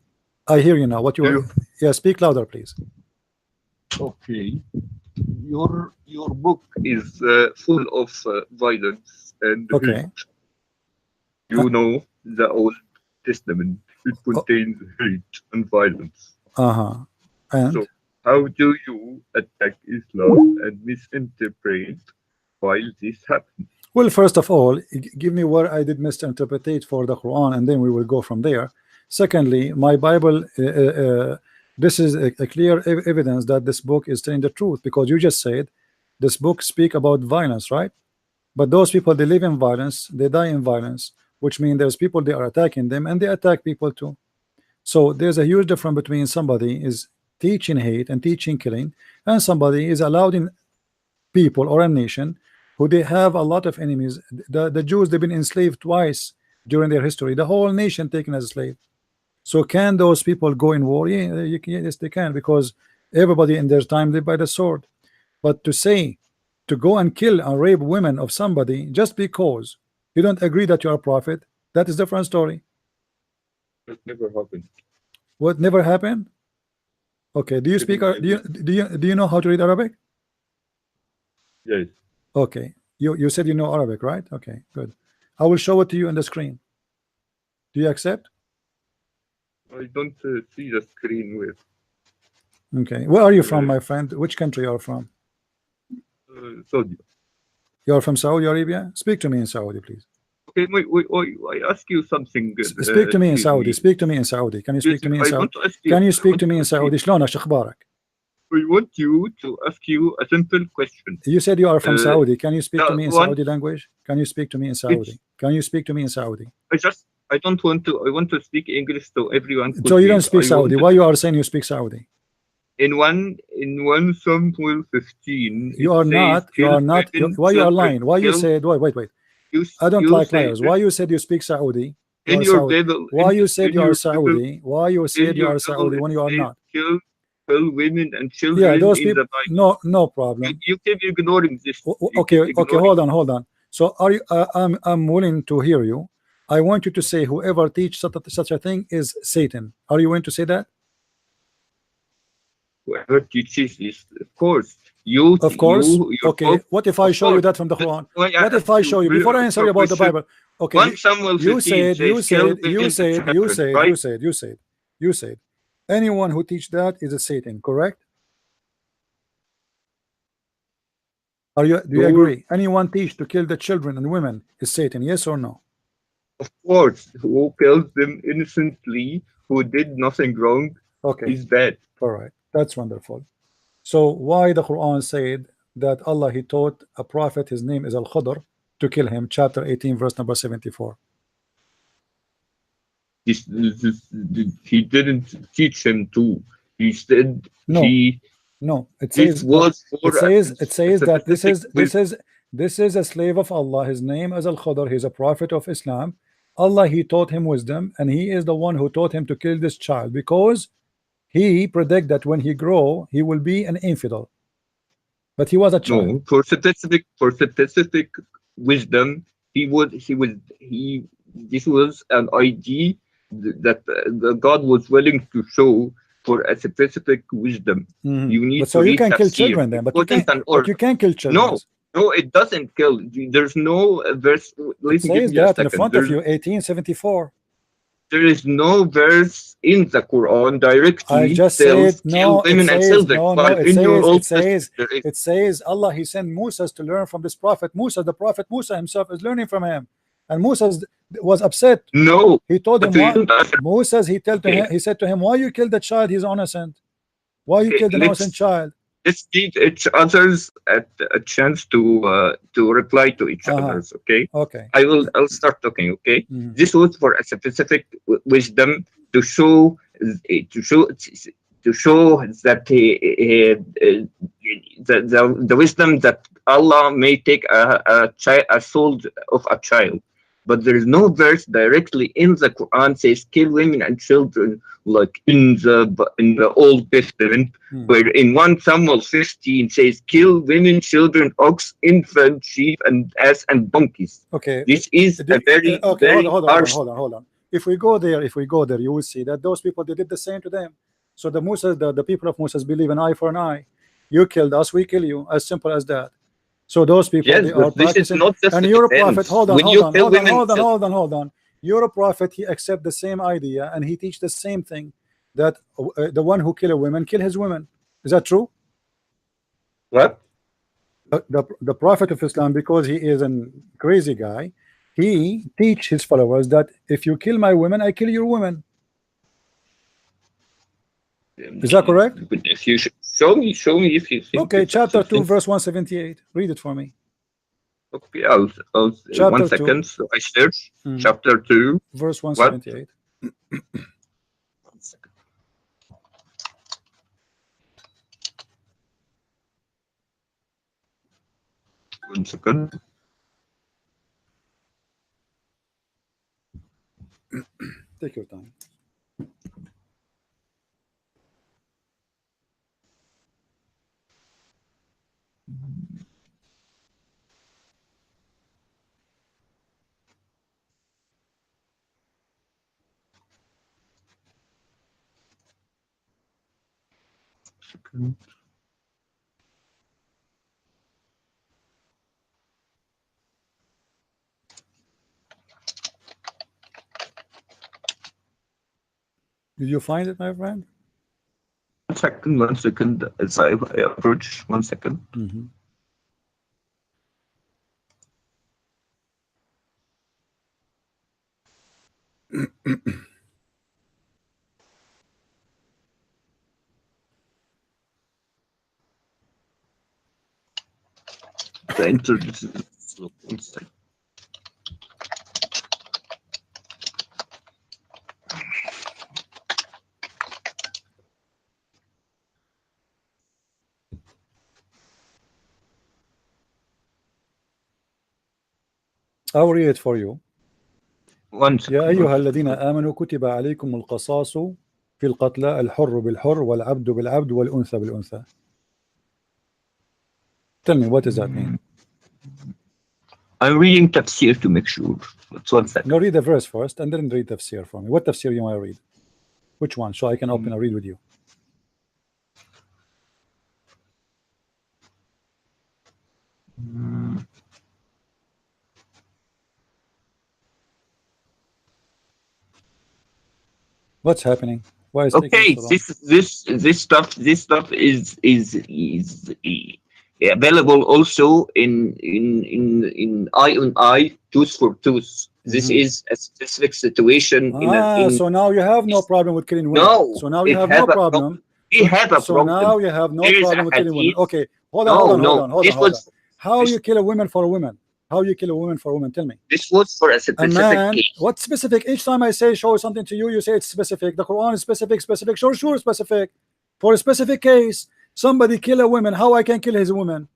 I hear you now. What you? Yeah, speak louder, please. Okay. your book is full of violence and Okay. hate. You know the Old Testament. It contains hate and violence. And So how do you attack Islam and misinterpret while this happens? well, first of all, give me where I did misinterpret for the Quran, and then we will go from there. Secondly, my Bible, this is a clear evidence that this book is telling the truth, because you just said this book speak about violence, right? But those people, they live in violence, they die in violence, which means there's people, they are attacking them, and they attack people too. So there's a huge difference between somebody is teaching hate and teaching killing, and somebody is allowing people or a nation who they have a lot of enemies. The Jews, they've been enslaved twice during their history, the whole nation taken as a slave. So can those people go in war? Yeah, yes, they can, because everybody in their time lived by the sword. But to say, to go and kill and rape women of somebody just because you don't agree that you are a prophet, that is a different story. It never happened. What never happened? Okay, do you speak, do you know how to read Arabic? Yes. Okay, you said you know Arabic, right? Okay, good. I will show it to you on the screen. Do you accept? I don't see the screen with Okay, where are you from, my friend? Which country you are from? Saudi. You are from Saudi Arabia? Speak to me in Saudi, please. Okay, I ask you something. Speak to me in Saudi. Speak to me in Saudi. Can you speak to me in Saudi? Can you speak to me in Saudi? شلونك شخبارك? We want you to ask you a simple question. You said you are from Saudi. Can you speak to me in one- Saudi language? Can you speak to me in Saudi? Can you speak to me in Saudi? I don't want to. I want to speak English so everyone. could So you hear. don't speak I Saudi. want Why you are saying you speak Saudi? In one Samuel 15. You are not. You are not. Why you are lying? Why you said? Wait. I don't like liars. Why you said you speak Saudi? You In are your Saudi. Bible. Why you said in you your are Saudi? Why you said you your are Saudi Bible, when you are it says not? Kill women and children. Yeah, those in people. the Bible. No problem. You keep ignoring this. Okay, hold on. So are you? I'm willing to hear you. I want you to say whoever teach such a thing is Satan. Are you willing to say that? Whoever teaches this, of course. You. Of course. You, Okay. What if I show you that from the Quran? What if I show you before I answer you about the Bible? Okay. 1 Samuel 15 You said anyone who teach that is a Satan, correct? Do you agree? Anyone teach to kill the children and women is Satan, yes or no? Of course, who kills them innocently, who did nothing wrong, is bad. All right, that's wonderful. So why the Quran said that Allah, he taught a prophet, his name is Al-Khadr, to kill him, chapter 18 verse number 74? He didn't teach him to. He said no, it says that this is a slave of Allah. His name is Al-Khadr. He's a prophet of Islam. Allah, he taught him wisdom, and he is the one who taught him to kill this child, because he predict that when he grow he will be an infidel. But he was a child. No, for specific wisdom, this was an idea that God was willing to show for a specific wisdom. You need so you can kill children then, but you can't kill children. No, it doesn't kill. There's no verse. It says that in front of you, 1874. There is no verse in the Quran directly. I just said no. It says Allah, he sent Musa to learn from this prophet. The prophet Musa himself is learning from him, and Musa was upset. No, he told him Musa. He said to him, "Why you killed the child? He's innocent. Why you killed an innocent child?" Let's give each others a chance to reply to each others. Okay. I'll start talking. Okay. This was for a specific wisdom to show that the wisdom that Allah may take a soul of a child. But there is no verse directly in the Quran says kill women and children like in the Old Testament, where in 1 Samuel 15 says kill women, children, ox, infant, sheep, and ass and donkeys. Okay. This is a very hold on. If we go there, you will see that those people, they did the same to them. So the people of Musa believe an eye for an eye. You killed us, we kill you. As simple as that. So those people, Yes, they are but this is practicing. not just And a your defense. prophet, hold on, When hold you on, kill hold on, women, hold on, hold on, hold on. Your prophet, he accept the same idea, and he teach the same thing, that the one who kill a woman kill his women. Is that true? what? The prophet of Islam, because he is a crazy guy, he teach his followers that if you kill my women, I kill your women. Is that correct? But if you show me if you think. Okay, it's chapter 2, something- verse 178. Read it for me. Okay, I'll Chapter 1 2. second. So I search Mhm. chapter 2. Verse 178. 1 second. One second. Take your time. Did you find it, my friend? 1 second. 1 second. As I approach. 1 second. Mhm. The internet is slow. 1 second. I'll read it for you. 1 second. يا أيها الذين آمنوا كتب عليكم القصاص في القتلى الحر بالحر والعبد بالعبد والأنثى بالأنثى. Tell me, what does that mean? I'm reading tafsir to make sure. That's 1 second. No, read the verse first and then read tafsir for me. What tafsir you want to read? Which one? So I can open and read with you. What's happening? Why is Okay, taking so long? this stuff is available also in eye on eye, tooth for tooth. This is a specific situation. So now you have no problem with killing women. No, So now you it have have no a problem. we have a So problem. now you have no There is problem a with killing women. hadith. Okay, hold on. This Hold on. was How this- you kill a woman for a woman? How you kill a woman for a woman? Tell me. this was for a A specific man, case. what specific? Each time I say show something to you, you say it's specific. The Quran is specific. Sure, specific. For a specific case, somebody kill a woman. How I can kill his woman?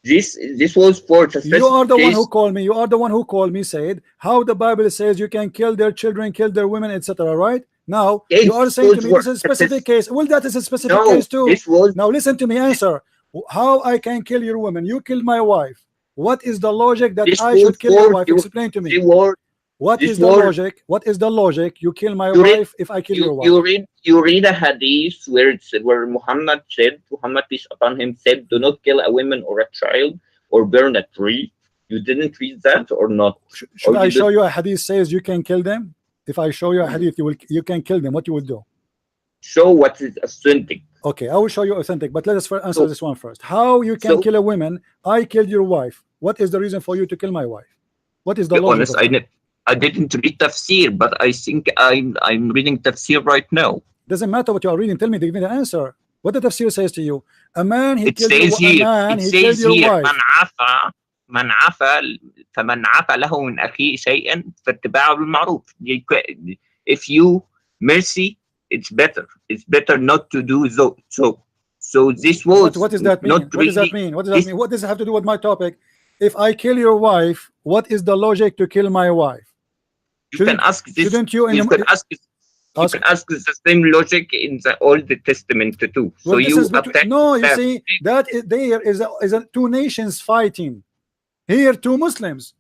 This was for a specific You are the one case. who called me. You are the one who called me. Said how the Bible says you can kill their children, kill their women, etc. Right now, Yes, you are saying to me those this is a were specific case. Well, that is a specific No, case too. this was Now listen to me. Answer. How I can kill your woman? You killed my wife. What is the logic that this I was should kill your for wife? Explain to me. the war. What this is the war- logic? What is the logic? You kill my You read- wife if I kill your wife. You read a hadith where Muhammad said, Muhammad peace upon him said, do not kill a woman or a child or burn a tree. You didn't read that or not? Should Or I you show did- you a hadith says you can kill them? If I show you a hadith, you can kill them. What you would do? Show what is authentic. Okay, I will show you authentic, but let us answer So- this one first. How you can so- kill a woman? I killed your wife. What is the reason for you to kill my wife? What is the To be logic honest, of that? I didn't read tafsir, but I think I'm reading tafsir right now. Doesn't matter what you are reading. Tell me, give me the answer. What the tafsir says to you? A man he It killed says your, here. a man It he killed says your here. wife. من عفى فمن عفى له من أخيه شيئا فاتباعه بالمعروف. If you mercy, it's better. It's better not to do so. This was What does that mean? not What does that really- mean? What does that mean? What does it have to do with my topic? If I kill your wife, what is the logic to kill my wife? You can ask this. Shouldn't you? You can ask the same logic in the Old Testament too. So Well, this you is between, attack. no, you them. see that there is two nations fighting. Here, two Muslims.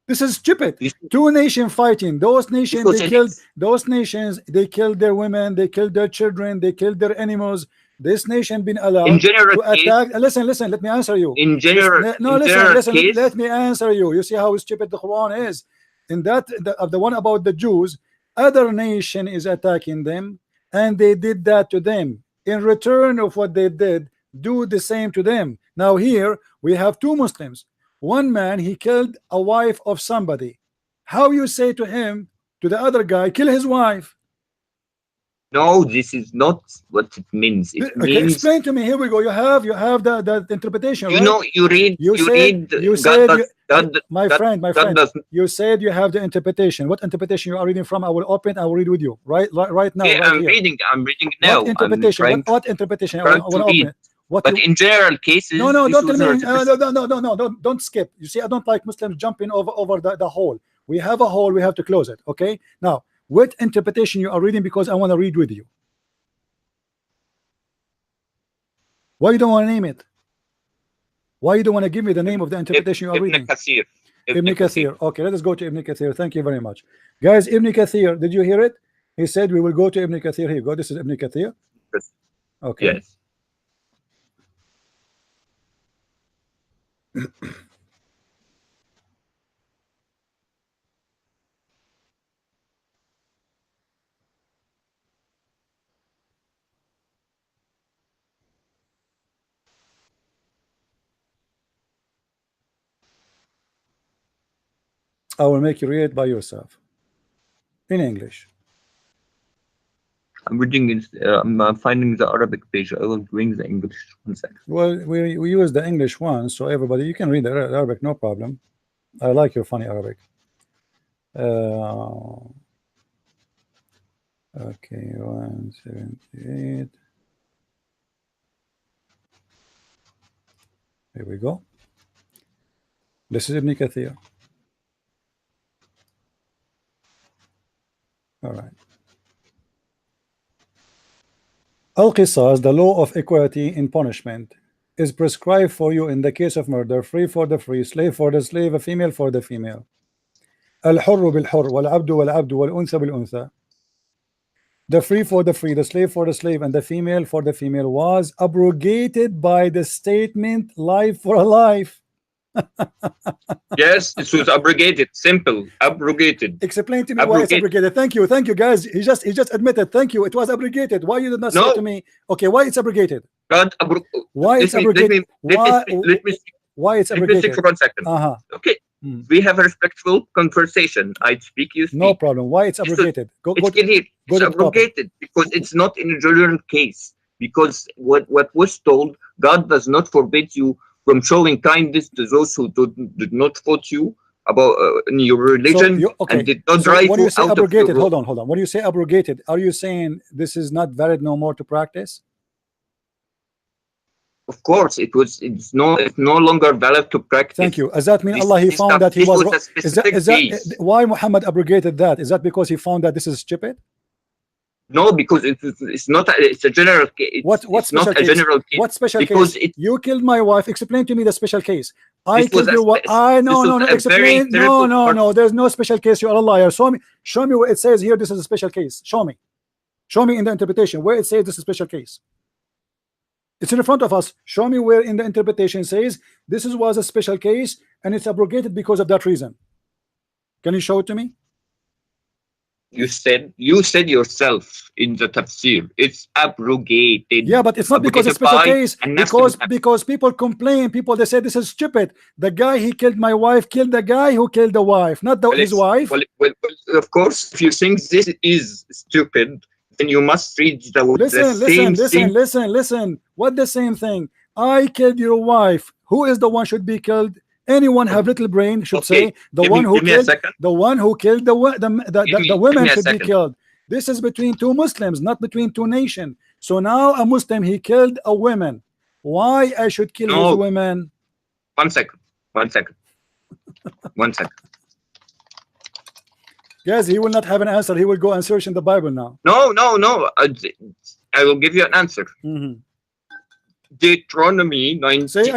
This is stupid. Two nations fighting. Those nations they killed. Those nations they killed their women. They killed their children. They killed their animals. this nation been allowed In general to attack? Listen, let me answer you. In general, No, in listen, general listen. case, Let me answer you. You see how stupid the Quran is. In that, the one about the Jews, other nation is attacking them, and they did that to them. In return of what they did, do the same to them. Now here we have two Muslims. One man, he killed a wife of somebody. How you say to him, to the other guy, kill his wife? no, this is not what it means. It Okay, means, explain to me. Here we go. You have the interpretation, you right? know, you read, My friend, does, you said you have the interpretation. What interpretation you are reading from? I will open. I will read with you. Right now. yeah, Right I'm here. reading now. What interpretation? What interpretation? I trying will to open read. it. What But you, in general cases, no, this don't was tell me. not Don't skip. You see, I don't like Muslims jumping over the hole. We have a hole. We have to close it. Okay. Now, what interpretation you are reading? Because I want to read with you. Why you don't want to name it? Why you don't want to give me the name of the interpretation you are reading? Ibn Kathir. Okay, let us go to Ibn Kathir. Thank you very much. Guys, Ibn Kathir, did you hear it? He said we will go to Ibn Kathir. Here you go. This is Ibn Kathir. Okay. Yes. I will make you read it by yourself in English. I'm reading it. I'm finding the Arabic page. I will bring the English one second. Well, we use the English one, so everybody, you can read the Arabic, no problem. I like your funny Arabic. Okay, 178. Here we go. This is Ibn Kathir. All right. Al-Qisas, the law of equality in punishment, is prescribed for you in the case of murder, free for the free, slave for the slave, a female for the female. Al-Hurru bil-Hurr, wal-Abdu wal-Abdu, wal-Untha bil-Untha. The free for the free, the slave for the slave, and the female for the female was abrogated by the statement life for a life. Yes, it was abrogated. Simple. Abrogated. Explain to me why it's abrogated. Thank you, guys. He just admitted. Thank you. It was abrogated. Why you did not say to me? Okay, why it's abrogated? Why it's abrogated? Why it's abrogated? Let me speak for 1 second. Okay. We have a respectful conversation. I speak, you speak. No problem. Why it's abrogated? It's abrogated because it's not in a general case. Because what was told, God does not forbid you from showing kindness to those who did not fault you about in your religion and did not drive you out of your hold on. When you say abrogated, are you saying this is not valid no more to practice? Of course, it's no longer valid to practice. Thank you. Does that mean Allah he found that he was wrong? Is that why Muhammad abrogated that? Is that because he found that this is stupid? No, because it's not. It's a general case. It's not a general case. What special because case? You killed my wife. Explain to me the special case. I killed your wife. No. Explain. No. There's no special case. You are a liar. Show me where it says here. This is a special case. Show me in the interpretation where it says this is a special case. It's in front of us. Show me where in the interpretation says this was a special case and it's abrogated because of that reason. Can you show it to me? You said yourself in the tafsir it's abrogated. Yeah, but it's not because it's a special case. Because people complain. They say this is stupid. The guy he killed my wife killed the guy who killed the wife, not his wife. Well, of course, if you think this is stupid, then you must read Listen. What the same thing? I killed your wife. Who is the one should be killed? Anyone have little brain should say the one who killed the women should be killed. This is between two Muslims, not between two nations. So now a Muslim he killed a woman. Why I should kill his women? 1 second. 1 second. Yes, he will not have an answer. He will go and search in the Bible now. No. I will give you an answer. Deuteronomy 19:21 says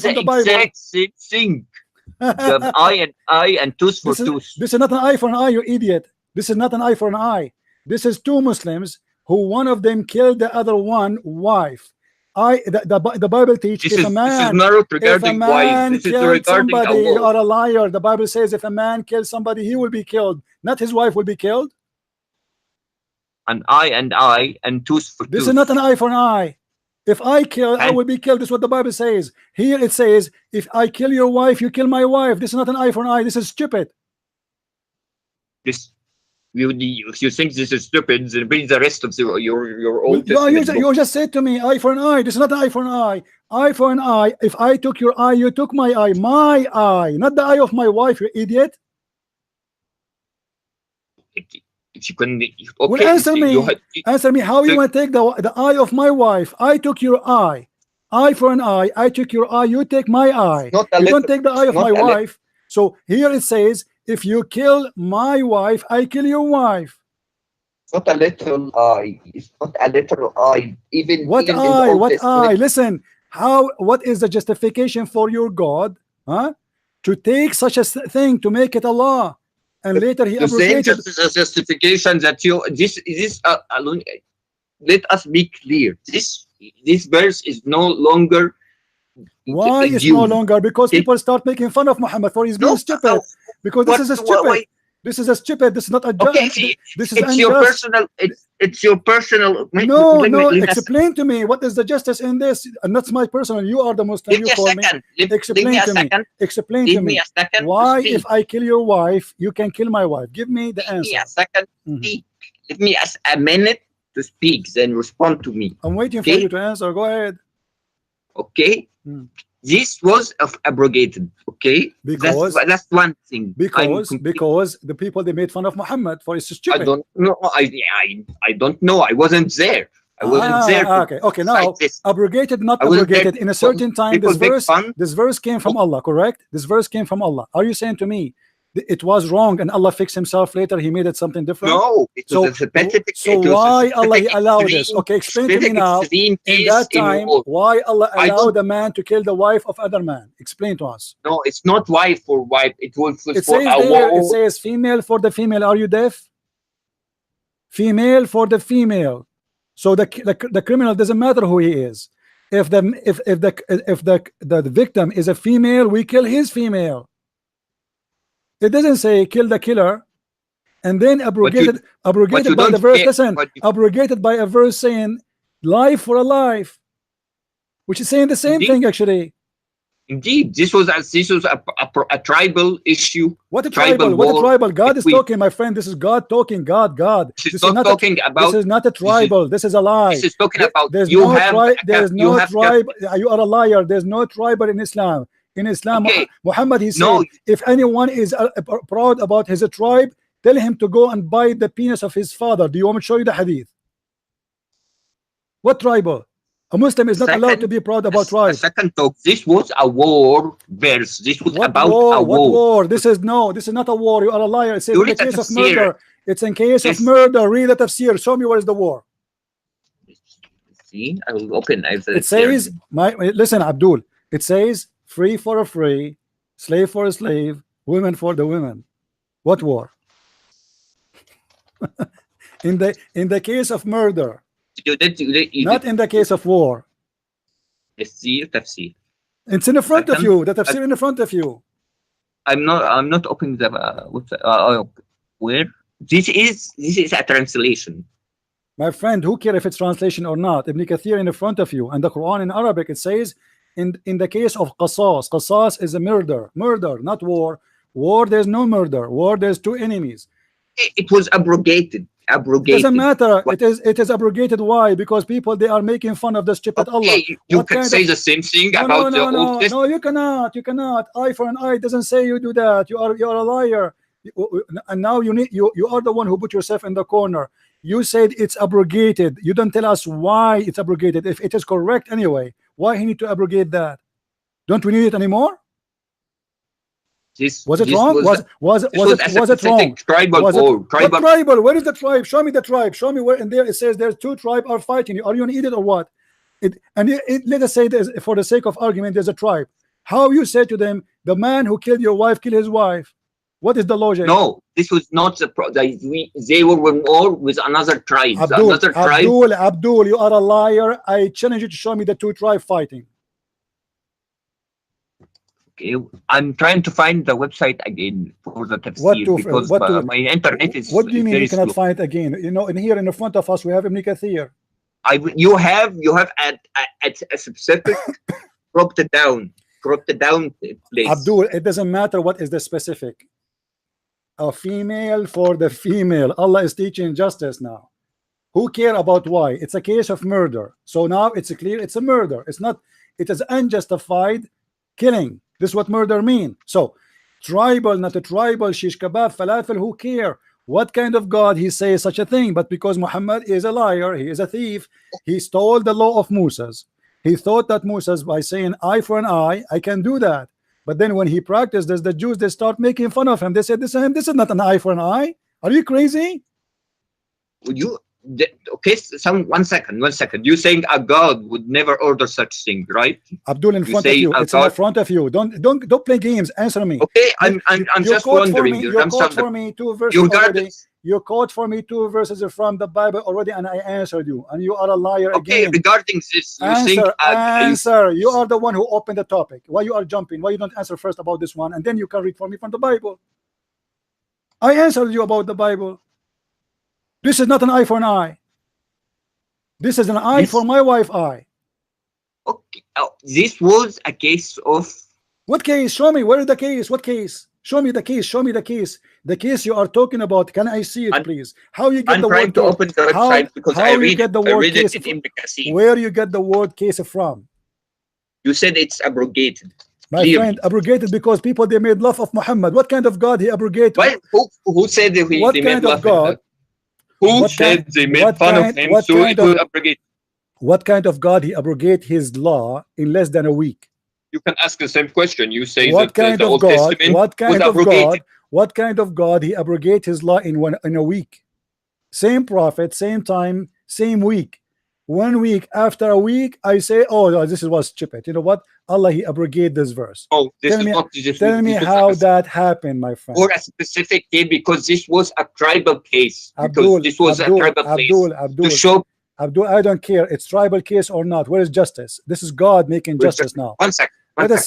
the exact same thing. Eye and tooth for tooth. This is not an eye for an eye, you idiot. This is not an eye for an eye. This is two Muslims. who one of them killed the other one wife. The Bible teaches This if is a man not regarding wives. This is killed regarding somebody, you Allah. are a liar. The Bible says if a man kills somebody, he will be killed, not his wife will be killed. An eye and eye and tooth for This tooth. is not an eye for an eye. If I kill, I And- will be killed. This is what the Bible says. Here it says, if I kill your wife, you kill my wife. This is not an eye for an eye. This is stupid. This, if you think this is stupid, then read the rest of your Old Well, Testament book. you just said to me, eye for an eye. This is not an eye for an eye. Eye for an eye. If I took your eye, you took my eye. My eye, not the eye of my wife, you idiot. If you can, Well, okay, answer me. Answer me. How you So- want to take the eye of my wife? I took your eye. Eye for an eye. I took your eye. You take my eye. not a You little, don't take the eye of not my a little. wife. So here it says, if you kill my wife, I kill your wife. Not a little eye. It's not a little eye. Even What even in the eye? Old What Testament. eye? Listen. What is the justification for your God? Huh? To take such a thing to make it Allah, and later he The same abrogated. justification that you this alone. Let us be clear. This verse is no longer. Why is due. no longer? Because Okay. people start making fun of Muhammad for his being No, stupid. no. Because What- this is a why- stupid. why- This is a stupid. This is not a Okay, this is it's your unjust. personal. It's your personal. No, let me- no. let us- Explain to me what is the justice in this, and that's my personal. You are the Muslim. Give You me a call me. second. Give Explain me a to me. second. Explain Give to me me. a second. to Why, speak. if I kill your wife, you can kill my wife? Give me the Give me answer. a second. Mhm. Speak. Give me a minute to speak. Then respond to me. I'm waiting for Okay. you to answer. Go ahead. Okay. Hmm. This was abrogated. Okay. Because- that's one thing. Because the people they made fun of Muhammad for it's I stupid. don't know. I don't know. I wasn't there. I wasn't there. to Okay. Now cite this. abrogated, not I wasn't there abrogated. In a to- certain time, people this make verse, fun. this verse came from Allah. Correct? This verse came from Allah. Are you saying to me it was wrong and Allah fixed Himself later? He made it something different. No, it So, was a pathetic. so it was a why Allah pathetic allowed this? extreme- Okay, explain to me pathetic now. extreme In case that in time, war. why Allah I don't- allowed a man to kill the wife of other man? Explain to us. No, it's not wife for wife. It was It for says a there, war. it says female for the female. Are you deaf? Female for the female. So the criminal doesn't matter who he is. If the victim is a female, we kill his female. It doesn't say kill the killer. And then abrogated by the don't verse. care, Listen, but you- abrogated by a verse saying life for a life, which is saying the same Indeed. thing actually. Indeed, this was a tribal issue. What a Tribal tribal, what a war tribal. God is between- talking, my friend. This is God talking. God. This is not talking about. This is not a tribal. This is a lie. This is talking about. There's You no have. there's you no have tribe. You are a liar. There's no tribal in Islam. In Islam, Okay. Muhammad, he said, No. if anyone is proud about his tribe, tell him to go and bite the penis of his father. Do you want me to show you the hadith? What tribal? A Muslim is not allowed to be proud about A tribe. second talk. This was a war verse. This was What about war? a What war. war? This is not a war. You are a liar. It says You in the read the case of tafsir. murder. It's in case of Yes. murder. Read the tafsir. Show me where is the war. See, I will open. It says, listen, Abdul. It says free for a free, slave for a slave, women for the women. What war? in the case of murder, not in the case of war. Tafsir. It's in the front of you. The tafsir in the front of you. I'm not opening the where this is a translation. My friend, who cares if it's translation or not? Ibn Kathir in the front of you, and the Quran in Arabic, it says in the case of qasas is a murder, not war. War, there's no murder. War, there's two enemies. It was abrogated. Doesn't matter. It is abrogated. Why? Because people, they are making fun of the stupid Allah. Okay, you What can kind say of- the same thing No, about the no, Old Testament. you cannot. Eye for an eye doesn't say you do that. You are a liar. And now you are the one who put yourself in the corner. You said it's abrogated. You don't tell us why it's abrogated. If it is correct anyway, why he need to abrogate that? Don't we need it anymore? Was it wrong? Was it wrong? Tribal Was it- war. What Tribal. tribal? Where is the tribe? Show me the tribe. Show me where in there it says there's two tribes are fighting you. Are you an idiot or what? Let us say this for the sake of argument, there's a tribe. How you say to them, the man who killed your wife, kill his wife? What is the logic? No, this was not the they were in war with another tribe. Abdul, you are a liar. I challenge you to show me the two tribes fighting. Okay, I'm trying to find the website again for the tafsir because my internet is. What do you mean you cannot slow. find it again? You know, in here in the front of us we have Ibn Kathir. You have at a specific cropped down place. Abdul, it doesn't matter what is the specific. A female for the female. Allah is teaching justice now. Who care about why? It's a case of murder. So now it's clear it's a murder. It's not. It is unjustified killing. This is what murder mean. So tribal, not a tribal, shish kebab, falafel. Who care? What kind of God he says such a thing? But because Muhammad is a liar, he is a thief. He stole the law of Moses. He thought that Moses, by saying eye for an eye, I can do that. But then when he practiced this, the Jews, they start making fun of him. They said, this is not an eye for an eye. Are you crazy? Okay, one second. You saying a God would never order such thing, right? Abdul, in front of you. It's in front of you. Don't play games. Answer me. Okay, I'm just wondering. You quote for me 2 verses already. You quote for me 2 verses from the Bible already, and I answered you, and you are a liar again. Okay, regarding this, answer. You are the one who opened the topic. Why you are jumping? Why you don't answer first about this one, and then you can read for me from the Bible? I answered you about the Bible. This is not an eye for an eye. This is an eye for my wife eye. Okay, this was a case of what case? Show me. Where is the case? What case? Show me the case. Show me the case. The case you are talking about. Can I see it, please? How you get the word? I'm trying to open the website because I read it in Bekasi. Where you get the word case from? You said it's abrogated. My friend, abrogated because people they made love of Muhammad. What kind of God he abrogated? Well, who said that they made love of God? Who said they made fun of him? So it will abrogate. What kind of God he abrogate his law in less than a week? You can ask the same question. You say what that kind the of Old God? Testament What kind was of abrogated. God? What kind of God he abrogate his law in a week? Same prophet, same time, same week. 1 week after a week, I say, oh no, this was stupid. You know what? Allah he abrogate this verse. Oh, this tell me how that happened, my friend. For a specific case, because this was a tribal case. Abdul, this was a tribal case. To show Abdul, I don't care. It's tribal case or not. Where is justice? This is God making justice now. One second. Let us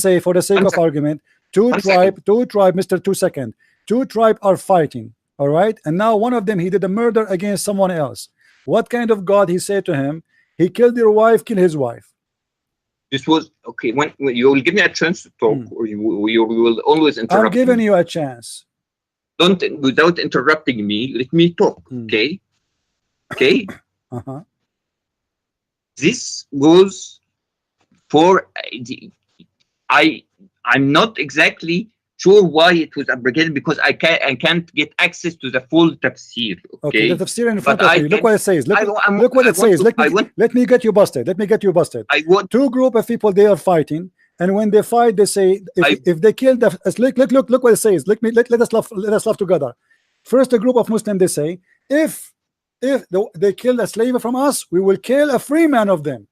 say, for the sake of argument, two tribe, Mr. 2 second, 2 tribe are fighting. All right, and now one of them he did a murder against someone else. What kind of God he said to him? He killed your wife, kill his wife. This was okay. When you will give me a chance to talk, or you will always interrupt. I'm giving you a chance. Don't without interrupting me. Let me talk. Okay. Okay. This goes for I'm not exactly sure why it was abrogated because I can't get access to the full tafsir. Okay, the tafsir in front of you. Look what it says. Look what it says. Let me get you busted. Let me get you busted. Two group of people they are fighting, and when they fight, they say if they kill the look what it says. Let us laugh together. First, a group of Muslims they say if they kill a slave from us, we will kill a free man of them.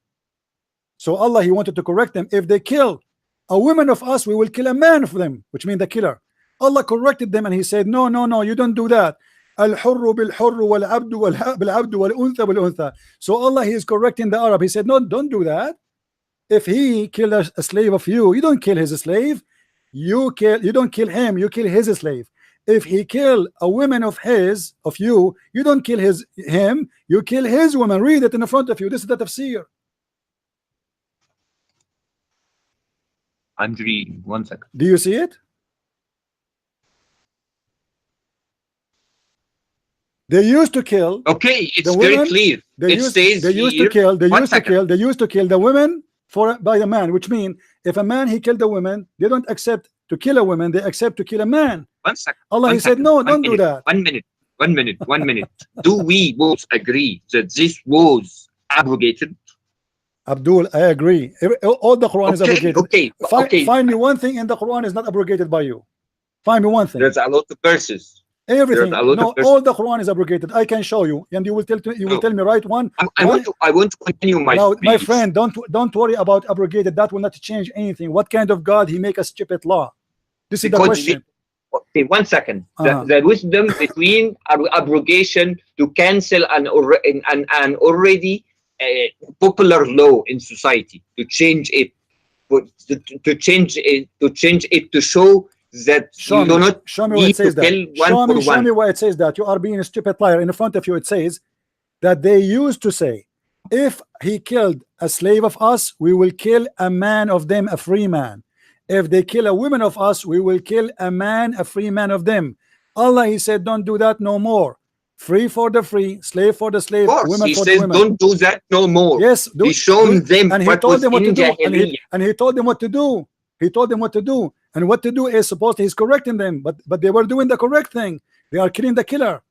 So Allah he wanted to correct them. If they kill a woman of us, we will kill a man of them, which means the killer. Allah corrected them and he said, no, you don't do that. Al-hurru bil-hurru wal-abdu bil-abdu wal-untha bil-untha. So Allah he is correcting the Arab. He said, no, don't do that. If he killed a slave of you, you don't kill his slave. You don't kill him, you kill his slave. If he kill a woman of you, you don't kill him, you kill his woman. Read it in front of you. This is the tafsir. I'm reading. 1 second. Do you see it? They used to kill. Okay, it's very clear. They used to kill the women by the man, which means if a man he killed a woman, they don't accept to kill a woman, they accept to kill a man. 1 second. Allah he said, no, don't do that. 1 minute. Do we both agree that this was abrogated? Abdul, I agree. All the Quran is abrogated. Okay. Find me one thing in the Quran is not abrogated by you. Find me one thing. There's a lot of verses. Everything. No, all the Quran is abrogated. I can show you, and you will tell me right one. I want to continue my. Now, my friend, don't worry about abrogated. That will not change anything. What kind of God he make a stupid law? This is the question. Okay, 1 second. The wisdom between abrogation to cancel an already popular law in society, to change it, to change it to show that you do not need to kill one for one. Show me where it says that. You are being a stupid liar. In front of you it says that they used to say, if he killed a slave of us, we will kill a man of them, a free man. If they kill a woman of us, we will kill a man, a free man of them. Allah, he said, don't do that no more. Free for the free, slave for the slave, women for the women. Don't do that no more. Yes, He's shown them and he told them what to do. And he told them what to do. He told them what to do. And what to do is supposed he's correcting them, but they were doing the correct thing. They are killing the killer.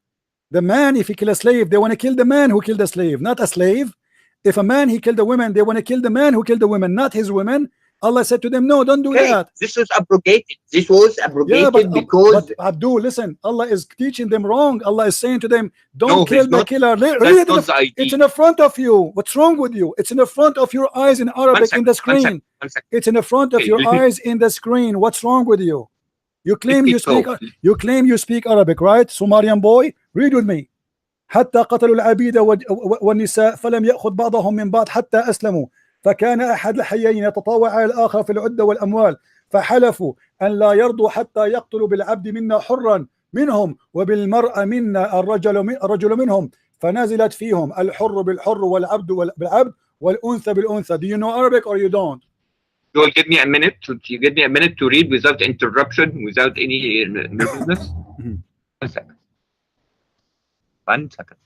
The man, if he kill a slave, they want to kill the man who killed the slave, not a slave. If a man he killed a woman, they want to kill the man who killed the woman, not his women. Allah said to them, no, don't do that. This was abrogated. This was abrogated because... But Abdul, listen, Allah is teaching them wrong. Allah is saying to them, don't kill the killer. It's in the front of you. What's wrong with you? It's in the front of your eyes in Arabic in the screen. It's in the front of your eyes in the screen. What's wrong with you? You claim you speak Arabic, right? Sumerian boy, read with me. حتى قتلوا العبيد والنساء فلم يأخذ بعضهم من بعض حتى أسلموا فكان أحد الحيين يتطاوع على الآخر في العدة والأموال فحلفوا أن لا يرضوا حتى يقتلوا بالعبد منا حرا منهم وبالمرأة منا الرجل منهم فنزلت فيهم الحر بالحر والعبد بالعبد والأنثى بالأنثى. Do you know Arabic or you don't? You will give me a minute to read without interruption, without any nervousness. 1 second. 1 second.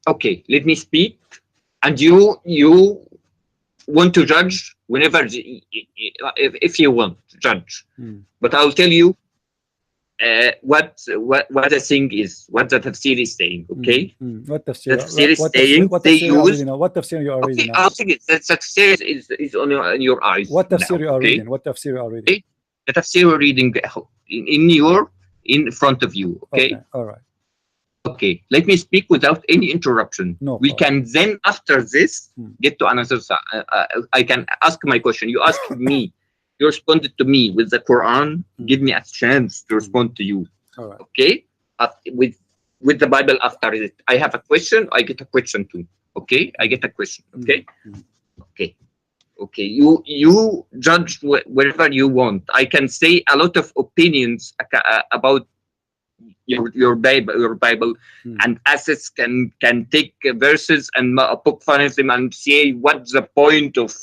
Okay, let me speak, and you want to judge whenever, if you want to judge, but I'll tell you what the thing is, what the tafsir is saying. Okay, what tafsir? The tafsir is saying they use. What tafsir you are reading? Okay, I'll think the tafsir is on your eyes. What tafsir you are reading? What tafsir you are reading? Okay? The tafsir you're reading in front of you. Okay. All right. Okay, let me speak without any interruption. No we problem. can then, after this, get to another. I can ask my question. You ask me. You responded to me with the Quran. Give me a chance to respond to you. All right. Okay. With the Bible after it. I have a question. I get a question too. Okay. I get a question. Okay. Okay. Okay. You judge wherever you want. I can say a lot of opinions about your Bible, and assets can take verses and poke fun at them and say what's the point of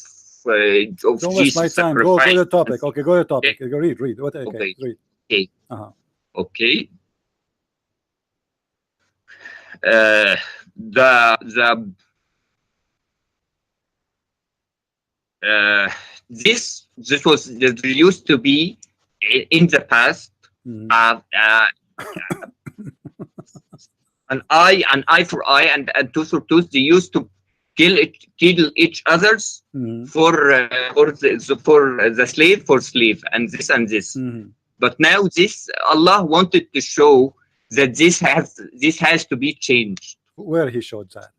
Don't waste my time. Go to the topic. Okay, go to the topic. Okay. Read. What? Okay, okay. Read. Okay. Okay. This used to be in the past. An eye for eye, and tooth for tooth. They used to kill each others for the slave for slave, and this and this. But now Allah wanted to show that this has to be changed. Where he showed that?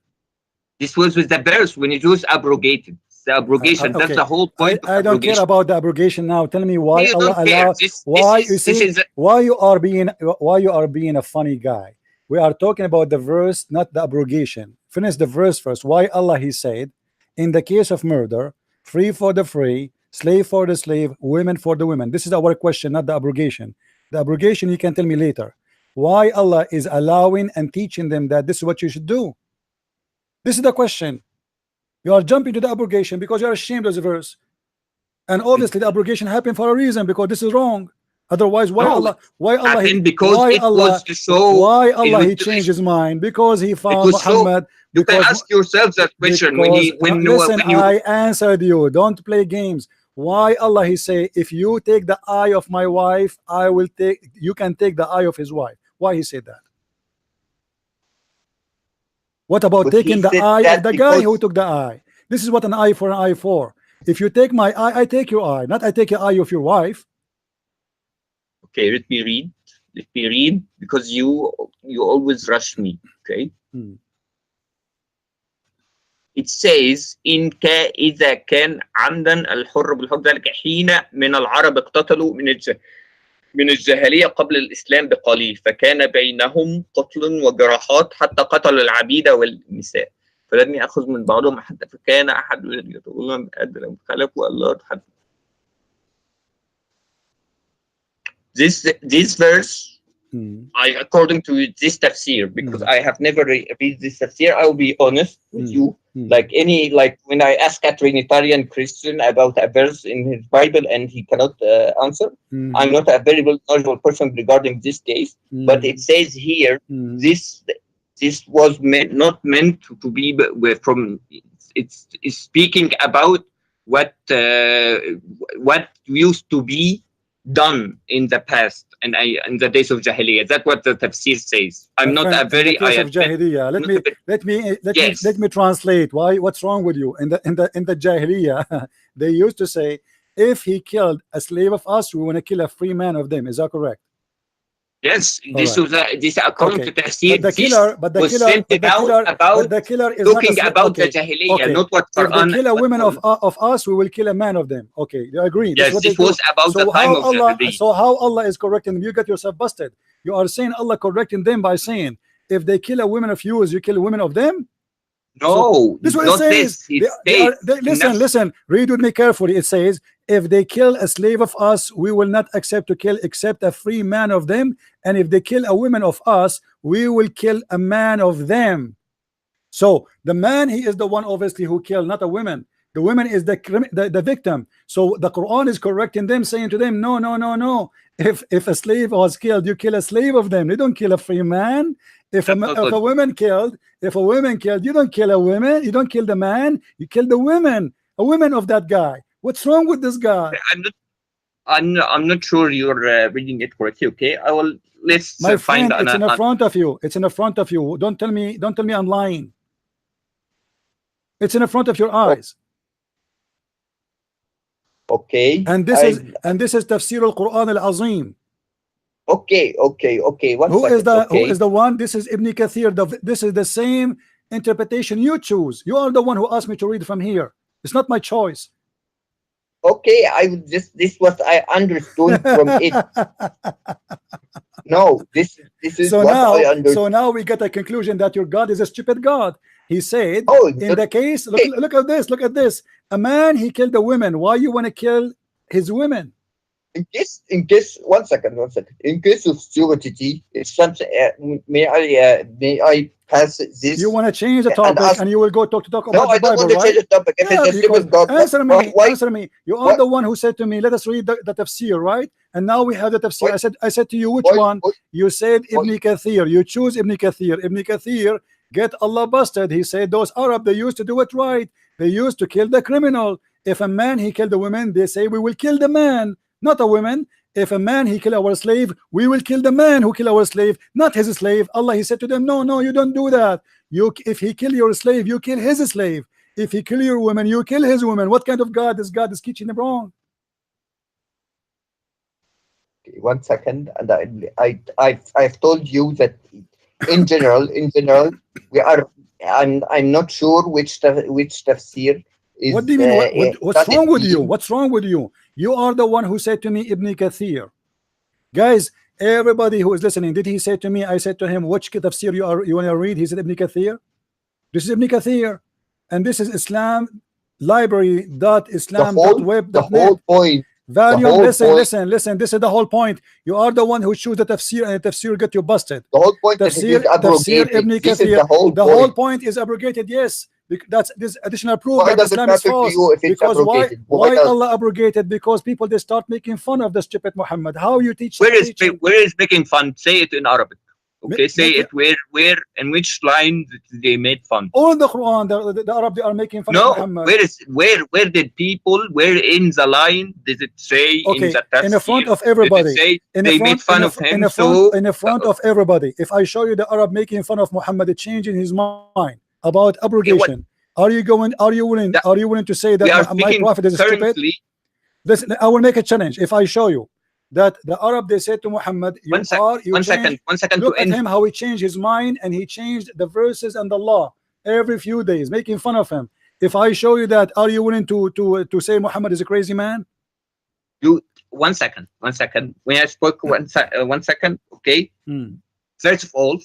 This was with the verse when it was abrogated. The abrogation. Okay. That's the whole point. I don't care about the abrogation now. Tell me why Allah allowed. Why you are being a funny guy. We are talking about the verse, not the abrogation. Finish the verse first. Why Allah he said, in the case of murder, free for the free, slave for the slave, women for the women. This is our question, not the abrogation. The abrogation you can tell me later. Why Allah is allowing and teaching them that this is what you should do. This is the question. You are jumping to the abrogation because you are ashamed of the verse, and obviously the abrogation happened for a reason, because this is wrong. Otherwise, why Allah he changed his mind? Because he found Muhammad. You can ask yourself that question I answered you. Don't play games. Why Allah he say, if you take the eye of my wife, you can take the eye of his wife. Why he said that? What about taking the eye of the guy who took the eye? This is what an eye for an eye for. If you take my eye, I take your eye. Not I take your eye of your wife. Okay, let me read. let me read, because you always rush me. Okay. It says إذا كان عمدا الحر بالحر ذلك حين من العرب اقتتلوا من الجاهلية قبل الإسلام بقليل فكان بينهم قتل وجراحات حتى قتل العبيد والنساء فلم يأخذ من بعضهم حتى فكان أحد يقولون أدرى خلقوا الله حتى. This verse, according to this tafsir, because I have never read this tafsir, I will be honest with you. Like when I ask a Trinitarian Christian about a verse in his Bible and he cannot answer, I'm not a very knowledgeable person regarding this case. But it says here, this was not meant to be from. It's speaking about what used to be done in the past and in the days of Jahiliyyah. That's what the tafsir says. I'm not a very of Jahiliyyah. Let me translate. What's wrong with you? In the Jahiliyyah, they used to say, if he killed a slave of us, we want to kill a free man of them. Is that correct? Yes, this was this according to tafsir. But the killer is talking about the Jahiliyyah, not what Quran. If they kill a woman of us, we will kill a man of them. Okay, you agree? Yes, this was about the time of Jahiliyyah. So how Allah is correcting them? You got yourself busted. You are saying Allah correcting them by saying, if they kill a woman of yours, you kill a woman of them? No, so, this is what it says. Listen, read with me carefully. It says, if they kill a slave of us, we will not accept to kill except a free man of them. And if they kill a woman of us, we will kill a man of them. So the man, he is the one obviously who killed, not a woman. The woman is the victim. So the Quran is correcting them, saying to them, no. If a slave was killed, you kill a slave of them. You don't kill a free man. If a woman killed, you don't kill a woman. You don't kill the man. You kill the women. A woman of that guy. What's wrong with this guy? I'm not sure you're reading it correctly. Okay, let's find. It's in the front of you. It's in the front of you. Don't tell me I'm lying. It's in the front of your eyes. Okay. And this is Tafsir al-Quran al-Azim. Okay. Who is the one? This is Ibn Kathir. This is the same interpretation you choose. You are the one who asked me to read from here. It's not my choice. Okay, this was I understood from it. No, this is so what now, I understood. So now we get a conclusion that your God is a stupid God. He said, in the case, look at this. A man, he killed a woman. Why you want to kill his women? In case, one second. In case of stupidity, it's something. May I pass this? You want to change the topic, and you will go talk about the Bible, right? No, I don't want to change the topic. If it's a stupid God, answer me. You are the one who said to me, "Let us read the tafsir," right? And now we have the tafsir. I said to you, which one? You said Ibn Kathir. You choose Ibn Kathir. Ibn Kathir get Allah busted. He said those Arab, they used to do it right. They used to kill the criminal. If a man he killed a woman, they say we will kill the man, not a woman. If a man he kill our slave, we will kill the man who kill our slave, not his slave. Allah, he said to them, no, you don't do that. If he kill your slave, you kill his slave. If he kill your woman, you kill his woman. What kind of God is God is teaching them wrong? Okay, 1 second, and I've told you that in general we are. I'm not sure which tafsir is. What do you mean? What's wrong with you? What's wrong with you? You are the one who said to me Ibn Kathir. Guys, everybody who is listening, did he say to me? I said to him, which tafsir you want to read? He said Ibn Kathir. This is Ibn Kathir, and this is Islam library.islam.web.net. The whole point. Volume, listen. This is the whole point. You are the one who choose the tafsir, and the tafsir get you busted. The whole point tafsir Ibn Kathir. The whole point is abrogated. Yes, that's this additional proof that Islam is false. Because why Allah abrogated? Because people they start making fun of the stupid Muhammad. How you teach? Where is making fun? Say it in Arabic. Okay, say it where in which line they made fun. All the Quran, the Arab, they are making fun of Muhammad. Where did people, where in the line did it say in the tafsir? In the front of everybody. They made fun of him. In the front of everybody. If I show you the Arab making fun of Muhammad, changing his mind about abrogation, are you willing to say that my prophet is stupid? Listen, I will make a challenge. If I show you that the Arab, they said to Muhammad, you One second to look at end. him, how he changed his mind, and he changed the verses and the law every few days, making fun of him. If I show you that, are you willing to say Muhammad is a crazy man? You 1 second. When I spoke 1 second, okay. First of all,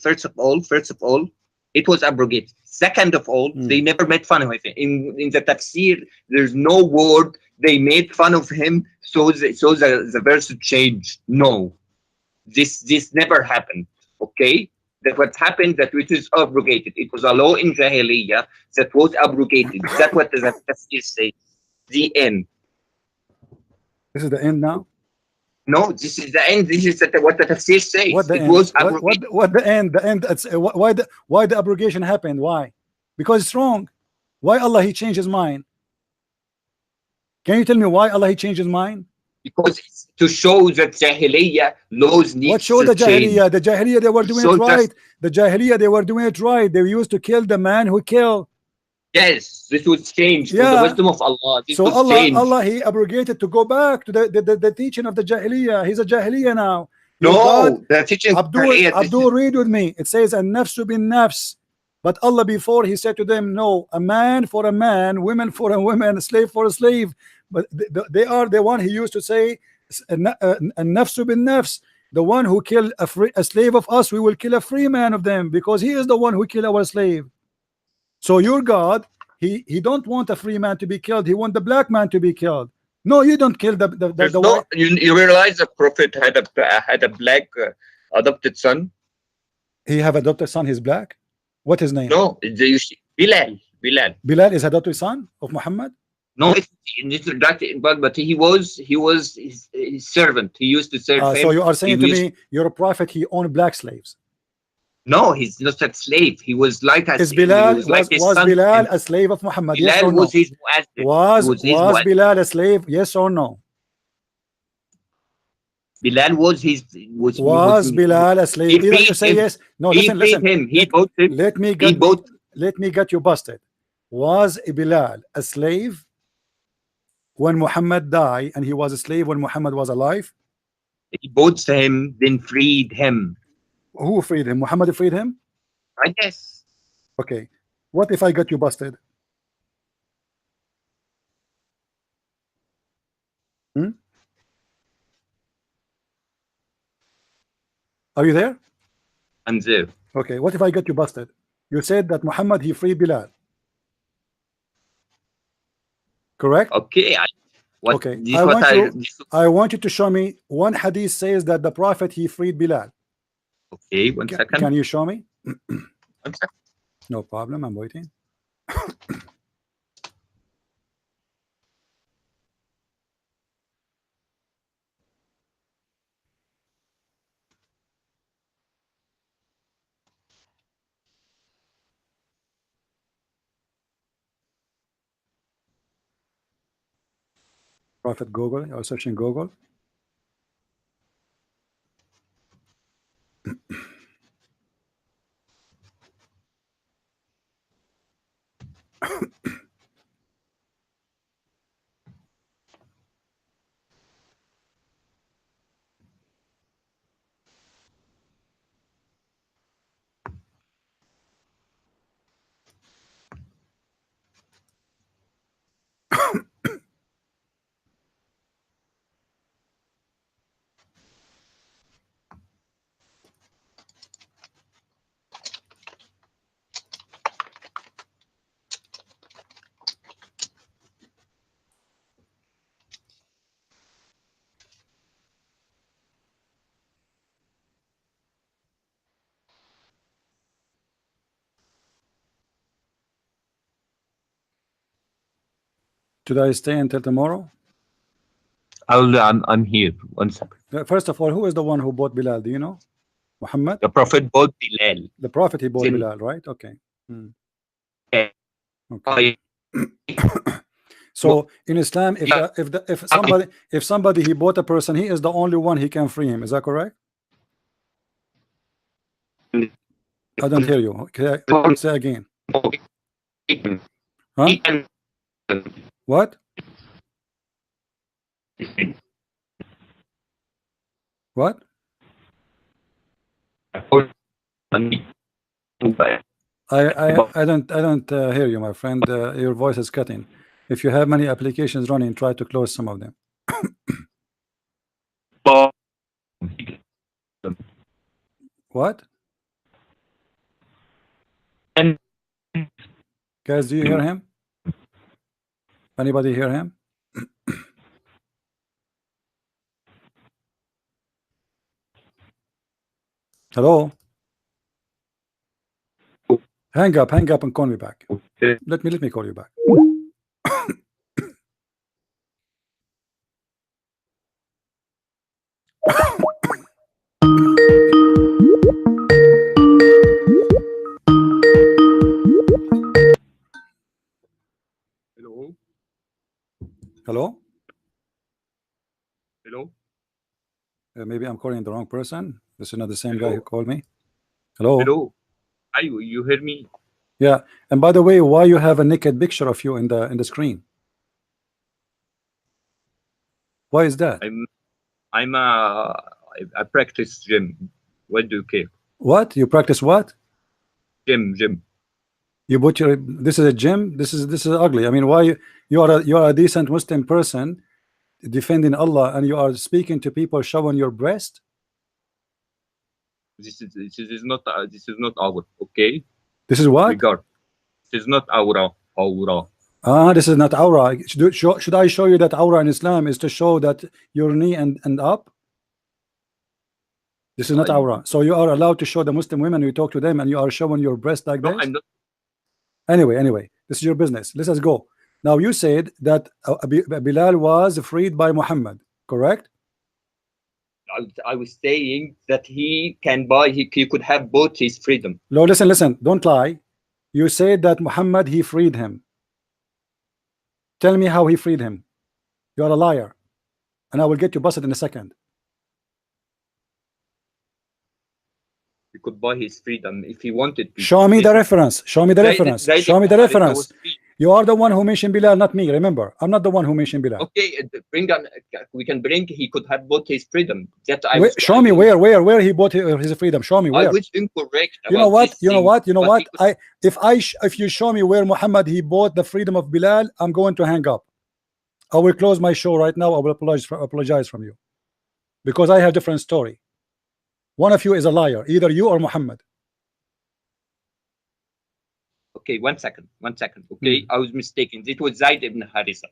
it was abrogated. Second of all, they never made fun of him. In the tafsir, there's no word they made fun of him, so the verse changed. No, this never happened. Okay, that what happened, that it is abrogated. It was a law in Jahiliyyah that was abrogated. That's what the tafsir says. The end. This is the end now. No, this is the end. This is what the tafsir says. What the it end? was abrogated. What the end? The end. It's, why the abrogation happened? Why? Because it's wrong. Why Allah he changed his mind? Can you tell me why Allah he changed his mind? Because it's to show that Jahiliyyah laws need What showed the change. Jahiliyyah? The Jahiliyyah, they were doing So it right. The Jahiliyyah, they were doing it right. They used to kill the man who killed. Yes, this was changed. Yeah. For the wisdom of Allah. This So was changed. Allah he abrogated to go back to the teaching of the Jahiliyyah. He's a Jahiliyyah now. Your No, God, the teaching Abdul, read with me. It says an nafsu bin nafs. But Allah before he said to them, no, a man for a man, women for a woman, a slave for a slave. But they are the one he used to say a nafsu bin nafs. The one who killed a slave of us, we will kill a free man of them, because he is the one who killed our slave. So your God, he don't want a free man to be killed. He want the black man to be killed. No, you don't kill the white. You realize the Prophet had a black adopted son? He have adopted son. He's black. What his name? No, Bilal. Bilal is adopted son of Muhammad. No, but he was his servant. He used to serve him. So you are saying to me, your prophet he owned black slaves? No, he's not a slave. He was like a Is Bilal was Bilal a slave of Muhammad? Yes or no? Was his muazzin. Was Bilal a slave? Yes or no? Bilal was Bilal a slave? Either you say yes. No, listen. Him. He bought him. Let me get you busted. Was Bilal a slave when Muhammad died, and he was a slave when Muhammad was alive? He bought him, then freed him. Who freed him? Muhammad freed him? I guess. Okay. What if I got you busted? Are you there? I'm there. Okay. What if I got you busted? You said that Muhammad he freed Bilal. Correct? Okay. I want you to show me one hadith says that the Prophet he freed Bilal. Okay, 1 second. Can you show me? 1 second. No problem, I'm waiting. Prophet Google, or searching Google. Should I stay until tomorrow? I'm here. 1 second. First of all, who is the one who bought Bilal? Do you know? Muhammad? The Prophet bought Bilal. The Prophet he bought Bilal, right? Okay. Okay. So in Islam, if somebody he bought a person, he is the only one he can free him. Is that correct? I don't hear you. Okay, say again. Huh? What? What? I don't hear you, my friend. Your voice is cutting. If you have many applications running, try to close some of them. What? Guys, do you hear him? Anybody hear him? Hello? Hang up and call me back. Let me call you back. Hello? Hello? Hello? Maybe I'm calling the wrong person. This is not the same guy who called me. Hello? Hello? You hear me? Yeah. And by the way, why you have a naked picture of you in the screen? Why is that? I practice gym. What do you care? What? You practice what? Gym. You put your, this is a gym? This is ugly. I mean, why you are a decent Muslim person defending Allah and you are speaking to people showing your breast? This is not our, okay? This is what? Regard. This is not aura. This is not aura. Should I show you that aura in Islam is to show that your knee and up? This is not aura. So you are allowed to show the Muslim women, you talk to them and you are showing your breast like this? I'm not. Anyway, this is your business. Let us go. Now you said that Bilal was freed by Muhammad, correct? I was saying that he could have bought his freedom. No, listen, don't lie. You said that Muhammad, he freed him. Tell me how he freed him. You are a liar. And I will get you busted in a second. He could buy his freedom if he wanted to. Show me the reference. Show me the reference. Show me the reference. You are the one who mentioned Bilal, not me. Remember, I'm not the one who mentioned Bilal. Okay, we can bring. He could have bought his freedom. Show me where he bought his freedom. Show me where. I was incorrect. You know what? If you show me where Muhammad he bought the freedom of Bilal, I'm going to hang up. I will close my show right now. I will apologize from you because I have different story. One of you is a liar, either you or Muhammad. Okay, one second. Okay, I was mistaken. It was Zayd ibn Harisa.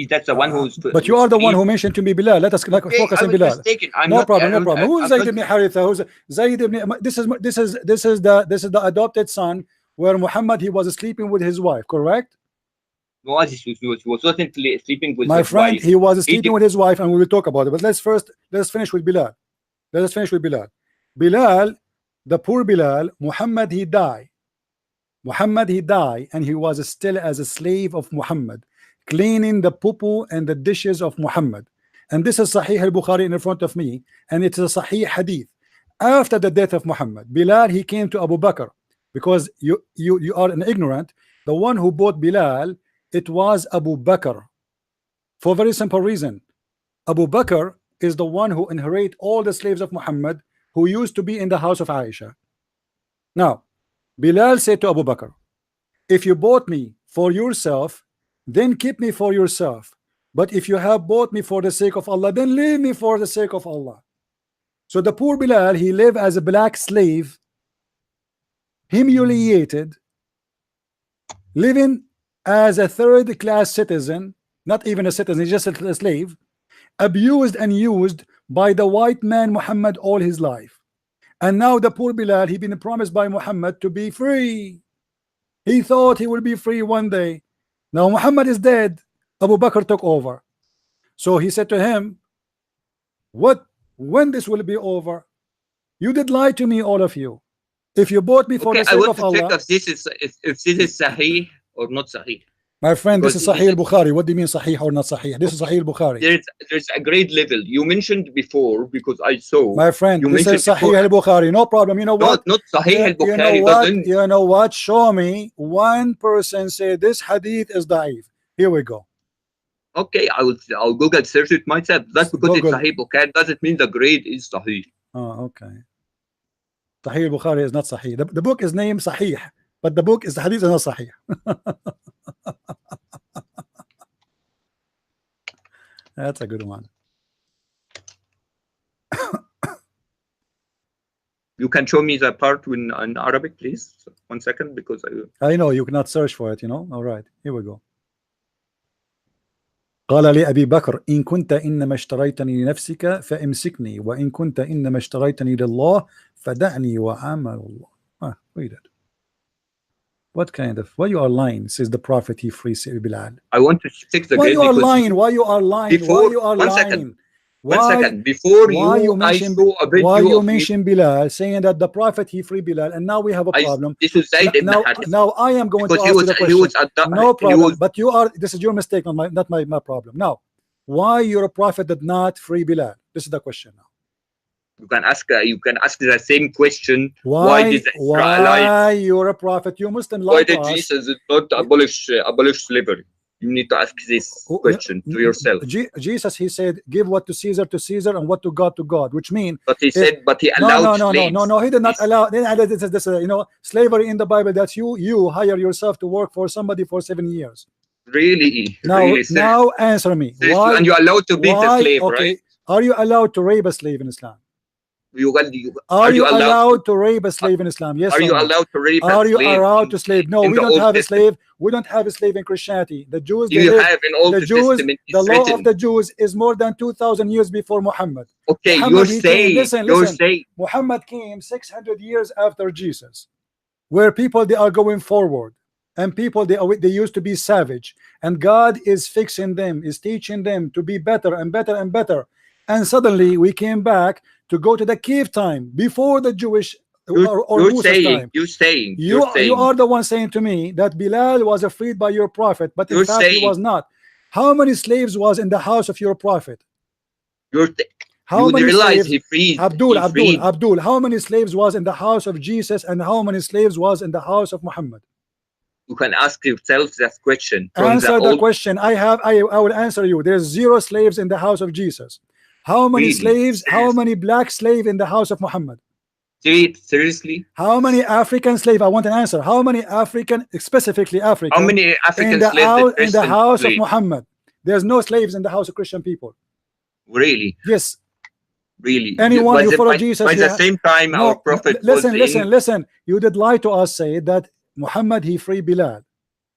That's the one who's. But you are the one who mentioned to me Bilal. Let us focus on Bilal. No problem. Who is Zayd ibn Haritha? Who's Zayd ibn? This is the adopted son where Muhammad he was sleeping with his wife. Correct? No, he wasn't sleeping with my his friend. Wife. He was sleeping with his wife, and we will talk about it. But let's finish with Bilal. Let us finish with Bilal. Bilal, the poor Bilal, Muhammad he died, and he was still as a slave of Muhammad, cleaning the poo and the dishes of Muhammad. And this is Sahih al-Bukhari in front of me, and it's a Sahih hadith. After the death of Muhammad, Bilal he came to Abu Bakr, because you are an ignorant. The one who bought Bilal, it was Abu Bakr, for a very simple reason. Abu Bakr is the one who inherit all the slaves of Muhammad who used to be in the house of Aisha. Now Bilal said to Abu Bakr, if you bought me for yourself, then keep me for yourself. But if you have bought me for the sake of Allah, then leave me for the sake of Allah. So the poor Bilal, he lived as a black slave, humiliated, living as a third-class citizen, not even a citizen, just a slave, abused and used by the white man Muhammad all his life. And now the poor Bilal, he been promised by Muhammad to be free. He thought he will be free one day. Now Muhammad is dead. Abu Bakr took over. So he said to him, when this will be over? You did lie to me, all of you. If you bought me for the sake of Allah. Check if this is Sahih or not Sahih. My friend, this is Sahih al-Bukhari. What do you mean Sahih or not Sahih? This is Sahih al-Bukhari. There's a grade level. You mentioned before, because I saw. My friend, this is Sahih al-Bukhari. No problem. You know what? Not Sahih al-Bukhari. You know what? Show me one person say this hadith is da'if. Here we go. Okay, I'll Google search it myself. That's because Google. it's Sahih Bukhari doesn't mean the grade is Sahih. Oh, okay. Sahih al-Bukhari is not Sahih. The book is named Sahih, but the book is the hadith is not Sahih. That's a good one. You can show me the part in Arabic, please. 1 second, because I know you cannot search for it, you know. All right, here we go. قال لأبي بكر إن كنت إنما اشتريتني لنفسك فامسكني وإن كنت إنما اشتريتني لله فدعني وعمل الله. Read it. What kind of, why you are lying? Says the prophet, he frees Bilal. I want to check the Why grade. you are lying? Why you are lying? Before, why you are 1 lying? second. 1 second. Before why you mention, I saw a video why you of mention Bilal, saying that the prophet he free Bilal, and now we have a problem. This is Zayd ibn Harith. Now I am going Because to ask you the question. No problem. But you are. This is your mistake, not my problem. Now, why your prophet did not free Bilal? This is the question now. You can ask the same question. Why did why you're a prophet? You Muslim like why did us. Jesus not abolish slavery? You need to ask this question to yourself. Jesus, he said, give what to Caesar and what to God, which means. But he said, but he allowed slaves. No, he did not allow. This you know, slavery in the Bible. That's you hire yourself to work for somebody for 7 years. Really? Now answer me. Why? And you're allowed to beat the slave, okay. right? Are you allowed to rape a slave in Islam? Are you allowed to rape a slave in Islam? Yes. Are you allowed to rape a slave? Are you allowed to slave? No, we don't have a slave. We don't have a slave in Christianity. The Jews, the Jews, the law of the Jews is more than 2,000 years before Muhammad. Okay, Muhammad, you're saying, listen. Muhammad came 600 years after Jesus, where people they are going forward, and people they used to be savage, and God is fixing them, is teaching them to be better and better and better. And suddenly we came back to go to the cave time before the Jewish or Musa's time. You are the one saying to me that Bilal was freed by your prophet, but in fact he was not. How many slaves was in the house of your prophet? How many slaves? He freed Abdul. How many slaves was in the house of Jesus, and how many slaves was in the house of Muhammad? You can ask yourself that question. Answer the question. I will answer you. There's 0 slaves in the house of Jesus. How many slaves? How many black slaves in the house of Muhammad? Seriously? How many African slaves? I want an answer. How many African, specifically African? How many African slaves in the house of Muhammad? There's no slaves in the house of Christian people. Really? Yes. Really? Anyone who follow Jesus? By the same time, our prophet. Listen. You did lie to us. Say that Muhammad he freed Bilal,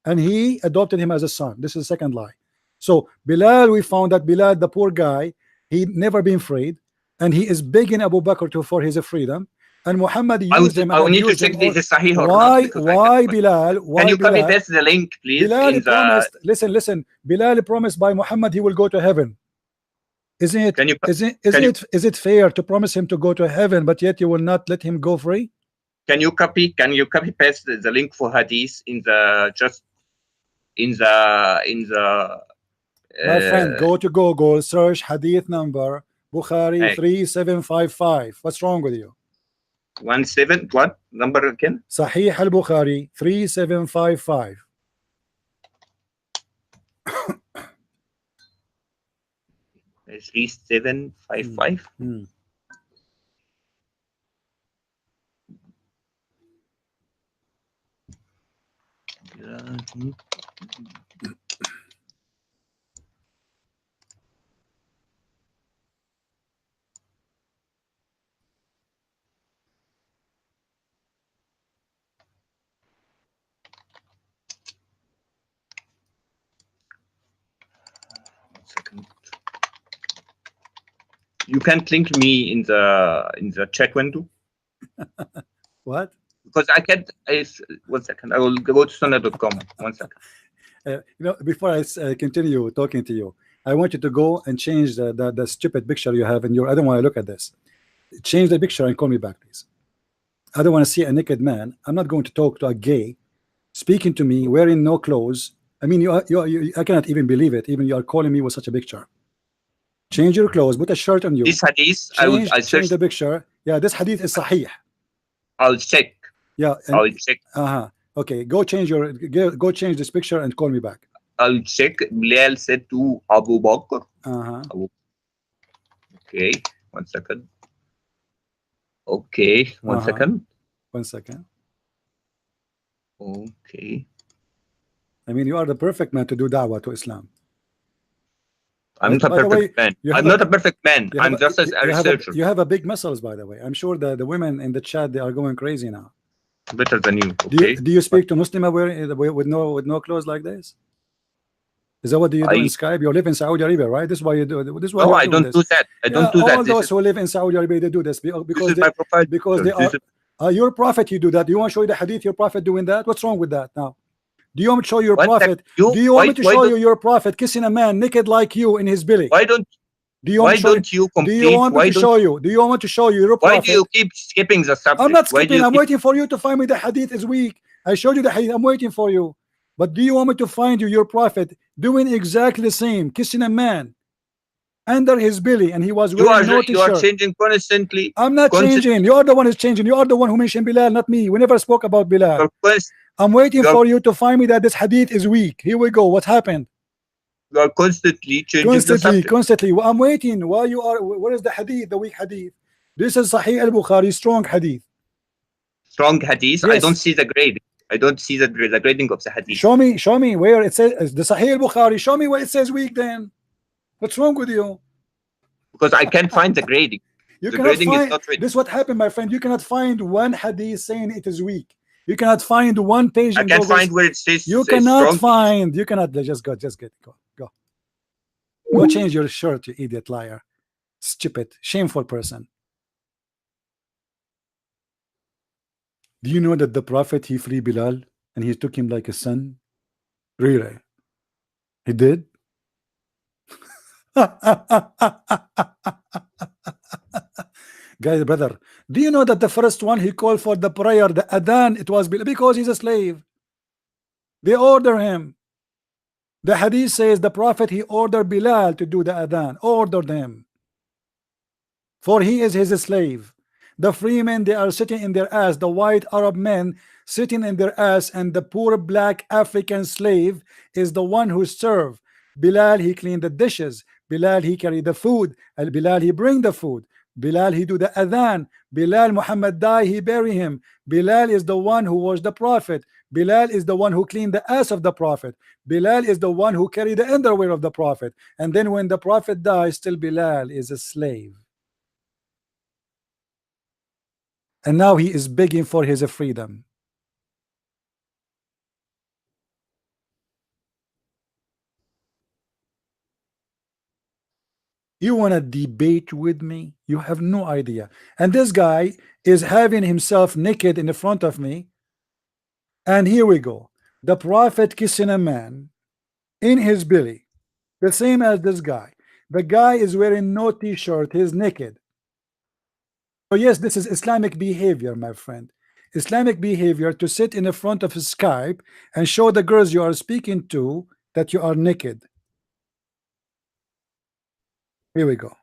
and he adopted him as a son. This is the second lie. So Bilal, we found that Bilal, the poor guy, he never been freed, and he is begging Abu Bakr for his freedom. And Muhammad used him. I need to check this is Sahih or not. Why Bilal? Can you copy paste the link, please? Bilal promised. Listen. Bilal promised by Muhammad he will go to heaven. Isn't it fair to promise him to go to heaven, but yet you will not let him go free? Can you copy paste the link for hadith in the my friend, go to Google, search hadith number Bukhari 3755. What's wrong with you? 17 what number again? Sahih al-Bukhari 3755. 3755. You can't link me in the chat window. What? Because I can't. 1 second. I will go to sunnah.com. 1 second. Before I continue talking to you, I want you to go and change the stupid picture you have in your. I don't want to look at this. Change the picture and call me back, please. I don't want to see a naked man. I'm not going to talk to a gay speaking to me wearing no clothes. I mean, I cannot even believe it. Even you are calling me with such a picture. Change your clothes. Put a shirt on you. This hadith, I'll change the picture. Yeah, this hadith is sahih. I'll check. Yeah, I'll check. Okay, go change this picture and call me back. I'll check. Bilal said to Abu Bakr. Okay, 1 second. Okay, one second. 1 second. Okay. I mean, you are the perfect man to do da'wah to Islam. I'm not a perfect man. I'm not a perfect man. I'm just a researcher. You have a big muscles, by the way. I'm sure the women in the chat, they are going crazy now. Better than you. Okay. Do you speak to Muslim with no clothes like this? Is that what you do in Skype? You live in Saudi Arabia, right? This is why you do. This is why no, I don't do that. I don't do that. All those who live in Saudi Arabia, they do this because they are your prophet. You do that. Do you want to show you the hadith? Your prophet doing that? What's wrong with that now? Do you want me to show your prophet? Do you want me to show you your prophet kissing a man naked like you in his belly? Why don't? Do you want you complete? Do you want me to show you? Do you want me to show you your prophet? Why do you keep skipping the subject? I'm not skipping. I'm waiting for you to find me the hadith is weak. I showed you the hadith. I'm waiting for you. But do you want me to find you your prophet doing exactly the same, kissing a man under his belly, and he was wearing no t-shirt? You are changing constantly. I'm not changing. You are the one who's changing. You are the one who mentioned Bilal, not me. We never spoke about Bilal. I'm waiting for you to find me that this hadith is weak. Here we go. What happened? You are constantly changing the subject. Constantly. Well, I'm waiting. Why you are? Where is the hadith? The weak hadith. This is Sahih al-Bukhari, strong hadith. Strong hadith. Yes. I don't see the grading. I don't see the grading of the hadith. Show me where it says the Sahih al-Bukhari. Show me where it says weak. Then what's wrong with you? Because I can't find the grading. The grading is not written. This is what happened, my friend. You cannot find one hadith saying it is weak. You cannot find one page. I can't find where it says. You cannot find. You cannot. Just go. Go. Go change your shirt, you idiot liar, stupid, shameful person. Do you know that the Prophet, he freed Bilal and he took him like a son? Really? He did? Guys, brother, do you know that the first one he called for the prayer, the adhan, it was because he's a slave. They order him. The hadith says the Prophet, he ordered Bilal to do the adhan, ordered him. For he is his slave. The free men, they are sitting in their ass, the white Arab men sitting in their ass, and the poor black African slave is the one who served. Bilal, he cleaned the dishes. Bilal, he carried the food. And Bilal, he bring the food. Bilal, he do the adhan. Bilal, Muhammad die, he bury him. Bilal is the one who was the Prophet. Bilal is the one who cleaned the ass of the Prophet. Bilal is the one who carried the underwear of the Prophet. And then when the Prophet dies, still Bilal is a slave. And now he is begging for his freedom. You want to debate with me? You have no idea. And this guy is having himself naked in the front of me. And here we go. The Prophet kissing a man in his belly. The same as this guy. The guy is wearing no t-shirt. He's naked. So yes, this is Islamic behavior, my friend. Islamic behavior to sit in the front of Skype and show the girls you are speaking to that you are naked. Here we go.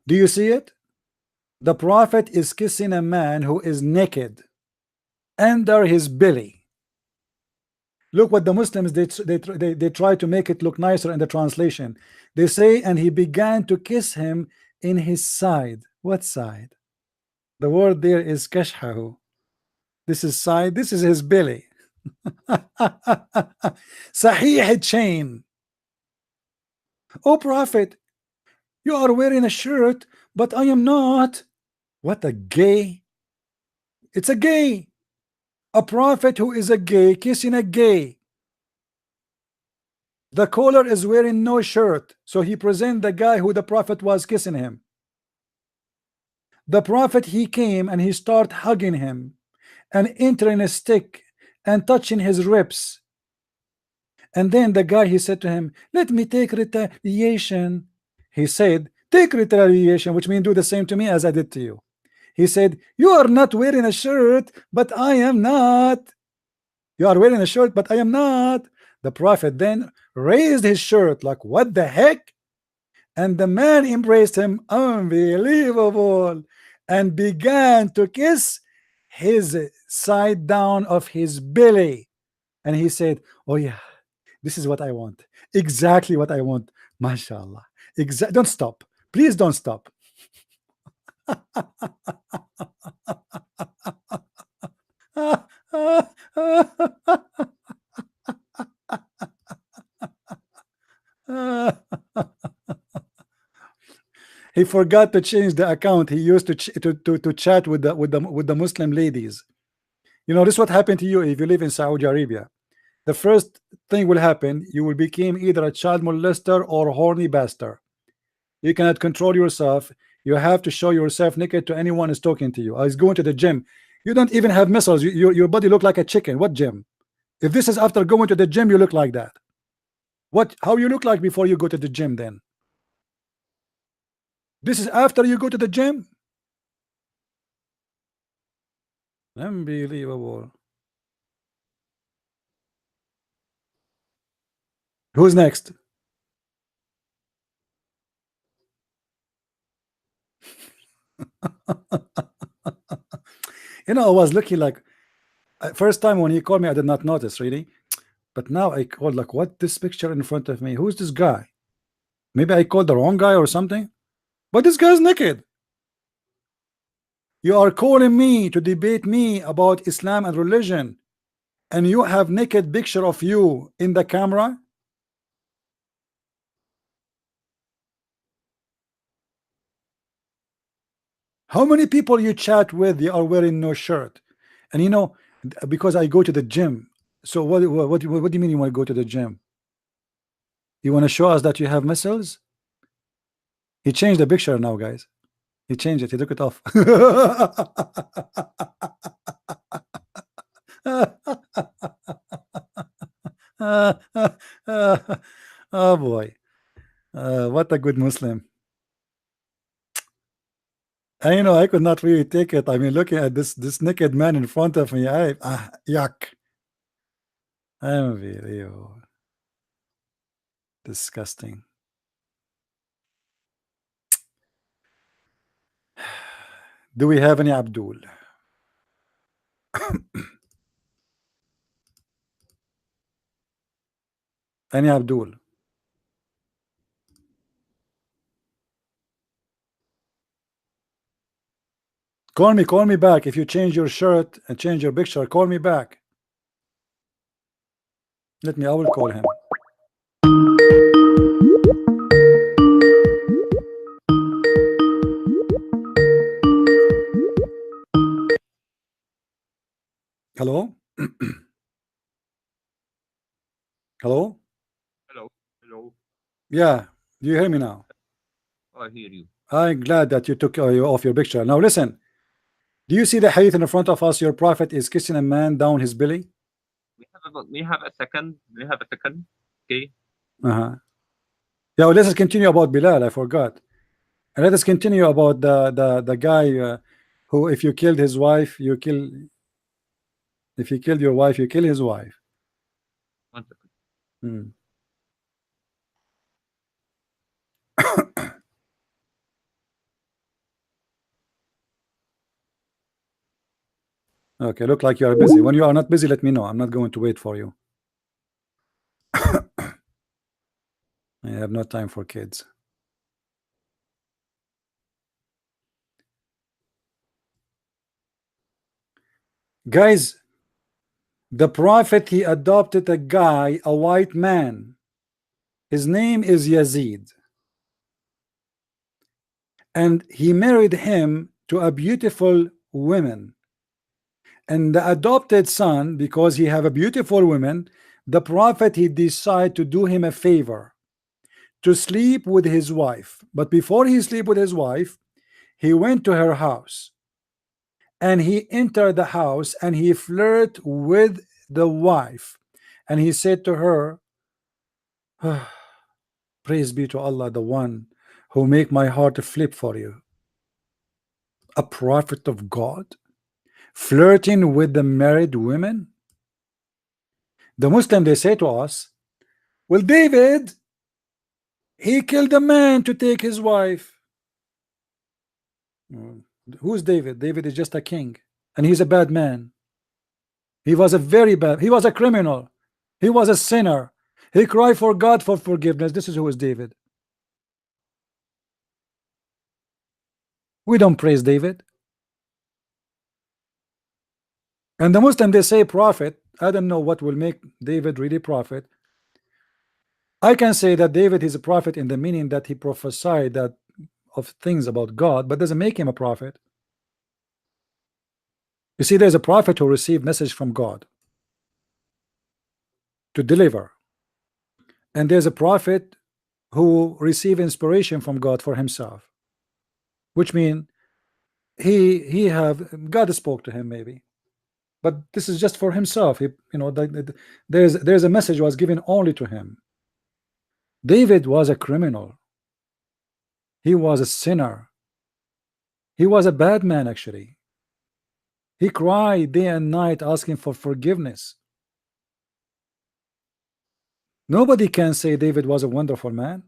Do you see it? The Prophet is kissing a man who is naked under his belly. Look what the Muslims they try to make it look nicer in the translation. They say, and he began to kiss him in his side. What side? The word there is kashhahu. This is side. This is his belly. Sahih chain. Oh Prophet, you are wearing a shirt, but I am not. What a gay. It's a gay. A prophet who is a gay kissing a gay. The caller is wearing no shirt, so he present the guy who the Prophet was kissing him. The Prophet, he came and he start hugging him and entering a stick and touching his ribs. And then the guy, he said to him, let me take retaliation. He said, take retaliation, which means do the same to me as I did to you. He said, you are not wearing a shirt, but I am not. You are wearing a shirt, but I am not. The Prophet then raised his shirt like, what the heck? And the man embraced him. Unbelievable. and began to kiss his side down of his belly. And he said, oh yeah, this is what I want. Exactly what I want. MashaAllah. Don't stop. Please don't stop. He forgot to change the account he used to chat with the Muslim ladies. You know, this is what happened to you if you live in Saudi Arabia. The first thing will happen, you will become either a child molester or horny bastard. You cannot control yourself. You have to show yourself naked to anyone who's talking to you. I was going to the gym. You don't even have muscles. Your body look like a chicken. What gym? If this is after going to the gym, you look like that. How you look like before you go to the gym then? This is after you go to the gym? Unbelievable. Who's next? You know, I was looking like first time when he called me, I did not notice really, but now I called like, what, this picture in front of me? Who's this guy? Maybe I called the wrong guy or something, but this guy's naked. You are calling me to debate me about Islam and religion, and you have naked picture of you in the camera. How many people you chat with, they are wearing no shirt? And you know, because I go to the gym. So what do you mean you want to go to the gym? You want to show us that you have muscles? He changed the picture now, guys. He changed it. He took it off. Oh boy. What a good Muslim. I know I could not really take it. I mean, looking at this naked man in front of me, yuck. Unbelievable. Disgusting. Do we have any Abdul? Any Abdul? Call me back. If you change your shirt and change your picture, call me back. I will call him. Hello? Hello? Hello. Yeah, do you hear me now? I hear you. I'm glad that you took you off your picture. Now listen, do you see the hadith in front of us? Your prophet is kissing a man down his belly. We have a second. Okay. Yeah, well, let us continue about Bilal. I forgot. And let us continue about the guy who, if you killed his wife, you kill. If you killed your wife, you kill his wife. 1 second. Okay, look like you are busy. When you are not busy, let me know. I'm not going to wait for you. I have no time for kids. Guys, the prophet, he adopted a guy, a white man. His name is Yazid. And he married him to a beautiful woman. And the adopted son, because he have a beautiful woman, the prophet, he decided to do him a favor, to sleep with his wife. But before he sleep with his wife, he went to her house. And he entered the house and he flirted with the wife. And he said to her, praise be to Allah, the one who make my heart flip for you. A prophet of God flirting with the married women. The Muslim, they say to us, well, David, he killed a man to take his wife. Who's David? David is just a king, and he's a bad man. He was a very bad, he was a criminal, he was a sinner, he cried for God for forgiveness. This is who is David. We don't praise David. And the Muslim, they say prophet. I don't know what will make David really prophet. I can say that David is a prophet in the meaning that he prophesied that of things about God, but doesn't make him a prophet. You see, there's a prophet who received message from God to deliver, and there's a prophet who received inspiration from God for himself, which means he have God spoke to him maybe, but this is just for himself. He, you know, there's a message was given only to him. David was a criminal. He was a sinner. He was a bad man, actually. He cried day and night asking for forgiveness. Nobody can say David was a wonderful man.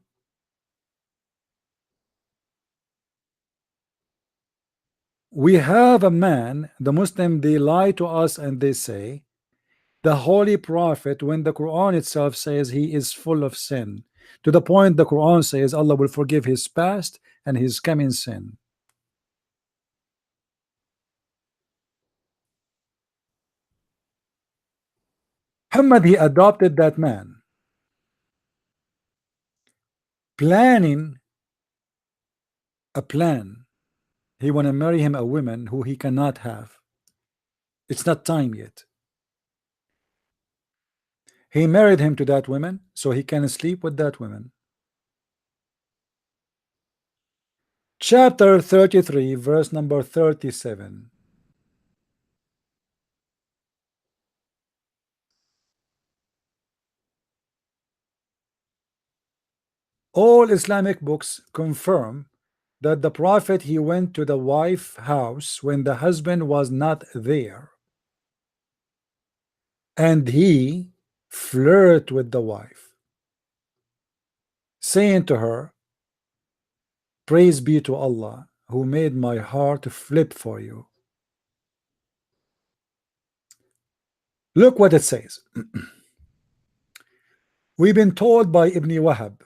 We have a man, the Muslim, they lie to us and they say the holy prophet, when the Quran itself says he is full of sin, to the point the Quran says Allah will forgive his past and his coming sin. Muhammad, he adopted that man, planning a plan. He want to marry him a woman who he cannot have. It's not time yet. He married him to that woman so he can sleep with that woman. Chapter 33, verse number 37. All Islamic books confirm that the Prophet, he went to the wife house when the husband was not there, and he flirted with the wife, saying to her, "Praise be to Allah who made my heart flip for you." Look what it says. We've been told by Ibn Wahab,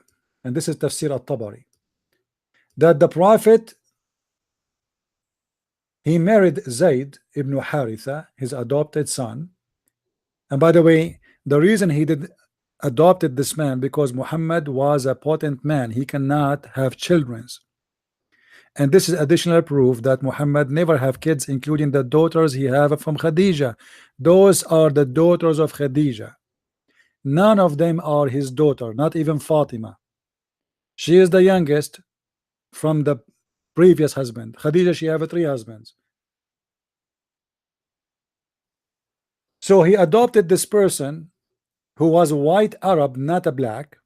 and this is Tafsir al-Tabari, that the Prophet, he married Zayd ibn Haritha, his adopted son. And by the way, the reason he did adopted this man because Muhammad was a potent man. He cannot have children. And this is additional proof that Muhammad never have kids, including the daughters he have from Khadija. Those are the daughters of Khadija. None of them are his daughter, not even Fatima. She is the youngest from the previous husband. Khadija, she have 3 husbands. So he adopted this person who was a white Arab, not a black,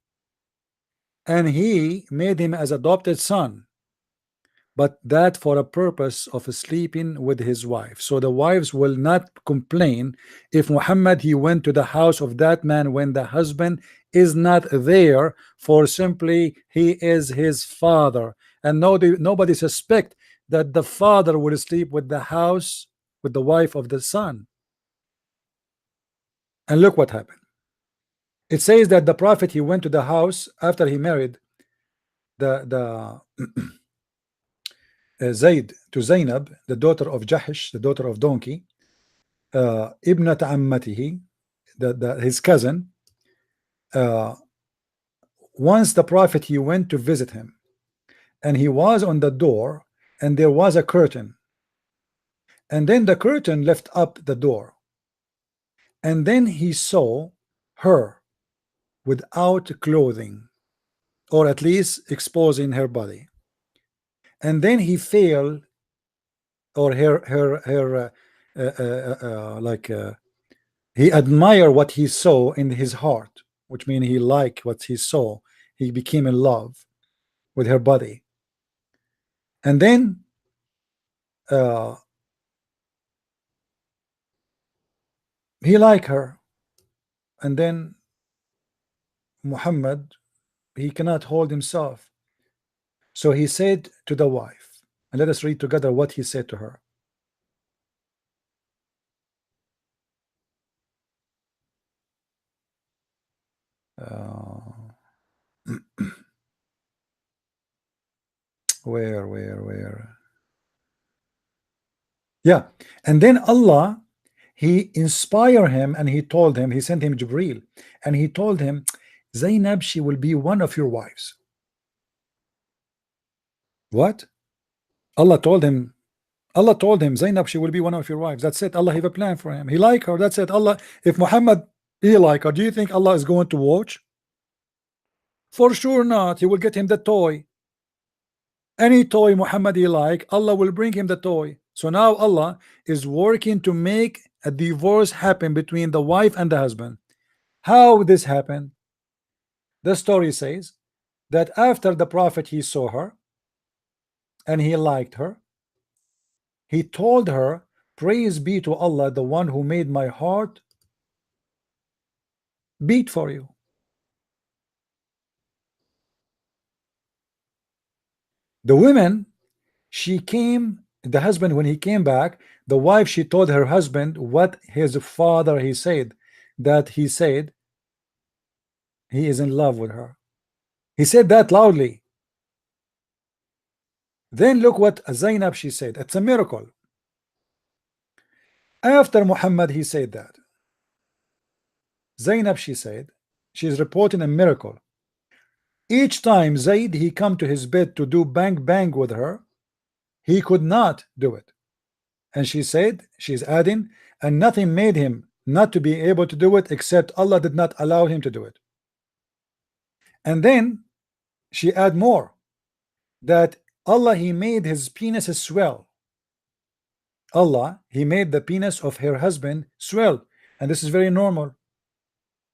and he made him as adopted son, but that for a purpose of sleeping with his wife. So the wives will not complain if Muhammad, he went to the house of that man when the husband is not there, for simply he is his father, and nobody suspect that the father will sleep with the house with the wife of the son. And look what happened. It says that the Prophet, he went to the house after he married the Zayd to Zainab, the daughter of Jahish, the daughter of donkey, ibnat ammatihi, his cousin. Once the Prophet, he went to visit him, and he was on the door, and there was a curtain, and then the curtain left up the door, and then he saw her without clothing, or at least exposing her body, and then he felt, or he admired what he saw in his heart, which means he liked what he saw. He became in love with her body, and then he liked her, and then Muhammad, he cannot hold himself, so he said to the wife, And let us read together what he said to her. Where? Yeah. And then Allah, he inspired him and he told him, he sent him Jibreel, and he told him, Zainab, she will be one of your wives. What? Allah told him, Zainab, she will be one of your wives. That's it. Allah have a plan for him. He like her. That's it. Allah, if Muhammad, he like her, do you think Allah is going to watch? For sure not. He will get him the toy. Any toy Muhammad he like, Allah will bring him the toy. So now Allah is working to make a divorce happen between the wife and the husband. How this happened? The story says that after the Prophet, he saw her and he liked her. He told her, praise be to Allah, the one who made my heart beat for you. The women, she came, the husband, when he came back, the wife, she told her husband what his father, he said, that he said he is in love with her. He said that loudly. Then look what Zainab, she said. It's a miracle. After Muhammad, he said that. Zainab, she said, she's reporting a miracle. Each time Zayd, he come to his bed to do bang with her, he could not do it. And she said, she's adding, and nothing made him not to be able to do it except Allah did not allow him to do it. And then she add more, that Allah, he made his penis swell. Allah, he made the penis of her husband swell, and this is very normal.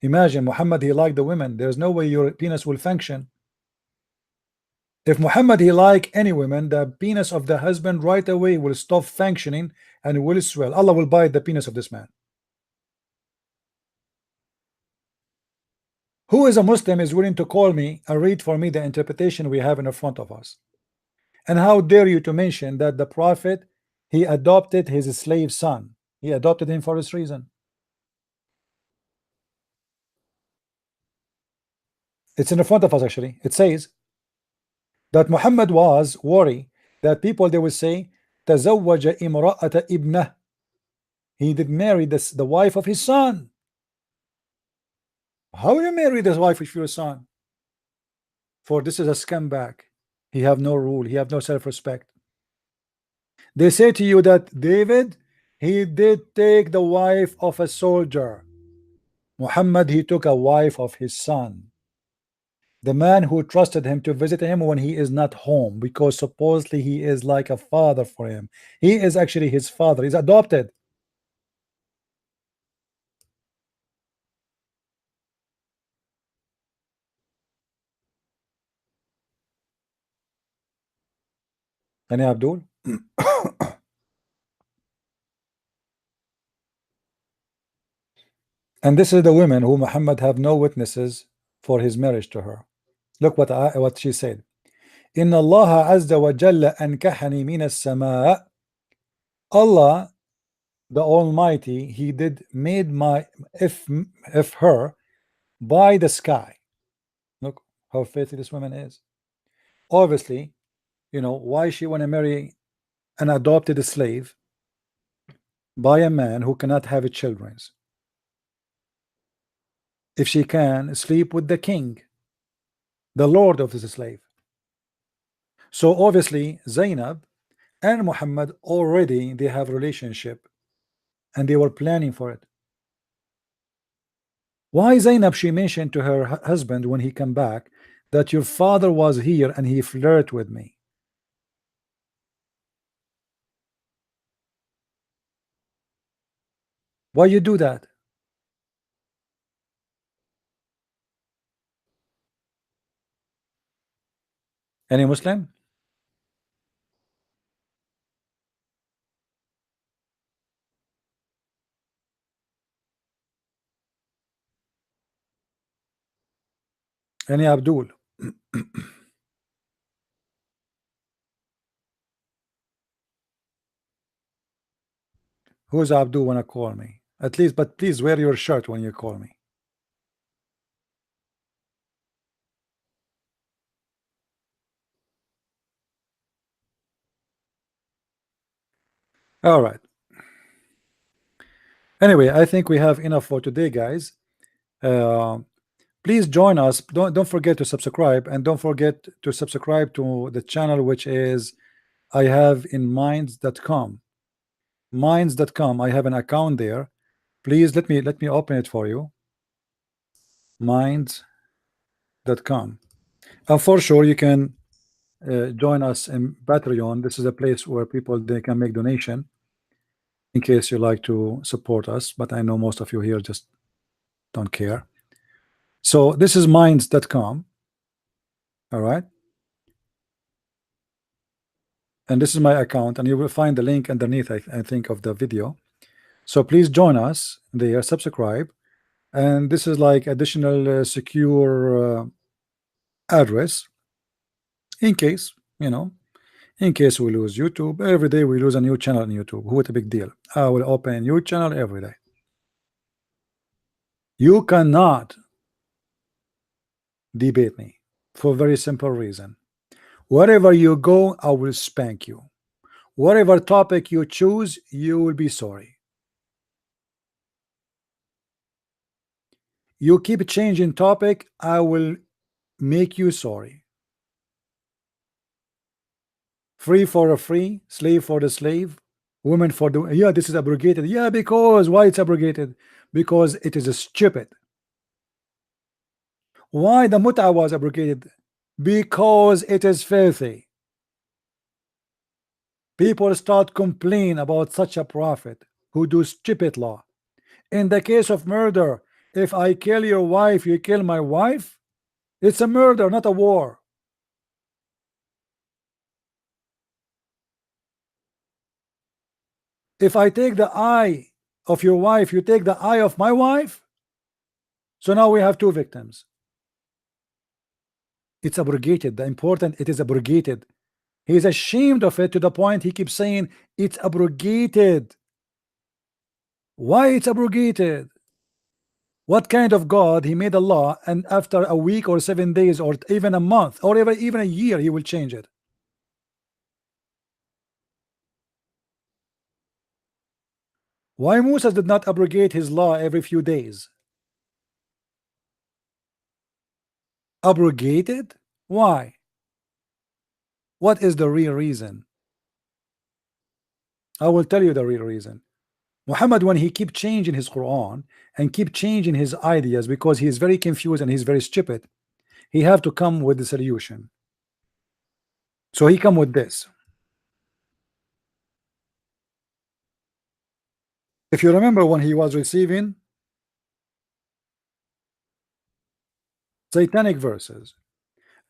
Imagine Muhammad, he liked the women. There's no way your penis will function. If Muhammad, he like any woman, the penis of the husband right away will stop functioning and will swell. Allah will bite the penis of this man. Who is a Muslim is willing to call me and read for me the interpretation we have in front of us? And how dare you to mention that the Prophet, he adopted his slave son. He adopted him for this reason. It's in the front of us actually. It says that Muhammad was worried that people, they will say, تزوج امرأة ابنه. He did marry the wife of his son. How will you marry this wife of your son? For this is a scumbag. He have no rule. He have no self-respect. They say to you that David, he did take the wife of a soldier. Muhammad, he took a wife of his son. The man who trusted him to visit him when he is not home, because supposedly he is like a father for him. He is actually his father. He's adopted. Any Abdul? And this is the women who Muhammad have no witnesses for his marriage to her. Look what she said. إن الله عز وجل أنكحني من السماء. Allah, the Almighty, he did made my if her by the sky. Look how faithful this woman is. Obviously, you know why she want to marry an adopted slave by a man who cannot have children. If she can sleep with the king, the lord of this slave. So obviously Zainab and Muhammad already they have relationship and they were planning for it. Why Zainab, she mentioned to her husband when he come back that your father was here and he flirted with me? Why you do that? Any Muslim? Any Abdul? Who's Abdul wanna call me? At least, but please wear your shirt when you call me. All right. Anyway, I think we have enough for today, guys. Please join us. Don't forget to subscribe, and don't forget to subscribe to the channel, which is I have in minds.com. Minds.com. I have an account there. Please let me open it for you. Minds.com. And for sure you can join us in Patreon. This is a place where people they can make donation in case you like to support us, but I know most of you here just don't care. So this is minds.com. All right, and this is my account, and you will find the link underneath, I think, of the video. So please join us there, subscribe, and this is like additional secure address in case, you know, in case we lose YouTube. Every day we lose a new channel on YouTube. What a big deal. I will open a new channel every day. You cannot debate me for a very simple reason. Wherever you go, I will spank you. Whatever topic you choose, you will be sorry. You keep changing topic, I will make you sorry. Free for a free, slave for the slave, women for the, yeah, this is abrogated. Yeah, because why it's abrogated? Because it is stupid. Why the mut'a was abrogated? Because it is filthy. People start complaining about such a prophet who do stupid law. In the case of murder, if I kill your wife, you kill my wife, it's a murder, not a war. If I take the eye of your wife, you take the eye of my wife. So now we have two victims. It's abrogated. The important, it is abrogated. He is ashamed of it to the point he keeps saying it's abrogated. Why it's abrogated? What kind of God? He made a law, and after a week or 7 days or even a month or even a year, he will change it. Why Moses did not abrogate his law every few days? Abrogated? Why? What is the real reason? I will tell you the real reason. Muhammad, when he keep changing his Quran and keep changing his ideas because he is very confused and he's very stupid, he have to come with the solution. So he come with this. If you remember when he was receiving satanic verses,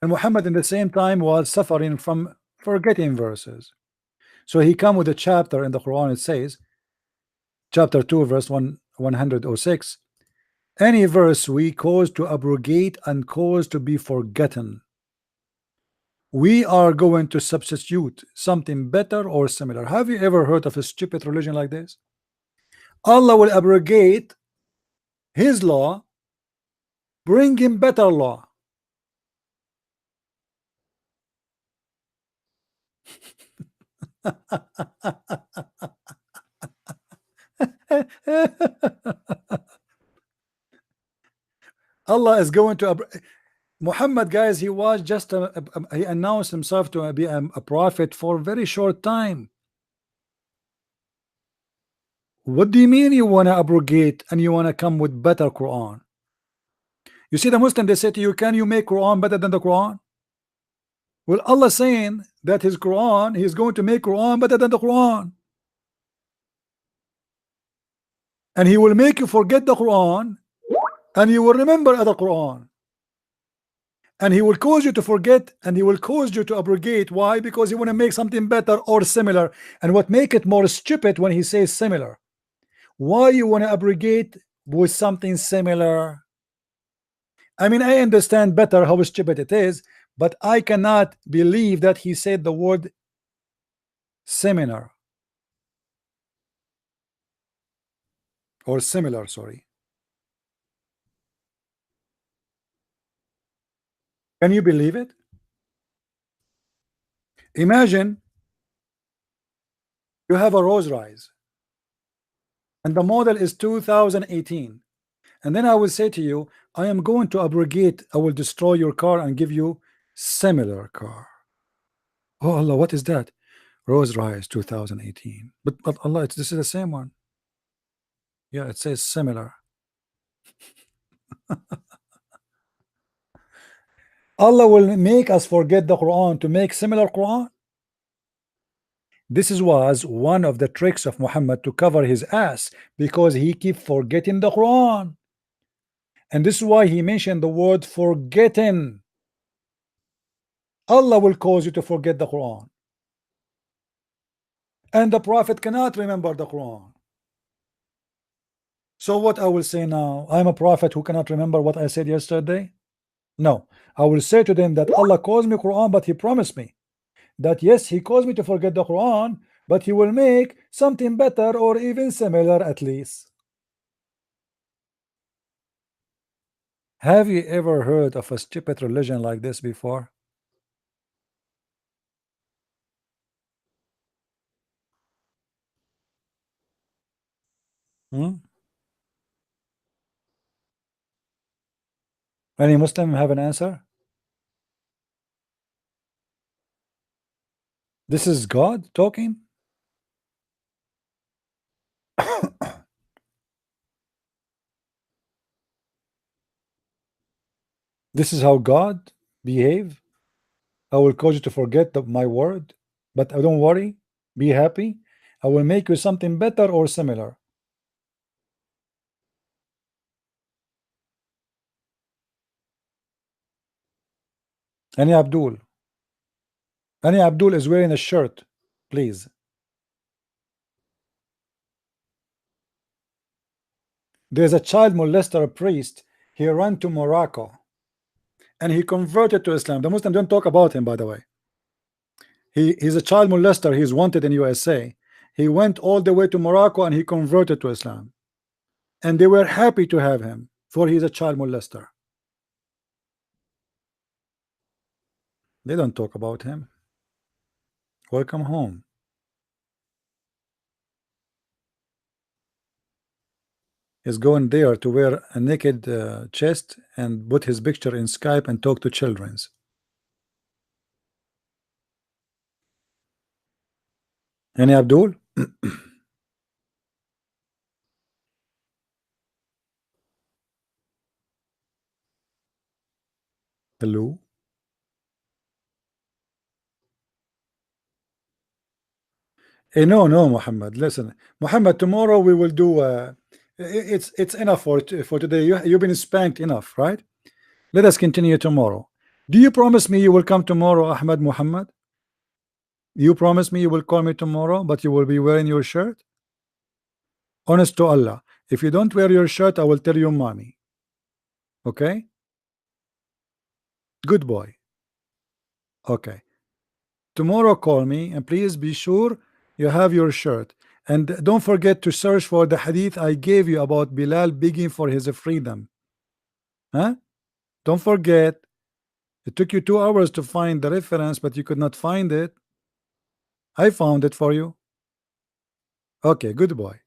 and Muhammad in the same time was suffering from forgetting verses, so he come with a chapter in the Quran. It says, chapter 2 verse 106, any verse we cause to abrogate and cause to be forgotten, we are going to substitute something better or similar. Have you ever heard of a stupid religion like this? Allah will abrogate his law, bring him better law. Allah is going to Muhammad, guys, he was just he announced himself to be a prophet for a very short time. What do you mean you want to abrogate and you want to come with better Quran? You see the Muslim, they say to you, can you make Quran better than the Quran? Well, Allah saying that his Quran, he is going to make Quran better than the Quran, and he will make you forget the Quran and you will remember other Quran, and he will cause you to forget and he will cause you to abrogate. Why? Because he want to make something better or similar. And what make it more stupid when he says similar? Why you want to abrogate with something similar? I mean, I understand better how stupid it is, but I cannot believe that he said the word similar. or similar, sorry. Can you believe it? Imagine you have a Rolls Royce and the model is 2018, and then I will say to you, I am going to abrogate, I will destroy your car and give you similar car. Oh Allah, what is that? Rolls Royce 2018. But Allah, this is the same one. Yeah, it says similar. Allah will make us forget the Quran to make similar Quran. This was one of the tricks of Muhammad to cover his ass, because he keep forgetting the Quran. And this is why he mentioned the word forgetting. Allah will cause you to forget the Quran, and the Prophet cannot remember the Quran. So what I will say now, I'm a prophet who cannot remember what I said yesterday? No, I will say to them that Allah calls me Quran, but he promised me that yes, he caused me to forget the Quran, but he will make something better or even similar at least. Have you ever heard of a stupid religion like this before? Any Muslim have an answer? This is God talking? This is how God behave? I will cause you to forget my word, but don't worry, be happy. I will make you something better or similar. Any Abdul? Any Abdul is wearing a shirt, please. There's a child molester, a priest. He ran to Morocco and he converted to Islam. The Muslims don't talk about him, by the way. He's a child molester. He's wanted in USA. He went all the way to Morocco and he converted to Islam, and they were happy to have him, for he's a child molester. They don't talk about him. Welcome home. He's going there to wear a naked chest and put his picture in Skype and talk to children's. Any Abdul? Hello? No, Muhammad. Listen, Muhammad. Tomorrow we will do. It's enough for today. You've been spanked enough, right? Let us continue tomorrow. Do you promise me you will come tomorrow, Ahmad Muhammad? You promise me you will call me tomorrow, but you will be wearing your shirt? Honest to Allah, if you don't wear your shirt, I will tell you mommy. Okay? Good boy. Okay. Tomorrow call me, and please be sure you have your shirt. And don't forget to search for the hadith I gave you about Bilal begging for his freedom. Huh? Don't forget. It took you 2 hours to find the reference, but you could not find it. I found it for you. Okay, good boy.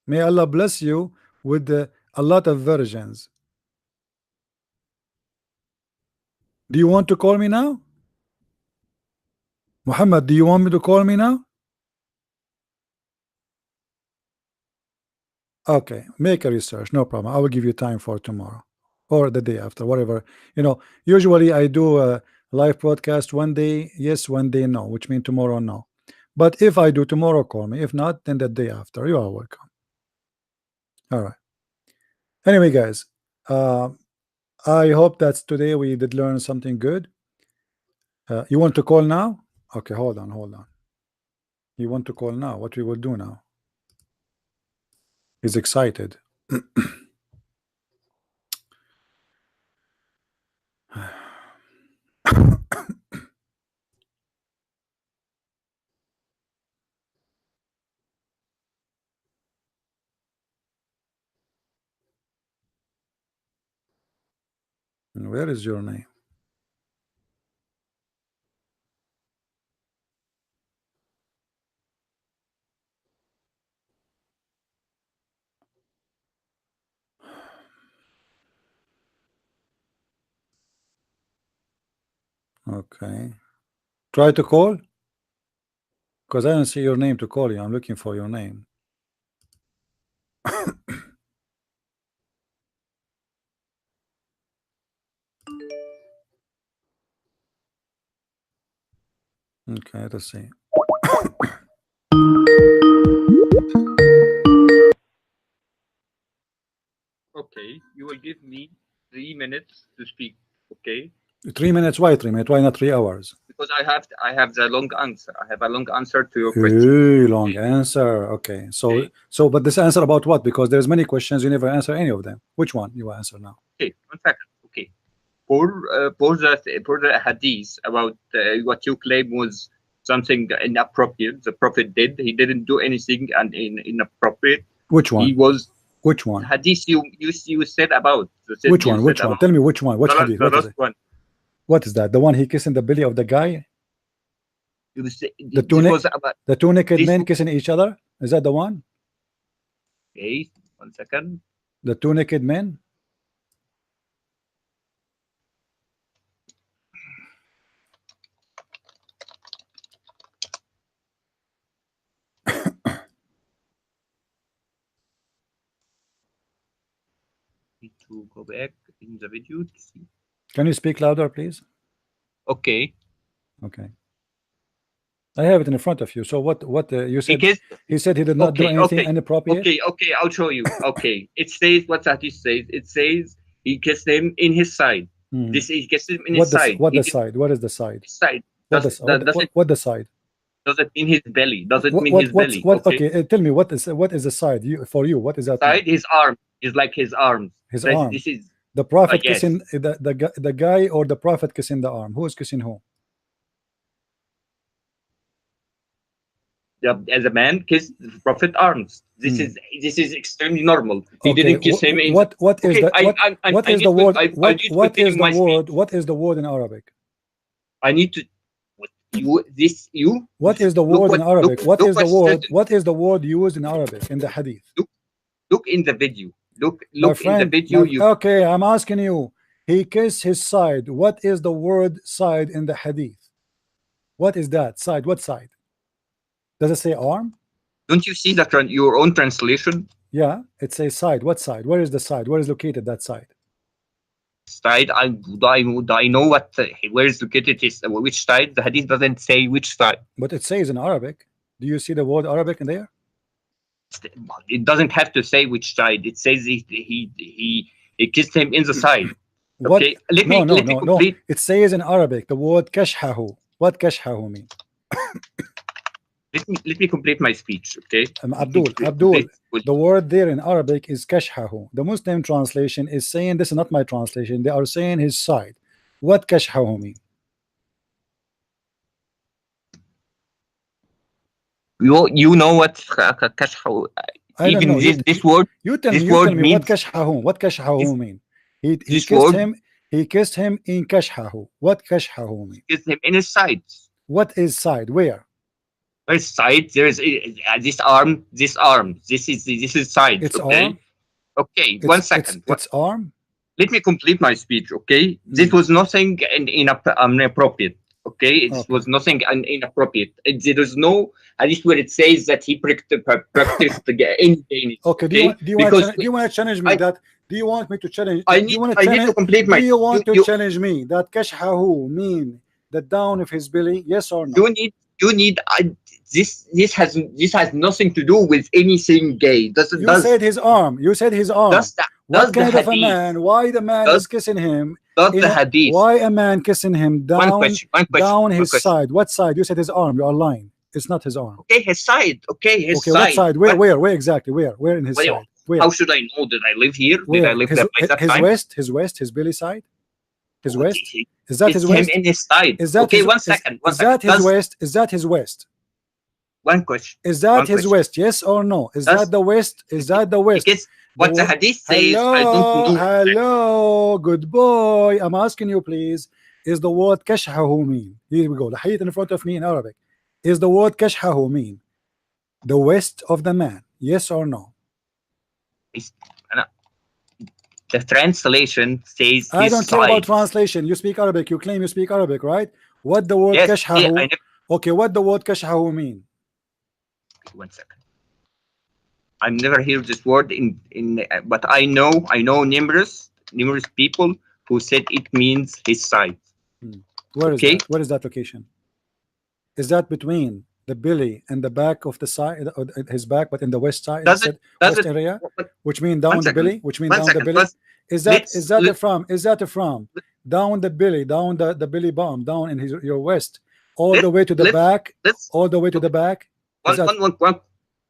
May Allah bless you with a lot of virgins. Do you want to call me now? Muhammad, do you want me to call me now? Okay, make a research, no problem. I will give you time for tomorrow or the day after, whatever. Usually I do a live broadcast one day yes, one day no, which means tomorrow no. But if I do tomorrow, call me. If not, then the day after. You are welcome. All right. Anyway, guys, I hope that today we did learn something good. You want to call now? Okay, hold on. You want to call now? What we will do now? He's excited. And where is your name? Okay. Try to call, because I don't see your name to call you. I'm looking for your name. Okay, let's see. Okay, you will give me 3 minutes to speak. Okay, 3 minutes? Why 3 minutes? Why not 3 hours? because I have the long answer. I have a long answer to your question. Hey, long answer. Okay. So but this answer about what? Because there's many questions, you never answer any of them. Which one you answer now? Okay, 1 second. Okay, for the hadith about what you claim was something inappropriate. The Prophet did. He didn't do anything and inappropriate. Which one? He was. Which one? Hadith you said about. Which one? Which one? Tell me which one. Which hadith? What is it? One. What is that? The one he kissing the belly of the guy? The two naked men kissing each other? Is that the one? Okay, 1 second. The two naked men? Need to go back in the video to see. Can you speak louder, please? Okay. Okay. I have it in front of you. So what you said? Because he said he did not do anything inappropriate. Okay, I'll show you. Okay, it says what hadith says. It says he kissed him in his side. This is kissed him in his side. What the side? What is the side? Side. What the side? Does it mean his belly? Does it mean his belly? Okay, tell me what is the side for you? What is that? Side, his arm is like his arms. His arm. This is the Prophet kissing the guy, or the Prophet kissing the arm? Who is kissing who? As a man kissed the Prophet arms. This is extremely normal. He didn't kiss him in. What is the word? What is the word in Arabic? I need to. What is the word in Arabic? What is the word used in Arabic in the hadith? Look in the video. Look in the video. Okay, I'm asking you. He kissed his side. What is the word side in the hadith? What is that side? What side? Does it say arm? Don't you see that your own translation? Yeah, it says side. What side? Where is the side? Where is located that side? Side. I know what where is located is which side. The hadith doesn't say which side. But it says in Arabic. Do you see the word Arabic in there? It doesn't have to say which side. It says he kissed him in the side. Okay. Let me complete. It says in Arabic the word kashhahu. What kashhahu mean? Let me complete my speech, okay? Abdul, the word there in Arabic is kashhahu. The Muslim translation is saying, this is not my translation, they are saying his side. What kashhahu mean? You know what kashhahu? Even know. This word. You tell me what kashhahu. What kashhahu mean? He kissed him in kashhahu. What kashhahu mean? Kissed him in his side. What is side? Where? Where's side? There is this arm. This is side. It's okay? arm. Okay, 1 second. It's arm. Let me complete my speech. Okay, this was nothing inappropriate. Okay, it was nothing inappropriate. There is no hadith where it says that he practiced anything. Okay, do you want to challenge me that? Do you want me to challenge? I need to complete my. Do you want to challenge me that kashhahu mean the down of his belly? Yes or no? You need this has nothing to do with anything gay. You said his arm. You said his arm. What kind of a man? Why the man is kissing him? The hadith. Why a man kissing him down? One question. Down his side. What side? You said his arm. You are lying. It's not his arm. Okay, his side. Okay, his side. What side? Where exactly? Where in his side? Where? How should I know that I live here? Where? Did I live there by that time? His west, his belly side. His west. Is that his west? Him in his side. Is that okay? 1 second. Is that his west? Is that his west? One question. Is that his west? Yes or no? Is that the west? Is that the west? What the hadith says, I don't know. Hello, good boy. I'm asking you, please. Is the word kashhahu mean? Here we go. The hadith in front of me in Arabic. Is the word kashhahu mean the west of the man? Yes or no? The translation says I his don't care side. about translation. You speak Arabic. You claim you speak Arabic, right? What the word Yes, kashhahu? yeah, Okay, what the word kashhahu mean? 1 second. I've never heard this word but I know numerous people who said it means his side. Where is Okay. that? Where is that location? Is that between the belly and the back of the side, his back, but in the west side, Does it- west area, which mean down One the second. belly, which mean One down second. the belly? Let's- Is that let's- from down the belly, down the belly bump, down in your west, all Let's- the way to the let's- back, let's- all the way to the back? Is that,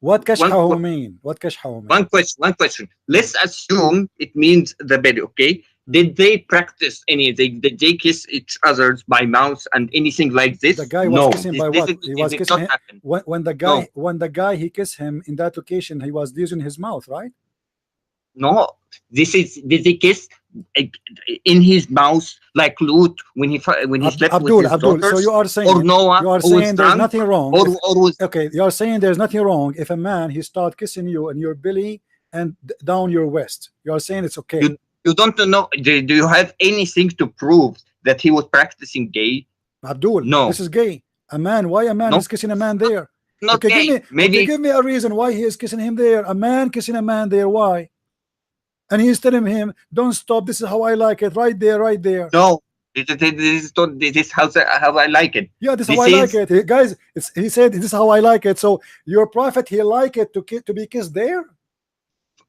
what kashhahu one- mean? What kashhahu mean? One question. Let's assume it means the belly, okay? Did they practice did they kiss each other's by mouth and anything like this? The guy was no. kissing by what? He was did kissing not him. happen. When the guy he kissed him in that location, he was using his mouth, right? No, did they kiss in his mouth like Lut when he slept with his Abdul, daughters? so you are saying, or Noah, you are who was saying there's drunk, nothing wrong. or was Okay, you are saying there's nothing wrong if a man he start kissing you in your belly and down your west. You are saying it's okay. you don't know? Do you have anything to prove that he was practicing gay? Abdul, No. this is gay. A man, why a man No. is kissing a man there? Not Okay, gay. Maybe give me a reason why he is kissing him there. A man kissing a man there, why? And he's telling him, don't stop, this is how I like it, right there, right there. no. This is how I like it. Yeah, this is This how I like is- it. Guys, he said this is how I like it. So your prophet, he like it to be kissed there?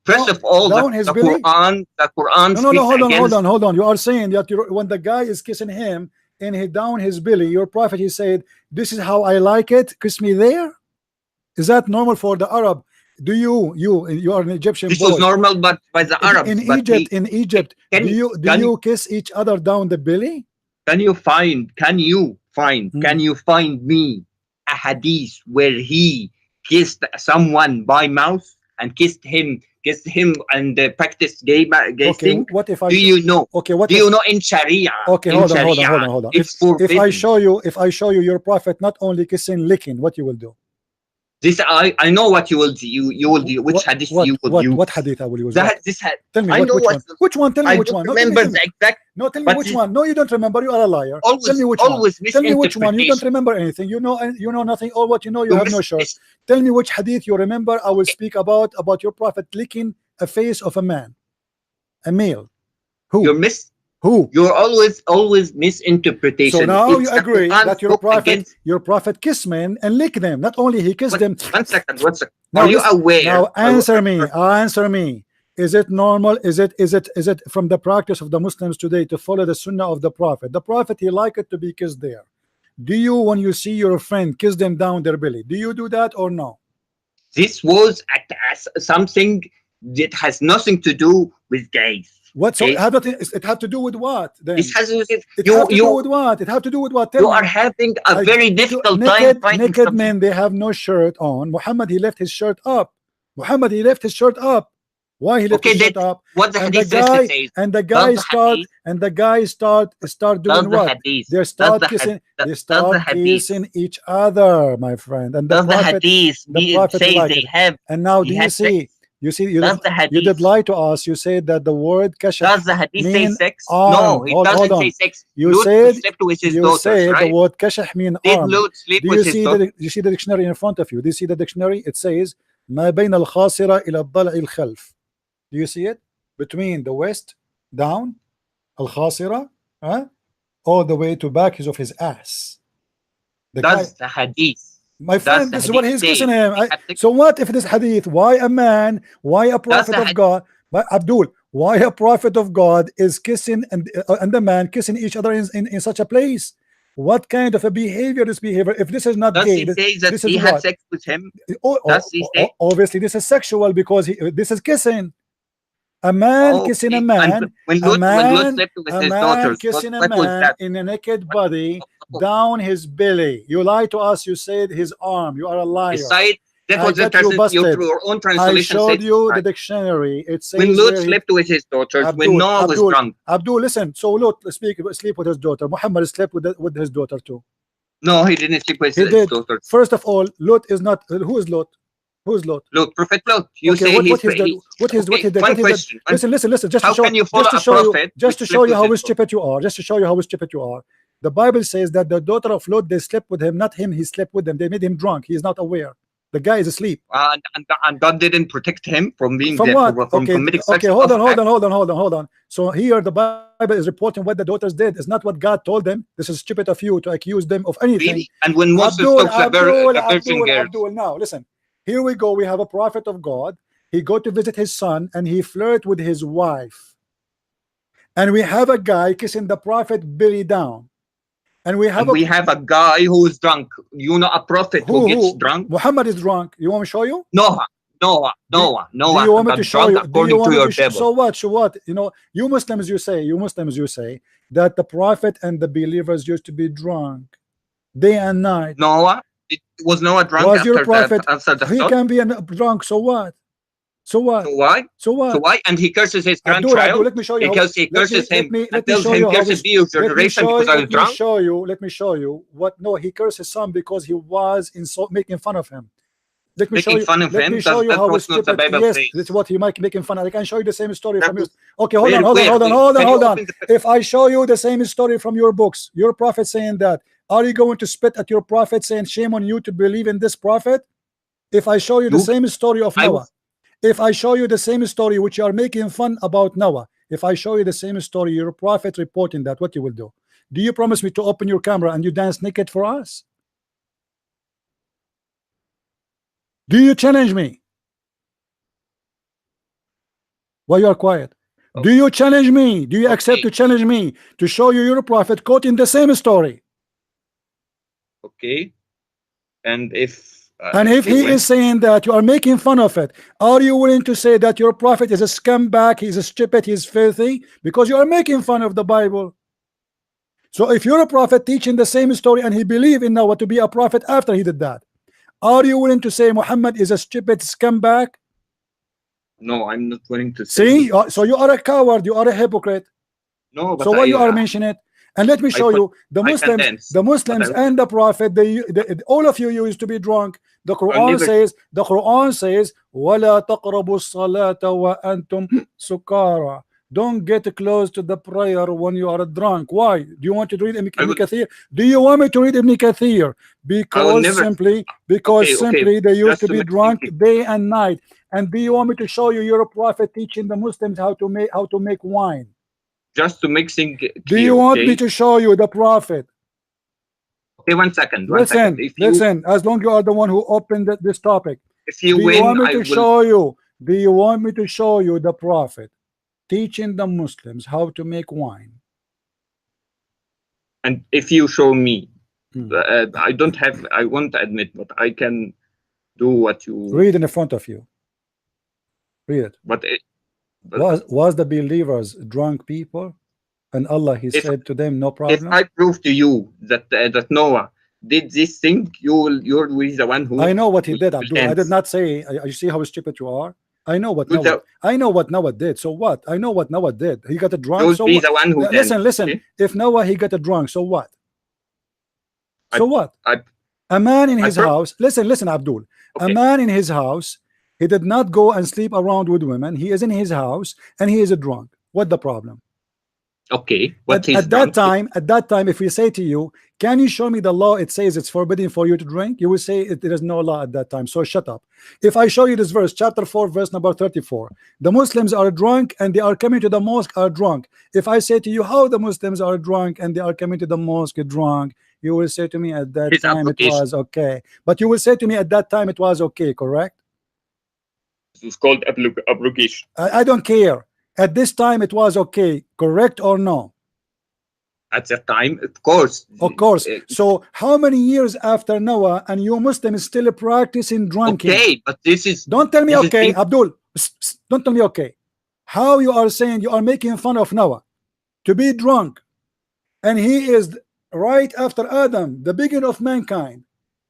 First of all, down the his belly? Quran No, speaks hold against on. You are saying that when the guy is kissing him and he down his belly, your prophet, he said, this is how I like it, kiss me there? Is that normal for the Arab? Do you are an Egyptian This boy. was normal, but by the Arabs. In but Egypt, Can- do can- you kiss each other down the belly? Can you find me a hadith where he kissed someone by mouth and kissed him and practiced gay Okay, thing? what if I Do you know? okay, what Do if, you know in Sharia? okay, in hold on, Sharia, It's If I forbidden. show you your prophet not only kissing, licking, what you will do? This I know what you will do. You will do. Which hadith you will use? What hadith I will use? That What? this had. Tell me I know which one. Which one? Tell me I which don't one. No, tell me, remember tell me. the exact. No, tell me but which it- one. No, you don't remember. You are a liar. Always, Tell me which always one. Tell me which one. You don't misinterpretation. remember anything. You know nothing. All what you know, you You have no miss- shirt. miss- Tell me which hadith you remember. I will speak about your prophet licking a face of a man, a male. You're Who? Who? You're always misinterpretation. So now It's you the agree Quran that your prophet kissed men and licked them. Not only he kissed them. One second. Now Are you listen- aware? Now answer me. Is it normal? Is it from the practice of the Muslims today to follow the sunnah of the prophet? The prophet, he liked it to be kissed there. Do you, when you see your friend, kiss them down their belly? Do you do that or no? This was something that has nothing to do with gays. What? So Okay. it had to do with what? Then This has it have to do with what? It have to do with what? Tell you me. are having a very difficult time naked finding something. men, they have no shirt on. Muhammad, he left his shirt up. Why he left Okay, his shirt that- up? What the And the hadith says guy it says. and the guy Does the start Does doing the what? hadith? They Does start the kissing. had- They does start the hadith? kissing each other, my friend. And the Does the prophet. hadith the prophet say liked they it. have? And now, he do you had see? sex? You see, Does the you did hadith? lie to us. You said that the word kashaf. Does the hadith say mean sex? arm. No, it Hold doesn't on. say sex. You Lut said slept with his you daughters, said right? the word kashaf mean Did arm. Lut sleep Do with you his see daughters? you see the dictionary in front of you? Do you see the dictionary? It says ما بين الخاصرة إلى الضلع الخلف. Do you see it? Between the west down al-khasira, all the way to back of his ass. Does the hadith? My friend, the this is what hadith he's kissing say him. they have sex? So what if this hadith? Why a man? Why a prophet of hadith- God? But Abdul, why a prophet of God is kissing and the man kissing each other in such a place? What kind of a behavior is behavior? If this is not Does gay, he say that this he is had what? sex with him? Oh, Does he say? obviously this is sexual because this is kissing. A man kissing a Okay. man, And when a Lut man, slept with a his man daughters, kissing a what was man that? in a naked body down his belly. You lied to us. You said his arm. You are a liar. His side, That I was the got you translation. busted. Your own I translation showed said you the right. dictionary. It says When Lot where he- slept with his daughters, when Abdul, Noah was Abdul, drunk. Abdul, listen. So Lot sleep with his daughter. Muhammad slept with his daughter too. No, he didn't sleep with He his did. daughters. First of all, Lot is not. Who is Lot? Who is Lot? Lot, Prophet Lot. You Okay, say what he's he's done? What he okay, did? one What he did? question. Listen. Just How to show, can you follow just to a show you, prophet just to which show slept you with how his daughter? stupid you are. Just to show you how stupid you are. The Bible says that the daughter of Lot, they slept with him, not him. He slept with them. They made him drunk. He is not aware. The guy is asleep. And God didn't protect him from being From there, what? from Okay, committing okay. sexual Hold on. So here the Bible is reporting what the daughters did. It's not what God told them. This is stupid of you to accuse them of anything. Really? And when Moses talks about the virgin girls, Abdul, now listen. Here we go. We have a prophet of God. He go to visit his son and he flirt with his wife. And we have a guy kissing the prophet belly down. And we have a guy who is drunk. You know, a prophet who gets drunk. Muhammad is drunk. You want me to show you? Noah. Do you want me to show you? According to your Bible. So what? You know, you Muslims, you say that the prophet and the believers used to be drunk day and night. Noah, was Noah drunk Was after your prophet? after the He flood? can be drunk. So what? So why? And he curses his grandchild. Abdul, let me show you because he curses him. Let me tells show him, you how cursed be your generation because I was drunk. Let me show you what. No, he cursed his son because he was making fun of him. Let me show you. Let me show you how stupid. Yes, that's what he might making fun of. I can show you the same story from yours. Okay, hold on. If I show you the same story from your books, your prophet saying that, are you going to spit at your prophet saying shame on you to believe in this prophet? If I show you the same story of Noah, if I show you the same story which you are making fun about Noah, if I show you the same story, your prophet reporting that, what you will do? Do you promise me to open your camera and you dance naked for us? Do you challenge me? Why you are quiet? Do you challenge me? Do you accept to challenge me to show you your prophet quoting the same story? Okay. And if he is saying that you are making fun of it, are you willing to say that your prophet is a scumbag, he's a stupid, he's filthy? Because you are making fun of the Bible. So if you're a prophet teaching the same story and he believed in Noah to be a prophet after he did that, are you willing to say Muhammad is a stupid scumbag? No, I'm not willing to say. See, so you are a coward, you are a hypocrite. No, but so why you are mentioning it? And let me show you the Muslims and the prophet. All of you used to be drunk. The Quran says, "Wala taqrabu salata wa antum sukara." Don't get close to the prayer when you are drunk. Why? Do you want to read Ibn Kathir? Do you want me to read Ibn Kathir? Because simply they used to be drunk day and night. And do you want me to show you your prophet teaching the Muslims how to make wine? Just to make things clear, do you want me to show you the prophet? Okay, one second. Listen. As long as you are the one who opened this topic, if you do win, you want me to show you? Do you want me to show you the prophet teaching the Muslims how to make wine? And if you show me, I won't admit, but I can do what you read in the front of you. Read it. But was the believers drunk people? And Allah, he said to them, no problem. If I prove to you that that Noah did this thing, you're the one who. I know what he did, Abdul. I did not say. You see how stupid you are. I know what Noah. I know what Noah did. So what? I know what Noah did. He got a drunk. So be the one who listen. Okay? If Noah he got a drunk, so what? So what? A man in his house. Listen, Abdul. Okay. A man in his house. He did not go and sleep around with women. He is in his house and he is a drunk. What the problem? Okay. At that time, if we say to you, can you show me the law? It says it's forbidden for you to drink. You will say there is no law at that time. So shut up. If I show you this verse, chapter 4, verse number 34, the Muslims are drunk and they are coming to the mosque are drunk. If I say to you how the Muslims are drunk and they are coming to the mosque drunk, you will say to me at that time it was okay. But you will say to me at that time it was okay, correct? It's called abrogation. I don't care. At this time it was okay, correct or no? At that time, of course. Of course. So how many years after Noah and you Muslims still practicing drinking? Okay, but this is. Don't tell me okay, Abdul. Don't tell me okay. How you are saying you are making fun of Noah to be drunk, and he is right after Adam, the beginning of mankind.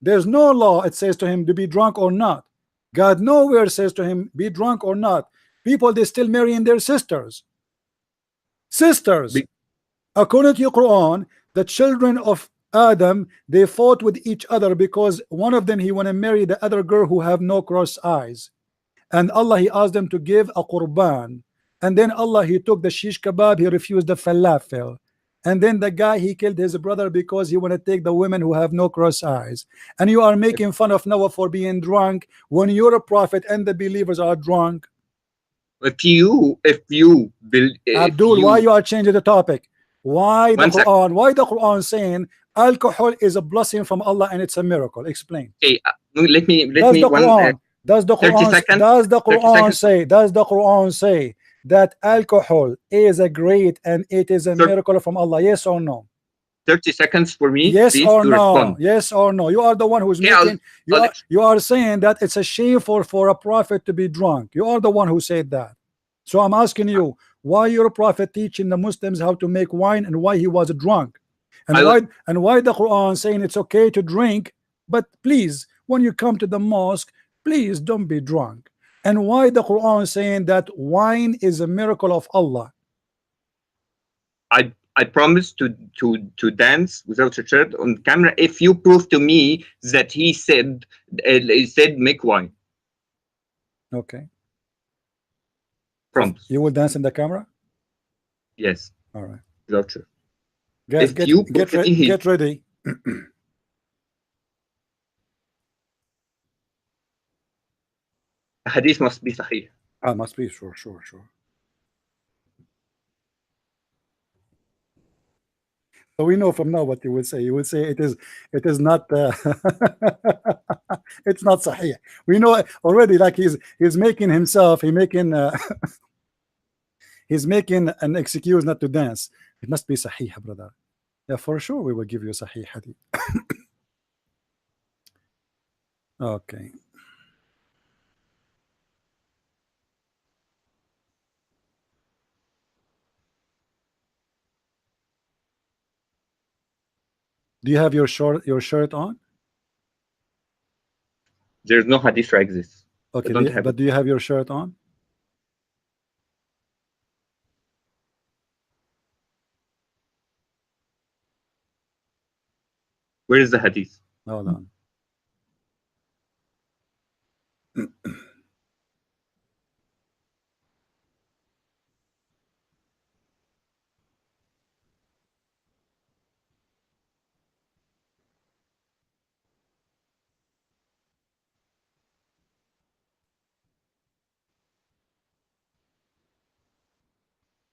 There's no law it says to him to be drunk or not. God nowhere says to him be drunk or not. People, they still marrying their sisters. According to your Quran, the children of Adam, they fought with each other because one of them, he want to marry the other girl who have no cross eyes, and Allah, he asked them to give a qurban, and then Allah, he took the shish kebab, he refused the falafel, and then the guy, he killed his brother because he want to take the women who have no cross eyes. And you are making fun of Noah for being drunk when you're a prophet and the believers are drunk. If you Abdul, why you are changing the topic? Why the Quran? Why the Quran saying alcohol is a blessing from Allah and it's a miracle? Explain. Okay, let me does the Quran say that alcohol is a great and it is a miracle from Allah? Yes or no? 30 seconds for me. Yes or no? Respond. Yes or no? You are the one who's making. You are saying that it's a shame for a prophet to be drunk. You are the one who said that. So I'm asking you, why your prophet teaching the Muslims how to make wine and why he was drunk, and why the Quran saying it's okay to drink, but please, when you come to the mosque, please don't be drunk, and why the Quran saying that wine is a miracle of Allah. I promise to dance without a shirt on camera if you prove to me that he said make wine. Okay. Promise. You will dance in the camera? Yes. All right. Without shirt. Guys, get ready. Hadith must be sahih. Must be, sure. So we know from now what you will say. You will say it is not it's not sahih. We know already, like he's making himself, he's making an excuse not to dance. It must be sahih, brother. Yeah, for sure we will give you sahih hadith. Okay. Do you have your shirt on? There's no hadith like this. Okay, but do you have your shirt on? Where is the hadith? Hold on.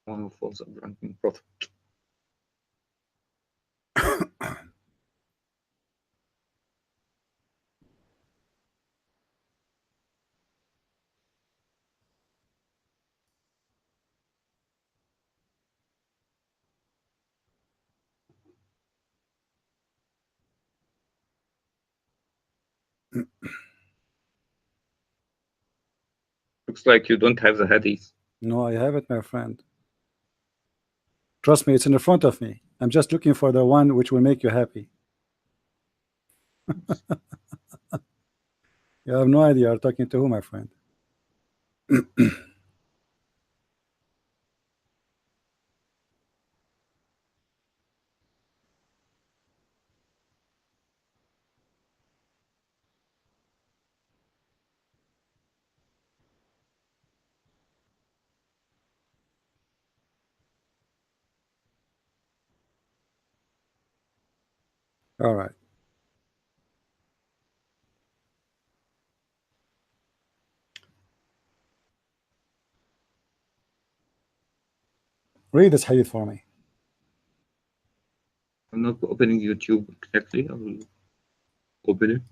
One who falls a drunken prophet. Looks like you don't have the hadith. No, I have it, my friend. Trust me, it's in the front of me. I'm just looking for the one which will make you happy. You have no idea you're talking to who, my friend. All right. Read this hadith for me. I'm not opening YouTube exactly. I will open it.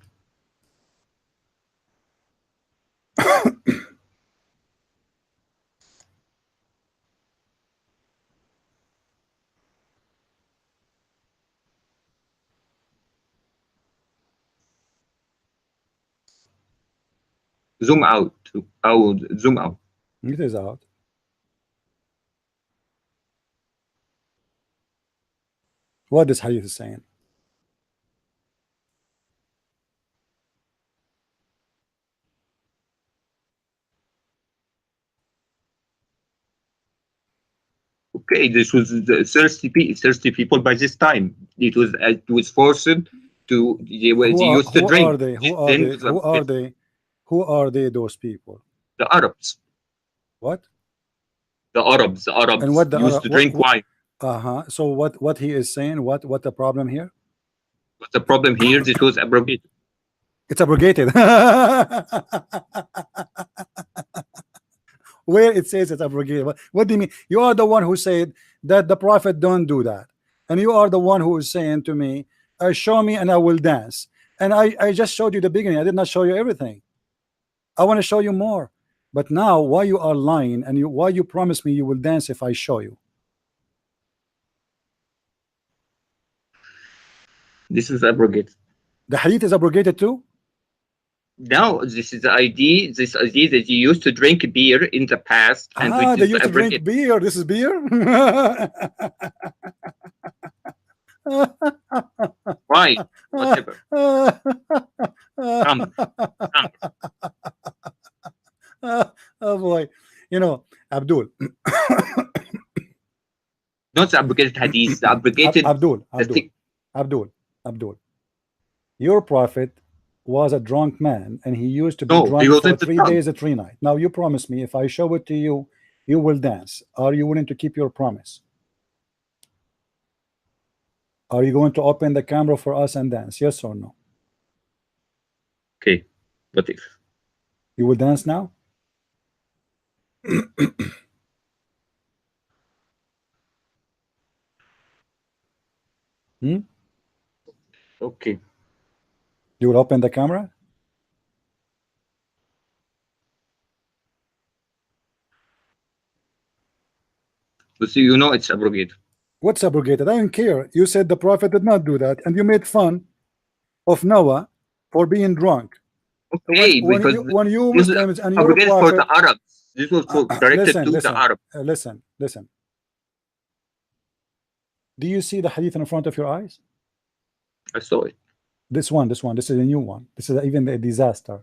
Zoom out. I will zoom out. It is out. What this hadith is saying? Okay, this was the thirsty people by this time. It was forced to they used to drink. Who are they? Who are they? Those people? The Arabs. What? The Arabs And what the used to drink wine. So what he is saying? What the problem here? What's the problem here? This was abrogated. It's abrogated. Where it says it's abrogated. What do you mean? You are the one who said that the prophet don't do that, and you are the one who is saying to me, show me and I will dance. And I just showed you the beginning. I did not show you everything. I want to show you more. But now why you are lying, and why you promise me you will dance if I show you? This is abrogated. The hadith is abrogated too? No, this is the idea. This idea that you used to drink beer in the past, and they used to drink beer. This is beer. Why? Whatever. Come. Oh boy, you know, Abdul. Not the abrogated hadith. The abrogated. Abdul. Your prophet was a drunk man, and he used to be drunk for 3 days and 3 nights. Now you promise me if I show it to you, you will dance. Are you willing to keep your promise? Are you going to open the camera for us and dance? Yes or no? Okay. What if? You will dance now? Okay. You will open the camera? But so you know it's abrogated. What's abrogated? I don't care. You said the prophet did not do that, and you made fun of Noah for being drunk. Okay, when you Muslims and your abrogated prophet, for the Arabs. This was directed to the Arabs. Listen. Do you see the hadith in front of your eyes? I saw it. This one. This is a new one. This is even a disaster.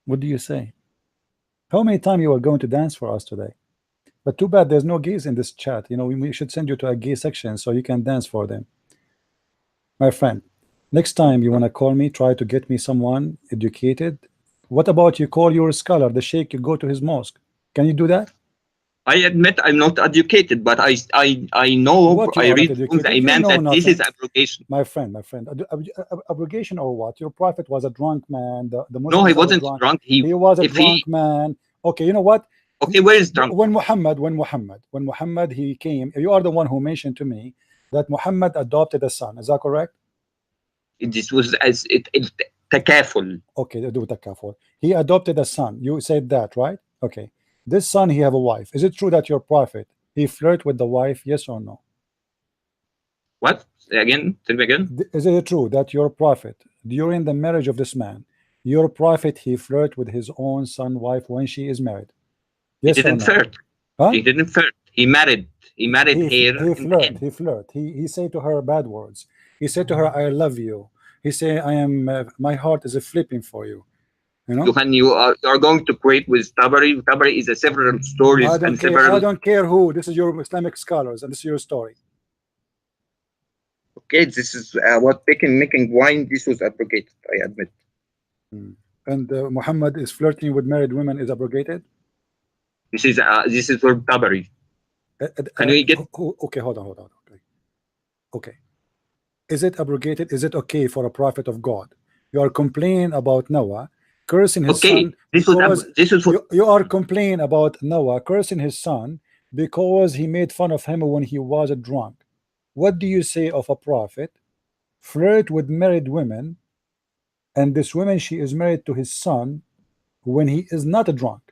What do you say? How many times you are going to dance for us today? But too bad there's no gays in this chat. You know, we should send you to a gay section so you can dance for them. My friend, next time you want to call me, try to get me someone educated. What about you call your scholar, the sheikh, you go to his mosque? Can you do that? I admit I'm not educated, but I know, I read the Imam that this is abrogation. My friend, abrogation or what? Your prophet was a drunk man. No, he wasn't drunk. He was a drunk man. Okay, you know what? Okay, where is drunk? When Muhammad he came, you are the one who mentioned to me that Muhammad adopted a son. Is that correct? This was as takaful. Okay, do takaful. He adopted a son. You said that, right? Okay. This son, he have a wife. Is it true that your prophet he flirt with the wife? Yes or no? What? Again? Tell me again. Is it true that your prophet, during the marriage of this man, your prophet he flirt with his own son wife when she is married? Yes he didn't flirt. Huh? He didn't flirt. He married. He married her. He flirt. He said to her bad words. He said to her, "I love you." He said, "I am. My heart is flipping for you." You know? Johan, you are going to create with Tabari. Tabari is a several stories. I don't care who. This is your Islamic scholars, and this is your story. Okay, this is what making wine. This was abrogated. I admit. And Muhammad is flirting with married women is abrogated. This is for Tabari. Can we get? Okay, hold on. Okay. Is it abrogated? Is it okay for a prophet of God? You are complaining about Noah cursing his son. You are complaining about Noah cursing his son because he made fun of him when he was a drunk. What do you say of a prophet flirt with married women, and this woman she is married to his son when he is not a drunk?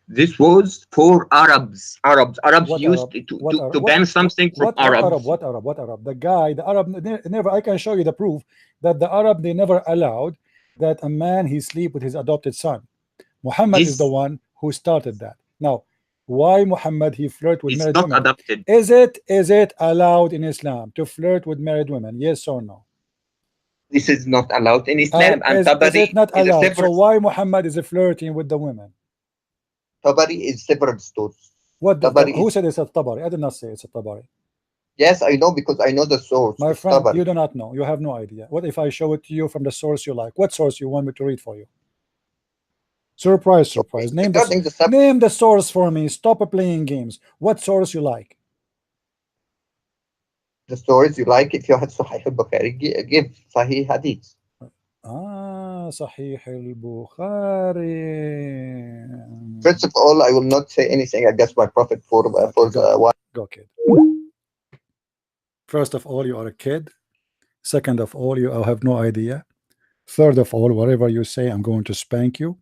This was for Arabs. Arabs used to ban something from Arabs. What Arab? The Arab never. I can show you the proof that the Arab they never allowed that a man he sleep with his adopted son. Muhammad is the one who started that. Now, why Muhammad he flirt with married women? Adopted. Is it allowed in Islam to flirt with married women? Yes or no? This is not allowed in Islam. And is Tabari it not is a allowed? So separate. why Muhammad is flirting with the women? Tabari is separate source. What who is, said it's a Tabari? I did not say it's a Tabari. yes, I know, because I know the source. My It's friend, Tabari. you do not know. You have no idea. What if I show it to you from the source you like? What source you want me to read for you? Surprise, surprise. Okay. Name the source for me. Stop playing games. What source you like? The source you like. If you have Sahih al-Bukhari, give Sahih Hadith. Sahih al-Bukhari. First of all, I will not say anything against my prophet for the one. Go, kid. First of all, you are a kid. Second of all, you have no idea. Third of all, whatever you say, I'm going to spank you.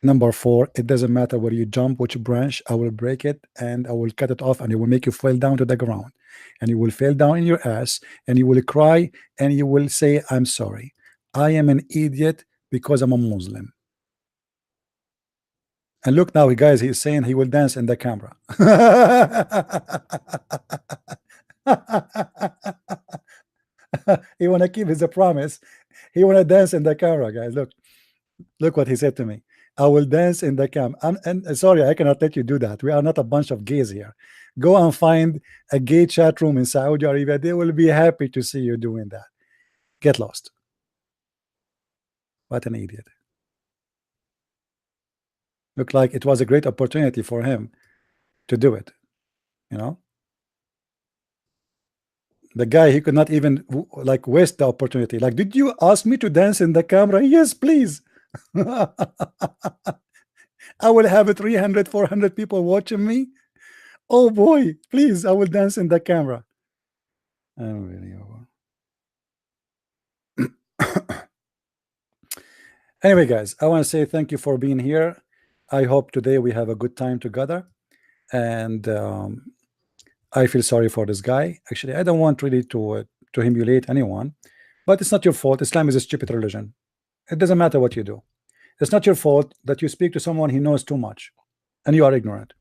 Number 4, it doesn't matter where you jump, which branch, I will break it and I will cut it off and it will make you fall down to the ground. And you will fall down in your ass and you will cry and you will say, I'm sorry. I am an idiot because I'm a Muslim. And look now, guys, he's saying he will dance in the camera. He want to keep his promise. He want to dance in the camera, guys. Look what he said to me. I will dance in the camp. And sorry, I cannot let you do that. We are not a bunch of gays here. Go and find a gay chat room in Saudi Arabia. They will be happy to see you doing that. Get lost. What an idiot. Looked like it was a great opportunity for him to do it. You know? The guy, he could not even like waste the opportunity. Like, did you ask me to dance in the camera? Yes, please. I will have 300, 400 people watching me. Oh boy, please, I will dance in the camera. I'm really over. Anyway, guys, I want to say thank you for being here. I hope today we have a good time together. And I feel sorry for this guy. Actually, I don't want really to humiliate anyone, but it's not your fault. Islam is a stupid religion. It doesn't matter what you do. It's not your fault that you speak to someone who knows too much and you are ignorant.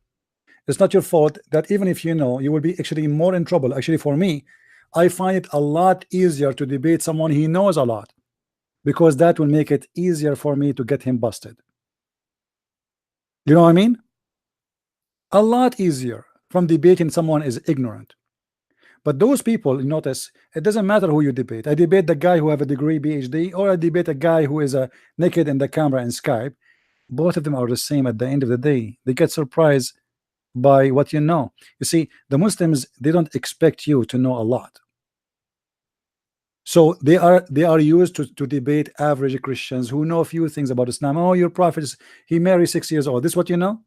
It's not your fault that even if you know, you will be actually more in trouble. Actually, for me, I find it a lot easier to debate someone he knows a lot, because that will make it easier for me to get him busted. You know what I mean? A lot easier from debating someone is ignorant. But those people, you notice, it doesn't matter who you debate. I debate the guy who have a degree, PhD, or I debate a guy who is naked in the camera in Skype. Both of them are the same at the end of the day. They get surprised by what you know. You see, the Muslims, they don't expect you to know a lot. So they are used to debate average Christians who know a few things about Islam. Oh, your prophet, he married 6 years old. This is what you know?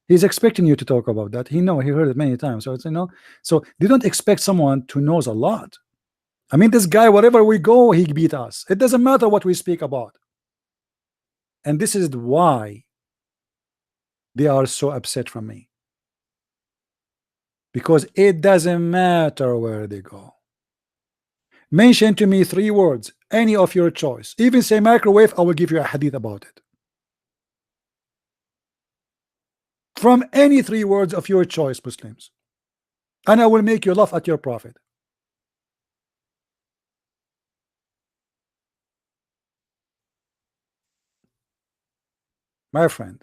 He's expecting you to talk about that. He heard it many times. So it's, so they don't expect someone to knows a lot. I mean, this guy, wherever we go, he beat us. It doesn't matter what we speak about. And this is why they are so upset from me. Because it doesn't matter where they go. Mention to me 3 words, any of your choice. Even say microwave, I will give you a hadith about it. From any 3 words of your choice, Muslims. And I will make you laugh at your prophet. My friend,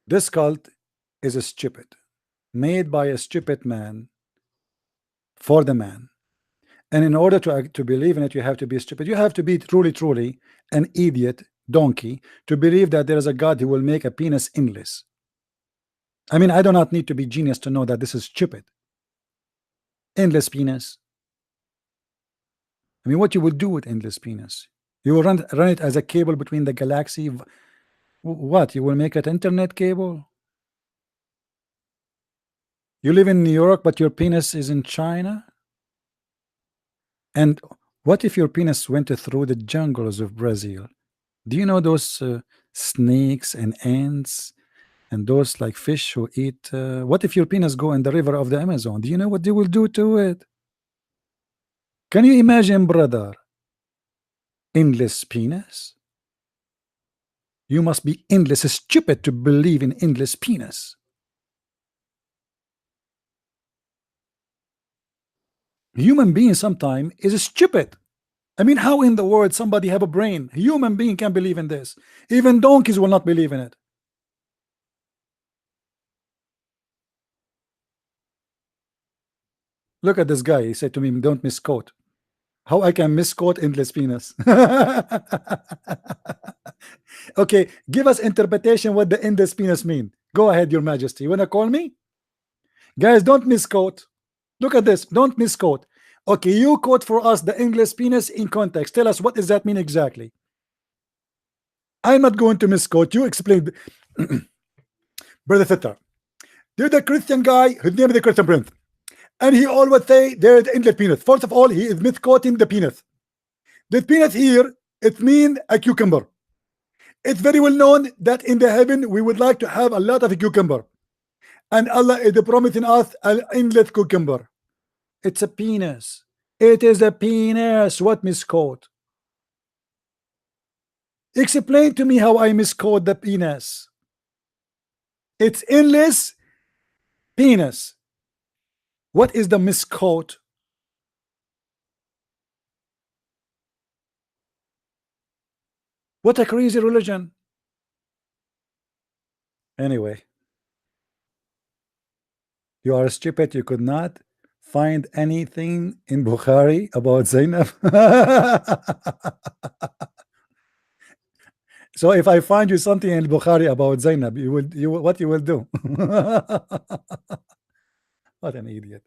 this cult is stupid, made by a stupid man for the man. And in order to believe in it, you have to be stupid. You have to be truly an idiot donkey to believe that there is a God who will make a penis endless. I mean, I do not need to be genius to know that this is stupid. Endless penis. I mean, what you will do with endless penis? You will run it as a cable between the galaxy. What? You will make an internet cable? You live in New York, but your penis is in China? And what if your penis went through the jungles of Brazil? Do you know those snakes and ants and those like fish who eat? What if your penis go in the river of the Amazon? Do you know what they will do to it? Can you imagine, brother? Endless penis? You must be endless stupid to believe in endless penis. Human being sometimes is stupid. I mean, how in the world somebody have a brain? A human being can believe in this. Even donkeys will not believe in it. Look at this guy. He said to me, don't misquote. How I can misquote endless penis? Okay, give us interpretation what the endless penis mean. Go ahead, your majesty. You wanna call me? Guys, don't misquote. Look at this. Don't misquote. Okay, you quote for us the endless penis in context. Tell us what does that mean exactly. I'm not going to misquote. You explain. Brother Fitter, there's a Christian guy, his name is the Christian Prince, and he always say there is the endless penis. First of all, he is misquoting the penis. The penis here, it means a cucumber. It's very well known that in the heaven we would like to have a lot of cucumber, and Allah is promising us an endless cucumber. It's a penis. It is a penis. What misquote? Explain to me how I misquote the penis. It's endless penis. What is the misquote? What a crazy religion. Anyway, you are stupid. You could not find anything in Bukhari about Zainab. So if I find you something in Bukhari about Zainab, what you will do? What an idiot.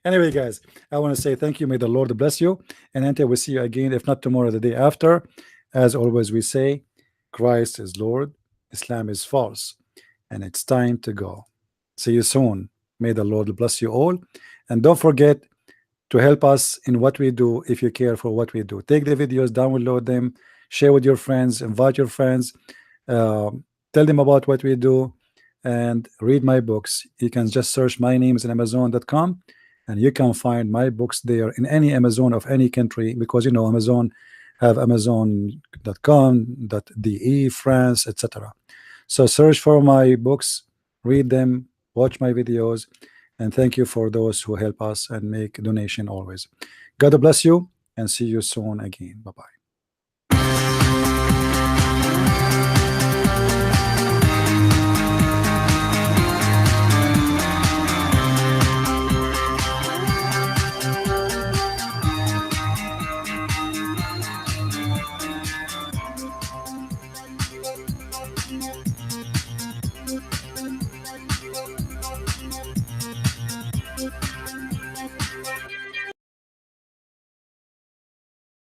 Anyway, guys, I want to say thank you. May the Lord bless you, and until we see you again, if not tomorrow, the day after. As always, we say Christ is Lord, Islam is false, and it's time to go. See you soon. May the Lord bless you all, and don't forget to help us in what we do. If you care for what we do, take the videos, download them, share with your friends, invite your friends, tell them about what we do, and read my books. You can just search my name in Amazon.com, and you can find my books there in any Amazon of any country, because you know Amazon have Amazon.com, .de, France, etc. So search for my books, read them, watch my videos, and thank you for those who help us and make donation always. God bless you, and see you soon again. Bye-bye.